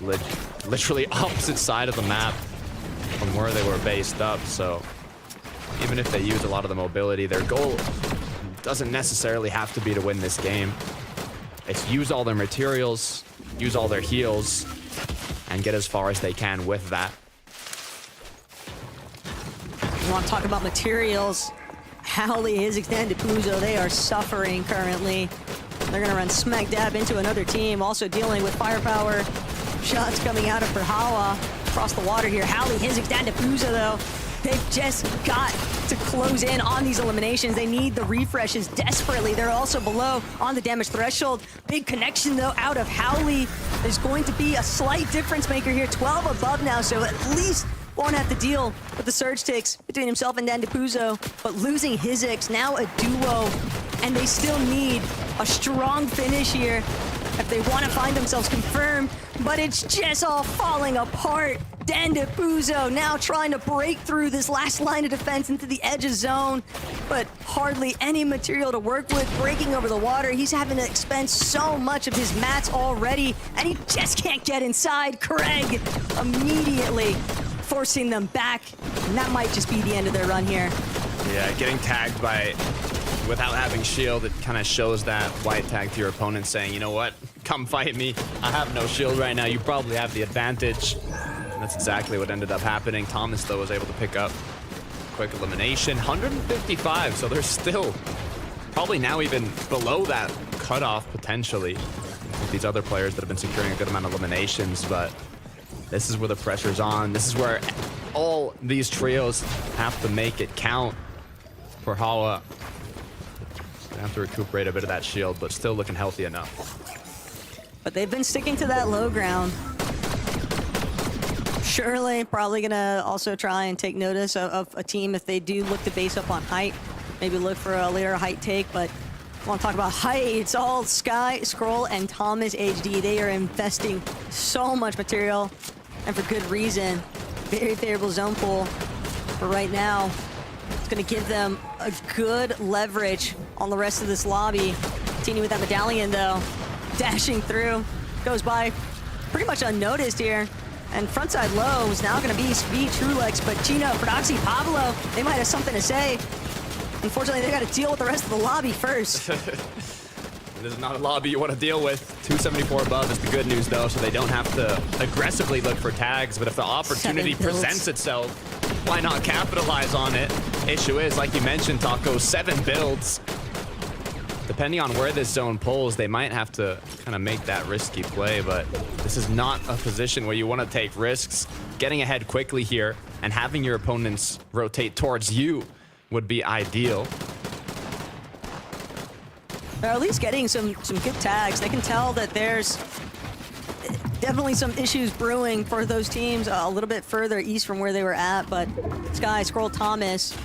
Literally opposite side of the map from where they were based up, so even if they use a lot of the mobility, their goal doesn't necessarily have to be to win this game. It's use all their materials, use all their heals, and get as far as they can with that. You want to talk about materials? Howley, his extended Puzo, they are suffering currently. They're going to run smack dab into another team, also dealing with firepower. Shots coming out of Perhawa across the water here. Howley, his extended Puzo, though. They've just got to close in on these eliminations. They need the refreshes desperately. They're also below on the damage threshold. Big connection, though, out of Howley. There's going to be a slight difference maker here. 12 above now, so at least won't have to deal with the surge ticks between himself and Dandapuzo. But losing Hizix, now a duo, and they still need a strong finish here if they want to find themselves confirmed. But it's just all falling apart. Dandapuzo now trying to break through this last line of defense into the edge of zone, but hardly any material to work with, breaking over the water. He's having to expend so much of his mats already, and he just can't get inside. Craig immediately forcing them back, and that might just be the end of their run here. Yeah, getting tagged by without having shield, it kind of shows that white tag to your opponent saying, you know what, come fight me. I have no shield right now. You probably have the advantage. And that's exactly what ended up happening. Thomas, though, was able to pick up quick elimination. 155, so they're still probably now even below that cutoff potentially with these other players that have been securing a good amount of eliminations. But this is where the pressure's on. This is where all these trios have to make it count for Hawa. Gonna have to recuperate a bit of that shield, but still looking healthy enough. But they've been sticking to that low ground. Surely, probably gonna also try and take notice of a team if they do look to base up on height. Maybe look for a later height take, but I want to talk about height. It's all Sky, Scroll, and Thomas HD. They are investing so much material, and for good reason. Very favorable zone pool for right now. It's gonna give them a good leverage on the rest of this lobby. Teeny with that medallion though, dashing through, goes by pretty much unnoticed here. And frontside low is now gonna be Speed, Trulex, but Chino, Prodoxy, Pablo, they might have something to say. Unfortunately, they gotta deal with the rest of the lobby first. This is not a lobby you want to deal with. 274 above is the good news, though, so they don't have to aggressively look for tags. But if the opportunity presents itself, why not capitalize on it? Issue is, like you mentioned, Taco, 7 builds. Depending on where this zone pulls, they might have to kind of make that risky play, but this is not a position where you want to take risks. Getting ahead quickly here and having your opponents rotate towards you would be ideal. They're at least getting some good tags. They can tell that there's definitely some issues brewing for those teams a little bit further east from where they were at, but Sky, Scroll, Thomas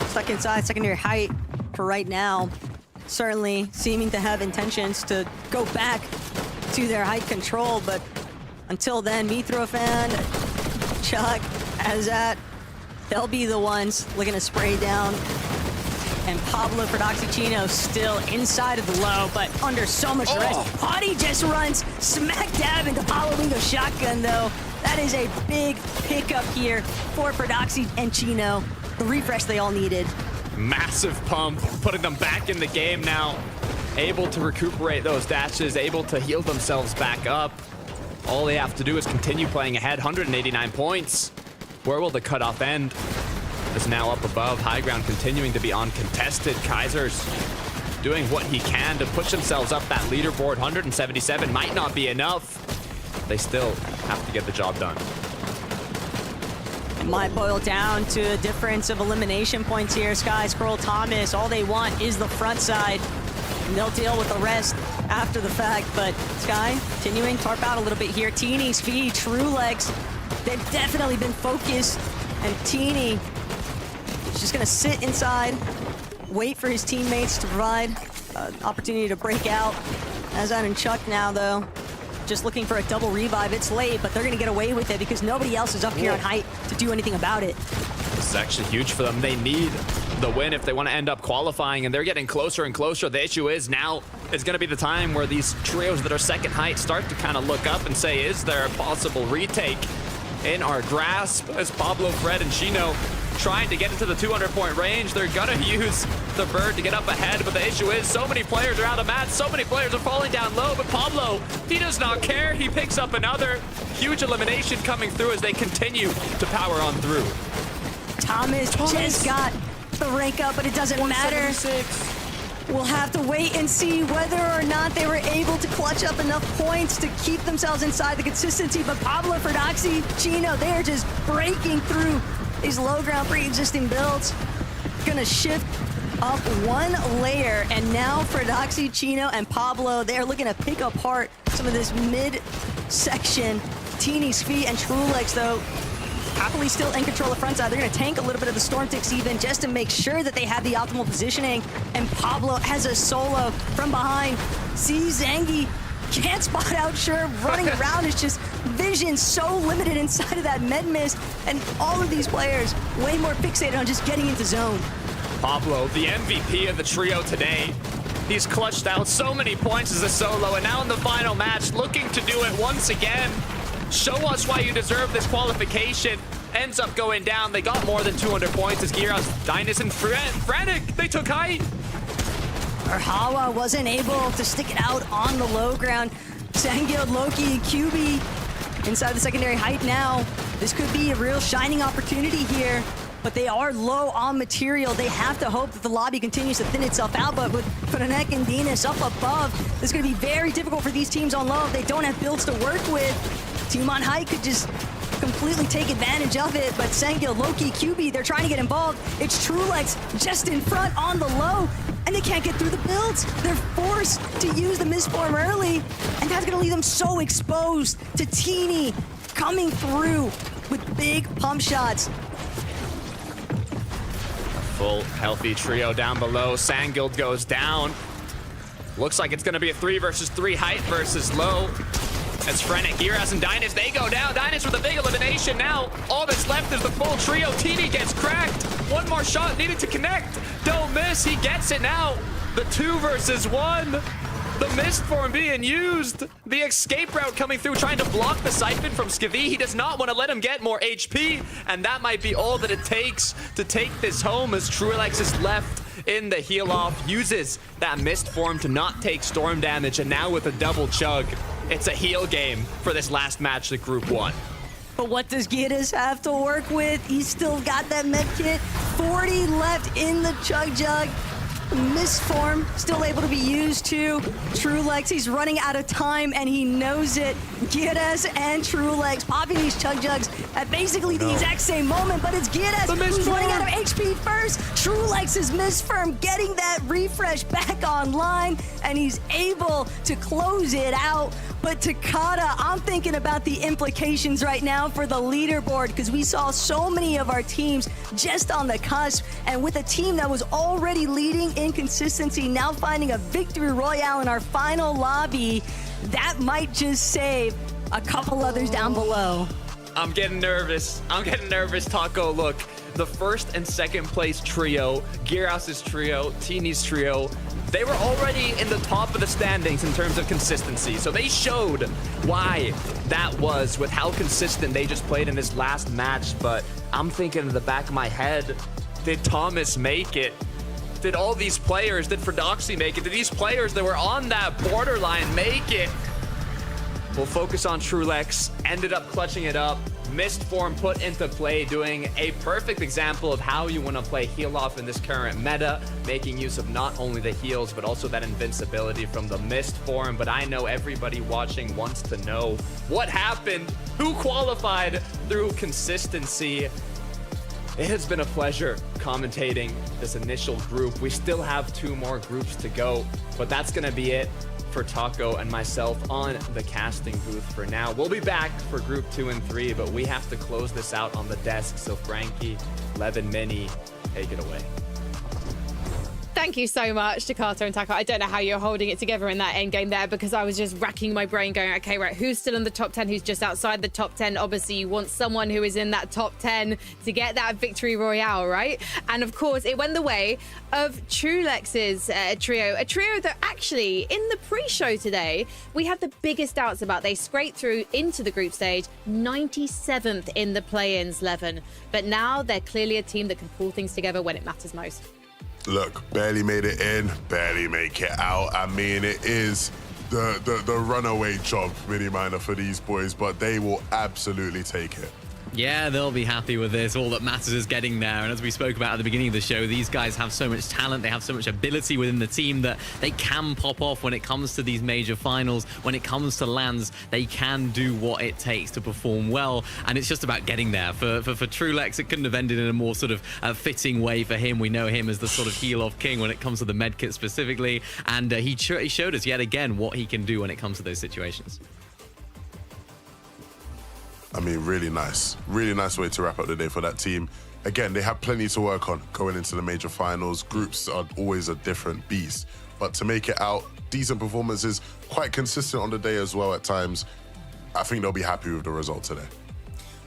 stuck inside secondary height for right now, certainly seeming to have intentions to go back to their height control, but until then, Mithrofan, Chuck, Azat, they'll be the ones looking to spray down. And Pablo Chino still inside of the low, but under so much rest. Hottie just runs smack dab into Pablo Wingo's shotgun, though. That is a big pickup here for Prodoxy and Chino. The refresh they all needed. Massive pump, putting them back in the game now. Able to recuperate those dashes, able to heal themselves back up. All they have to do is continue playing ahead. 189 points. Where will the cutoff end? Is now up above. High ground continuing to be uncontested. Kaiser's doing what he can to push themselves up that leaderboard. 177 might not be enough. They still have to get the job done. It might boil down to a difference of elimination points here. Sky, Scroll, Thomas, all they want is the front side. And they'll deal with the rest after the fact. But Sky continuing to tarp out a little bit here. Teeny, Speed, Trulex, they've definitely been focused. And Teeny is just gonna sit inside, wait for his teammates to provide opportunity to break out. Azan and Chuck now, though, just looking for a double revive. It's late, but they're gonna get away with it because nobody else is up here on height to do anything about it. This is actually huge for them. They need the win if they want to end up qualifying, and they're getting closer and closer. The issue is now is going to be the time where these trios that are second height start to kind of look up and say, is there a possible retake in our grasp? As Pablo, Fred, and Chino trying to get into the 200-point range. They're gonna use the bird to get up ahead, but the issue is so many players are out of match, so many players are falling down low, but Pablo, he does not care. He picks up another huge elimination coming through as they continue to power on through. Thomas just got the rank up, but it doesn't matter. We'll have to wait and see whether or not they were able to clutch up enough points to keep themselves inside the consistency, but Pablo, Prodoxy, Chino, they are just breaking through these low ground pre-existing builds. Gonna shift up one layer, and now Prodoxy, Chino, and Pablo, they're looking to pick apart some of this mid-section. Teeny's feet and Trulex, though, happily still in control of front side. They're gonna tank a little bit of the Storm Ticks even just to make sure that they have the optimal positioning. And Pablo has a solo from behind. Sees Zangi, can't spot out sure, running around is just vision so limited inside of that med mist, and all of these players way more fixated on just getting into zone. Pablo, the MVP of the trio today. He's clutched out so many points as a solo, and now in the final match, looking to do it once again. Show us why you deserve this qualification. ends up going down. They got more than 200 points as Giras, Dynus, and Frantic, they took height. Hawa wasn't able to stick it out on the low ground. Sangil, Loki, and QB inside the secondary height now. This could be a real shining opportunity here, but they are low on material. They have to hope that the lobby continues to thin itself out, but with Franek and Dinas up above, it's going to be very difficult for these teams on low if they don't have builds to work with. Team on height could just completely take advantage of it, but Sangil, Loki, QB, they're trying to get involved. It's Trulex just in front on the low, and they can't get through the builds. They're forced to use the misform early, and that's gonna leave them so exposed to Teeny coming through with big pump shots. Full healthy trio down below. Sangil goes down. Looks like it's gonna be a 3 versus 3 height versus low. As Frenek, Giras, and Dynus, they go down. Dynus with a big elimination now. All that's left is the full trio. Teeny gets cracked. One more shot needed to connect. Don't miss, he gets it now. The 2 versus 1. The mist form being used. The escape route coming through, trying to block the siphon from Skivi. He does not want to let him get more HP, and that might be all that it takes to take this home as Trulex is left in the heal off, uses that mist form to not take storm damage, and now with a double chug, it's a heal game for this last match of Group 1. But what does Giras have to work with? He's still got that med kit. 40 left in the chug jug. Misform still able to be used too. Trulex, he's running out of time and he knows it. Giras and Trulex popping these chug jugs at basically the exact same moment, but it's Giras who's running out of HP first. Trulex is Misform getting that refresh back online, and he's able to close it out. But Takada, I'm thinking about the implications right now for the leaderboard, because we saw so many of our teams just on the cusp, and with a team that was already leading in consistency, now finding a victory royale in our final lobby, that might just save a couple others down below. I'm getting nervous. Taco. Look, the first and second place trio, Giras' trio, Teeny's trio, they were already in the top of the standings in terms of consistency. So they showed why that was with how consistent they just played in this last match. But I'm thinking in the back of my head, did Thomas make it? Did all these players, did Fredoxy make it? Did these players that were on that borderline make it? We'll focus on Trulex, ended up clutching it up. Mist form put into play, doing a perfect example of how you want to play heal off in this current meta, making use of not only the heals, but also that invincibility from the mist form. But I know everybody watching wants to know what happened, who qualified through consistency. It has been a pleasure commentating this initial group. We still have 2 more groups to go, but that's going to be it for Taco and myself on the casting booth for now. We'll be back for Group 2 and 3, but we have to close this out on the desk. So Frankie, Levin, Mini, take it away. Thank you so much, Takata and Taka. I don't know how you're holding it together in that end game there, because I was just racking my brain going, okay, right, who's still in the top 10, who's just outside the top 10? Obviously, you want someone who is in that top 10 to get that victory royale, right? And of course, it went the way of Trulex's trio, a trio that actually, in the pre-show today, we had the biggest doubts about. They scraped through into the group stage, 97th in the play-ins, Levin. But now they're clearly a team that can pull things together when it matters most. Look, barely made it in, barely make it out. I mean, it is the runaway job, mini minor, for these boys, but they will absolutely take it. Yeah, they'll be happy with this. All that matters is getting there. And as we spoke about at the beginning of the show, these guys have so much talent. They have so much ability within the team that they can pop off when it comes to these major finals. When it comes to lands, they can do what it takes to perform well. And it's just about getting there. For Trulex, it couldn't have ended in a more sort of fitting way for him. We know him as the sort of heal-off king when it comes to the medkit specifically. And he showed us yet again what he can do when it comes to those situations. I mean, really nice way to wrap up the day for that team. Again, they have plenty to work on going into the major finals. Groups are always a different beast, but to make it out, decent performances, quite consistent on the day as well at times. I think they'll be happy with the result today.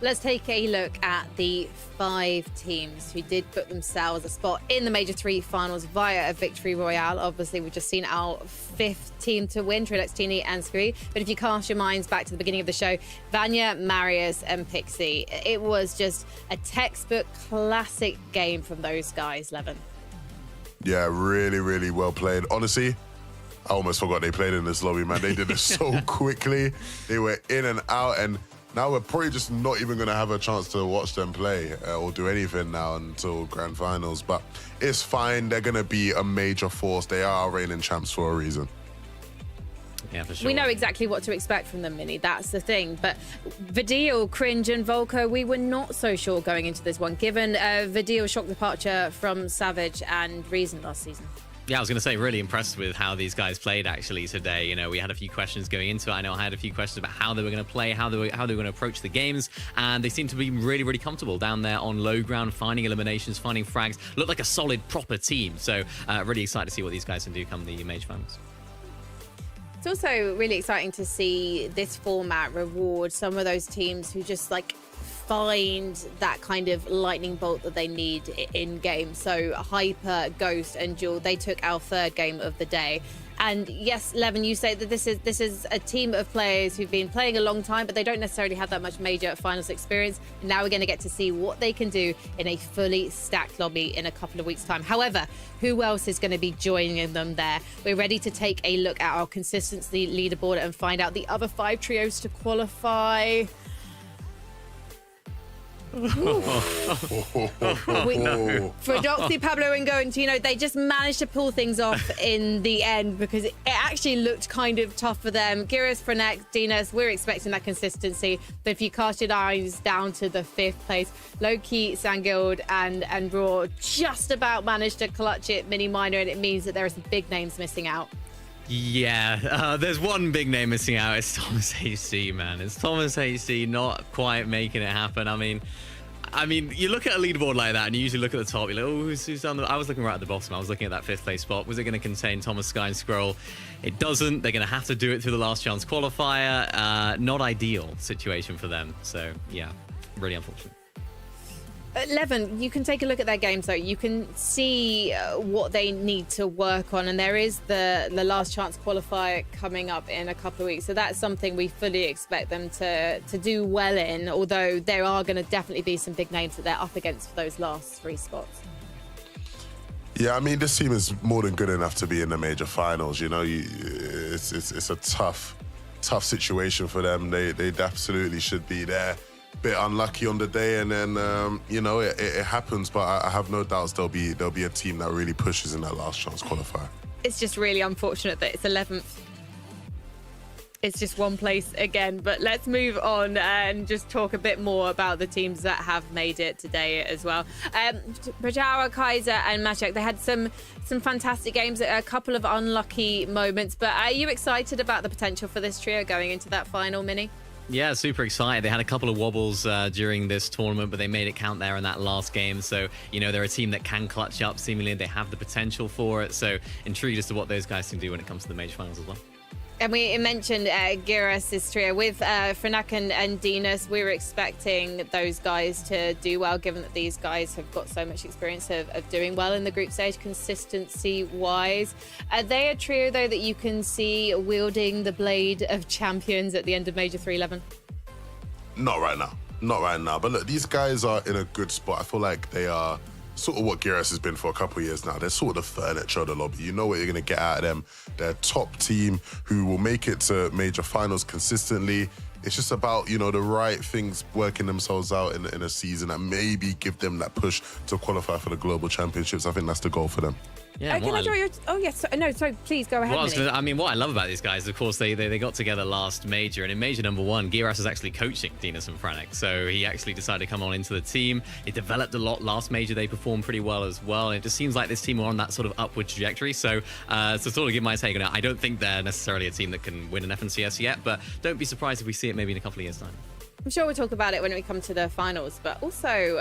Let's take a look at the 5 teams who did book themselves a spot in the Major 3 finals via a victory royale. Obviously, we've just seen our 5th team to win, Trilux, Teeny, and Scree. But if you cast your minds back to the beginning of the show, Vanya, Marius, and Pixie, it was just a textbook classic game from those guys, Levin. Yeah, really, really well played. Honestly, I almost forgot they played in this lobby, man. They did it so quickly. They were in and out, and now we're probably just not even going to have a chance to watch them play or do anything now until grand finals. But it's fine. They're going to be a major force. They are reigning champs for a reason. Yeah, for sure. We know exactly what to expect from them, Minnie. That's the thing. But Vidil, Cringe, and Volko, we were not so sure going into this one, given Vidil's shock departure from Savage and Reason last season. Yeah, I was going to say, really impressed with how these guys played actually today. You know, we had a few questions going into it. I know I had a few questions about how they were going to play, how they were going to approach the games, and they seemed to be really, really comfortable down there on low ground, finding eliminations, finding frags. Looked like a solid, proper team. So really excited to see what these guys can do come the Major Finals. It's also really exciting to see this format reward some of those teams who just like find that kind of lightning bolt that they need in game. So Hyper, Ghost, and Jewel, they took our 3rd game of the day. And yes, Levin, you say that this is a team of players who've been playing a long time, but they don't necessarily have that much major finals experience. And now we're going to get to see what they can do in a fully stacked lobby in a couple of weeks' time. However, who else is going to be joining them there? We're ready to take a look at our consistency leaderboard and find out the other 5 trios to qualify. For Doxy, Pablo, and Go and Tino, they just managed to pull things off in the end because it actually looked kind of tough for them. Gyrus, Frenek, Dinas, we're expecting that consistency. But if you cast your eyes down to the 5th place, Loki, Sangild, and Raw just about managed to clutch it mini minor, and it means that there are some big names missing out. Yeah, there's one big name missing out. It's Thomas HC, man. It's Thomas HC not quite making it happen. I mean, you look at a leaderboard like that, and you usually look at the top. You're like, oh, who's on the... I was looking right at the bottom. I was looking at that 5th place spot. Was it going to contain Thomas, Sky, and Scroll? It doesn't. They're going to have to do it through the last chance qualifier. Not ideal situation for them. So, yeah, really unfortunate. Levin, you can take a look at their games, though. You can see what they need to work on, and there is the last chance qualifier coming up in a couple of weeks. So that's something we fully expect them to do well in, although there are going to definitely be some big names that they're up against for those last 3 spots. Yeah, I mean, this team is more than good enough to be in the major finals. You know, it's a tough situation for them. They absolutely should be there. Bit unlucky on the day, and then you know it happens. But I have no doubts there'll be a team that really pushes in that last chance qualifier. It's just really unfortunate that it's 11th. It's just one place again. But let's move on and just talk a bit more about the teams that have made it today as well. Brajawa, Kaiser, and Machek, they had some fantastic games, a couple of unlucky moments. But are you excited about the potential for this trio going into that final, Minnie? Yeah, super excited. They had a couple of wobbles during this tournament, but they made it count there in that last game. So, you know, they're a team that can clutch up. Seemingly, they have the potential for it. So, intrigued as to what those guys can do when it comes to the major finals as well. And we mentioned Gyrus' trio with Frenak and Dinas. We were expecting those guys to do well, given that these guys have got so much experience of doing well in the group stage, consistency-wise. Are they a trio, though, that you can see wielding the blade of champions at the end of Major 311? Not right now. Not right now. But look, these guys are in a good spot. I feel like they are sort of what Gyrus has been for a couple of years now. They're sort of the furniture of the lobby. You know what you're going to get out of them. They're a top team who will make it to major finals consistently. It's just about, you know, the right things working themselves out in a season and maybe give them that push to qualify for the global championships. I think that's the goal for them. Yeah, can I draw your... Oh, yes. No, sorry, please go ahead. What I love about these guys, of course, they got together last major, and in major number 1, Giras is actually coaching Dinas and Franek. So he actually decided to come on into the team. It developed a lot last major. They performed pretty well as well. And it just seems like this team are on that sort of upward trajectory. So to sort of give my take on it, I don't think they're necessarily a team that can win an FNCS yet, but don't be surprised if we see it maybe in a couple of years' time. I'm sure we'll talk about it when we come to the finals, but also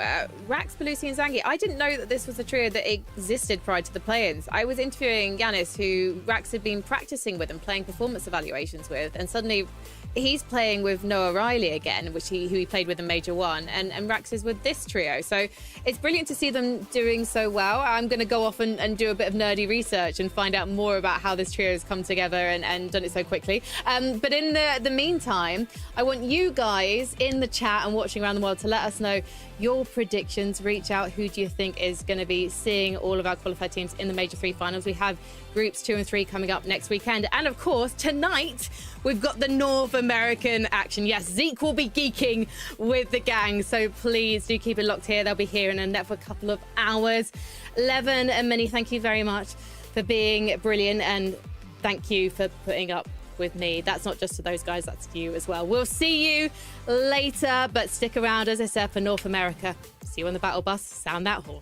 Rax, Belusi, and Zangi. I didn't know that this was a trio that existed prior to the play-ins. I was interviewing Yanis, who Rax had been practicing with and playing performance evaluations with, and suddenly he's playing with Noah Riley again, who he played with in Major 1, and GRACIAS with this trio. So it's brilliant to see them doing so well. I'm going to go off and do a bit of nerdy research and find out more about how this trio has come together and done it so quickly. But in the meantime, I want you guys in the chat and watching around the world to let us know your predictions. Reach out. Who do you think is going to be seeing all of our qualified teams in the Major 3 finals? We have groups 2 and 3 coming up next weekend. And of course, tonight, we've got the North American action. Yes, Zeke will be geeking with the gang. So please do keep it locked here. They'll be here in a net for a couple of hours. Levin and Minnie, thank you very much for being brilliant. And thank you for putting up with me. That's not just to those guys, that's to you as well. We'll see you later, but stick around, as I said, for North America. See you on the battle bus. Sound that horn.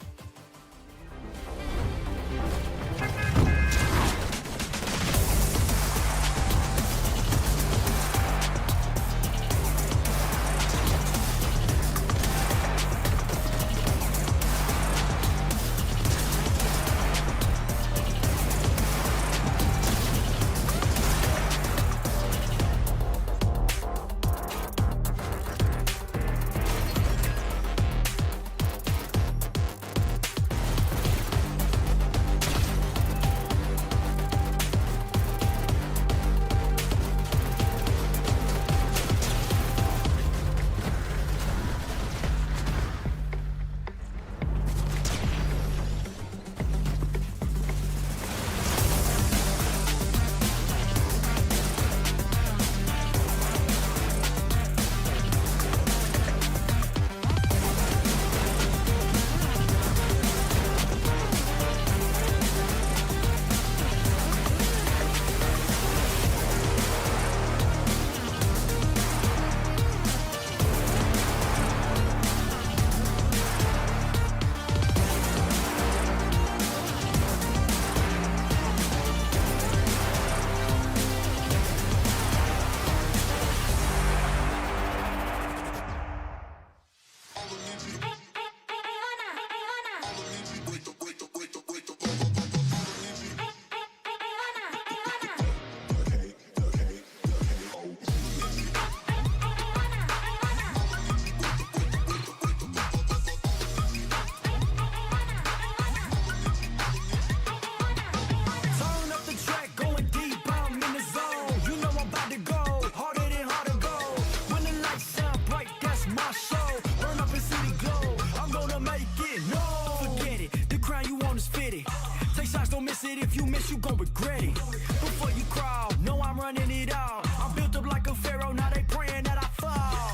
If you miss, you gon' regret it. Before you crawl, know I'm running it all. I'm built up like a pharaoh, now they praying that I fall.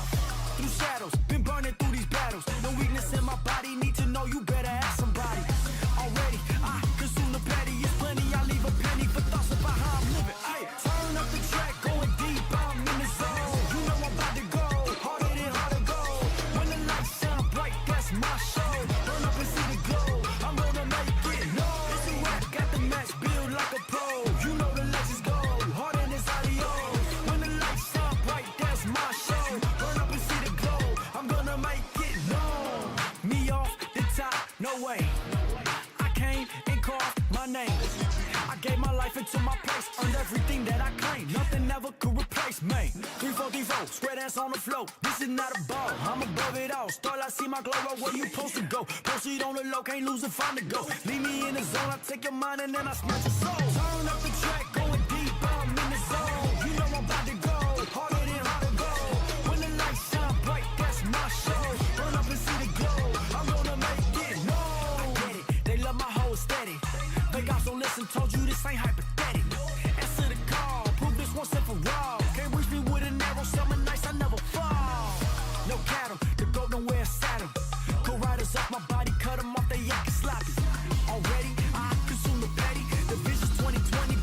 Through shadows, been burning through these battles. No weakness in my body, need to know you better ask somebody. Already, I consume the petty, it's plenty. I leave a penny for thoughts about how I'm living. Hey, turn up the track, going deep, I'm in the zone. You know I'm about to go, harder than hard to go. When the lights shine bright, that's my show. Burn up and see the glow, I'm gonna make it known. It's a rap, got the match built like a pro. You know the legends go, harder than audio. When the lights shine bright, that's my show. Burn up and see the glow, I'm gonna make it known. Me off the top, no way. I came and called my name. I gave my life into my place, earned everything that I claimed. Nothing ever could replace me. 3-4-3-4, square dance on the floor. This is not a ball, I'm above it all. Start, I see my glow up where you supposed to go. Proceed on the low, can't lose and find the go. Leave me in the zone, I take your mind and then I snatch your soul. Turn up the track, going deep, I'm in the zone. You know I'm about to go, harder than hard to go. When the lights shine bright, that's my show. Burn up and see the glow, I'm gonna make it known. I get it, they love my whole steady. They got so listen, told you this ain't hypothetical. Answer the call, prove this once and for all. Can't reach me with an arrow, summer nights I never fall. No cattle, the goat don't wear a saddle. Cool riders off my body, cut them off, they yak and sloppy. Already, I consume the petty. The vision's 2020,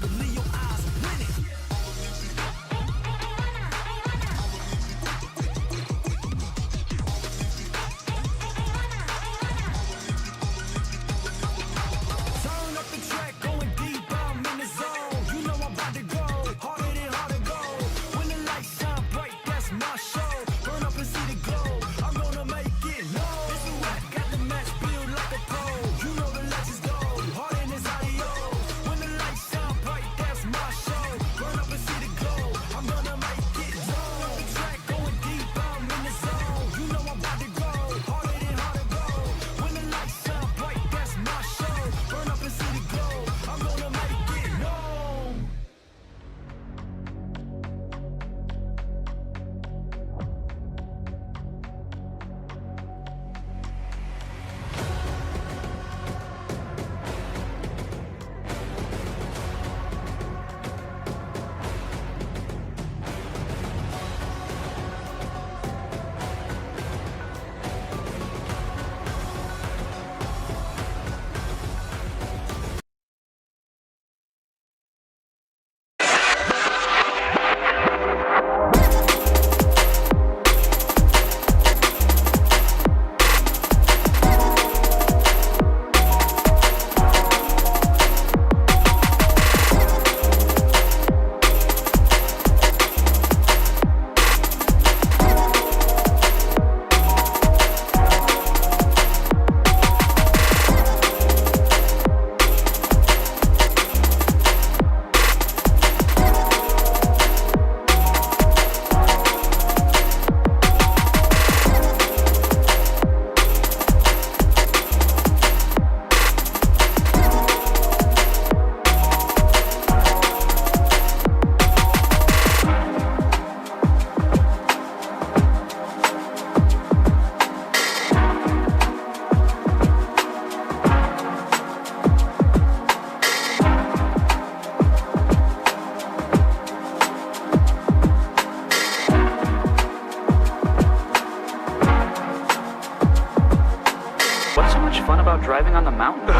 about driving on the mountain?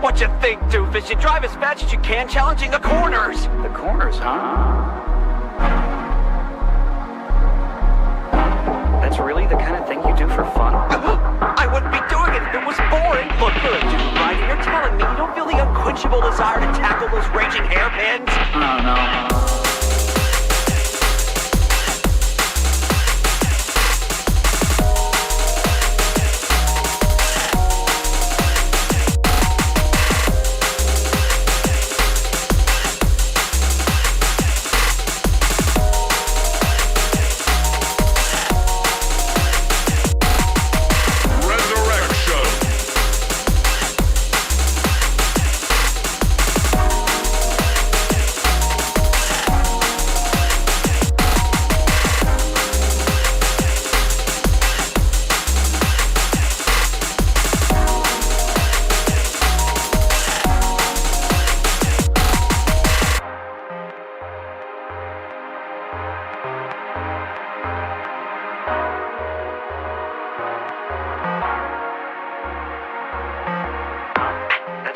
What you think, doofus? You drive as fast as you can, challenging the corners. The corners, huh? That's really the kind of thing you do for fun? I wouldn't be doing it if it was boring. Look, you're a dude, right? And you're telling me you don't feel the unquenchable desire to tackle those raging hairpins? I don't know.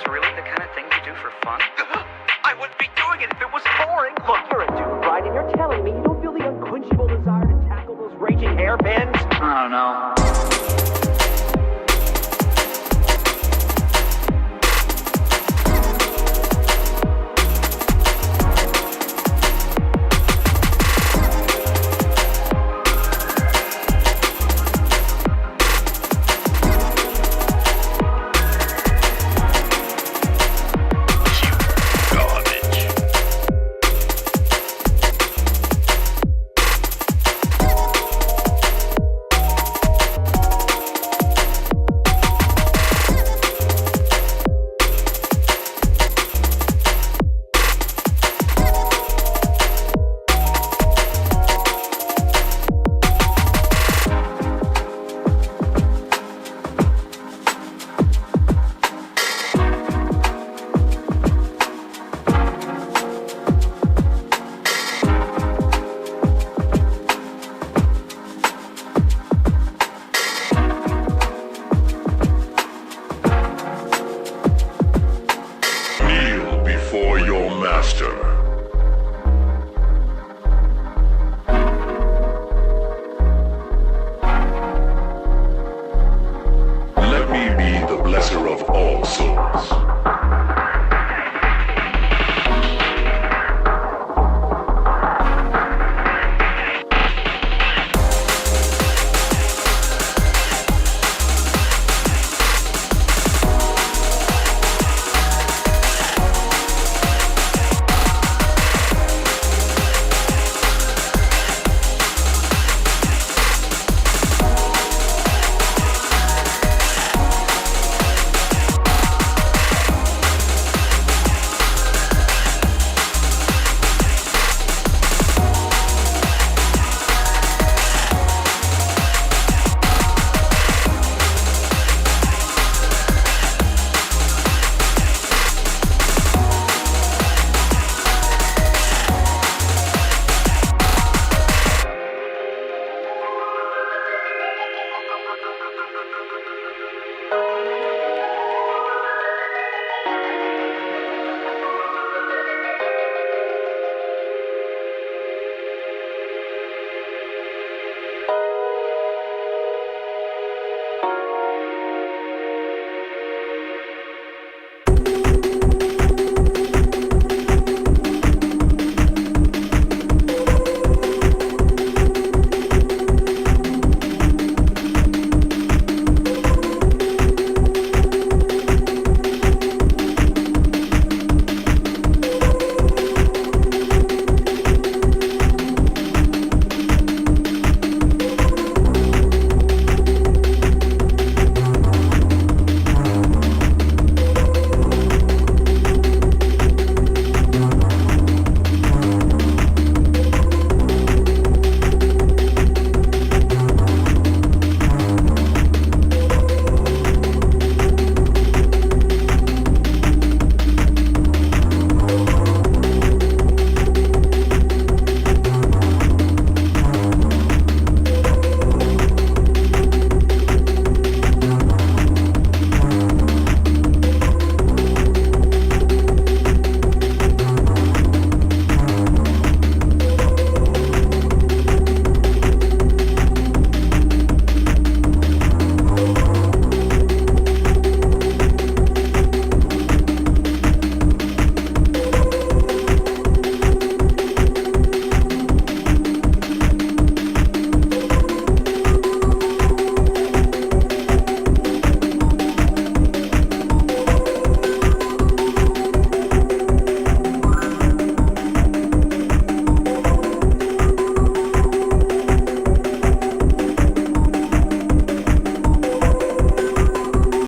That's really the kind of thing you do for fun? I wouldn't be doing it if it was boring. Look, you're a dude, right? And you're telling me you don't feel the unquenchable desire to tackle those raging hairpins? I don't know.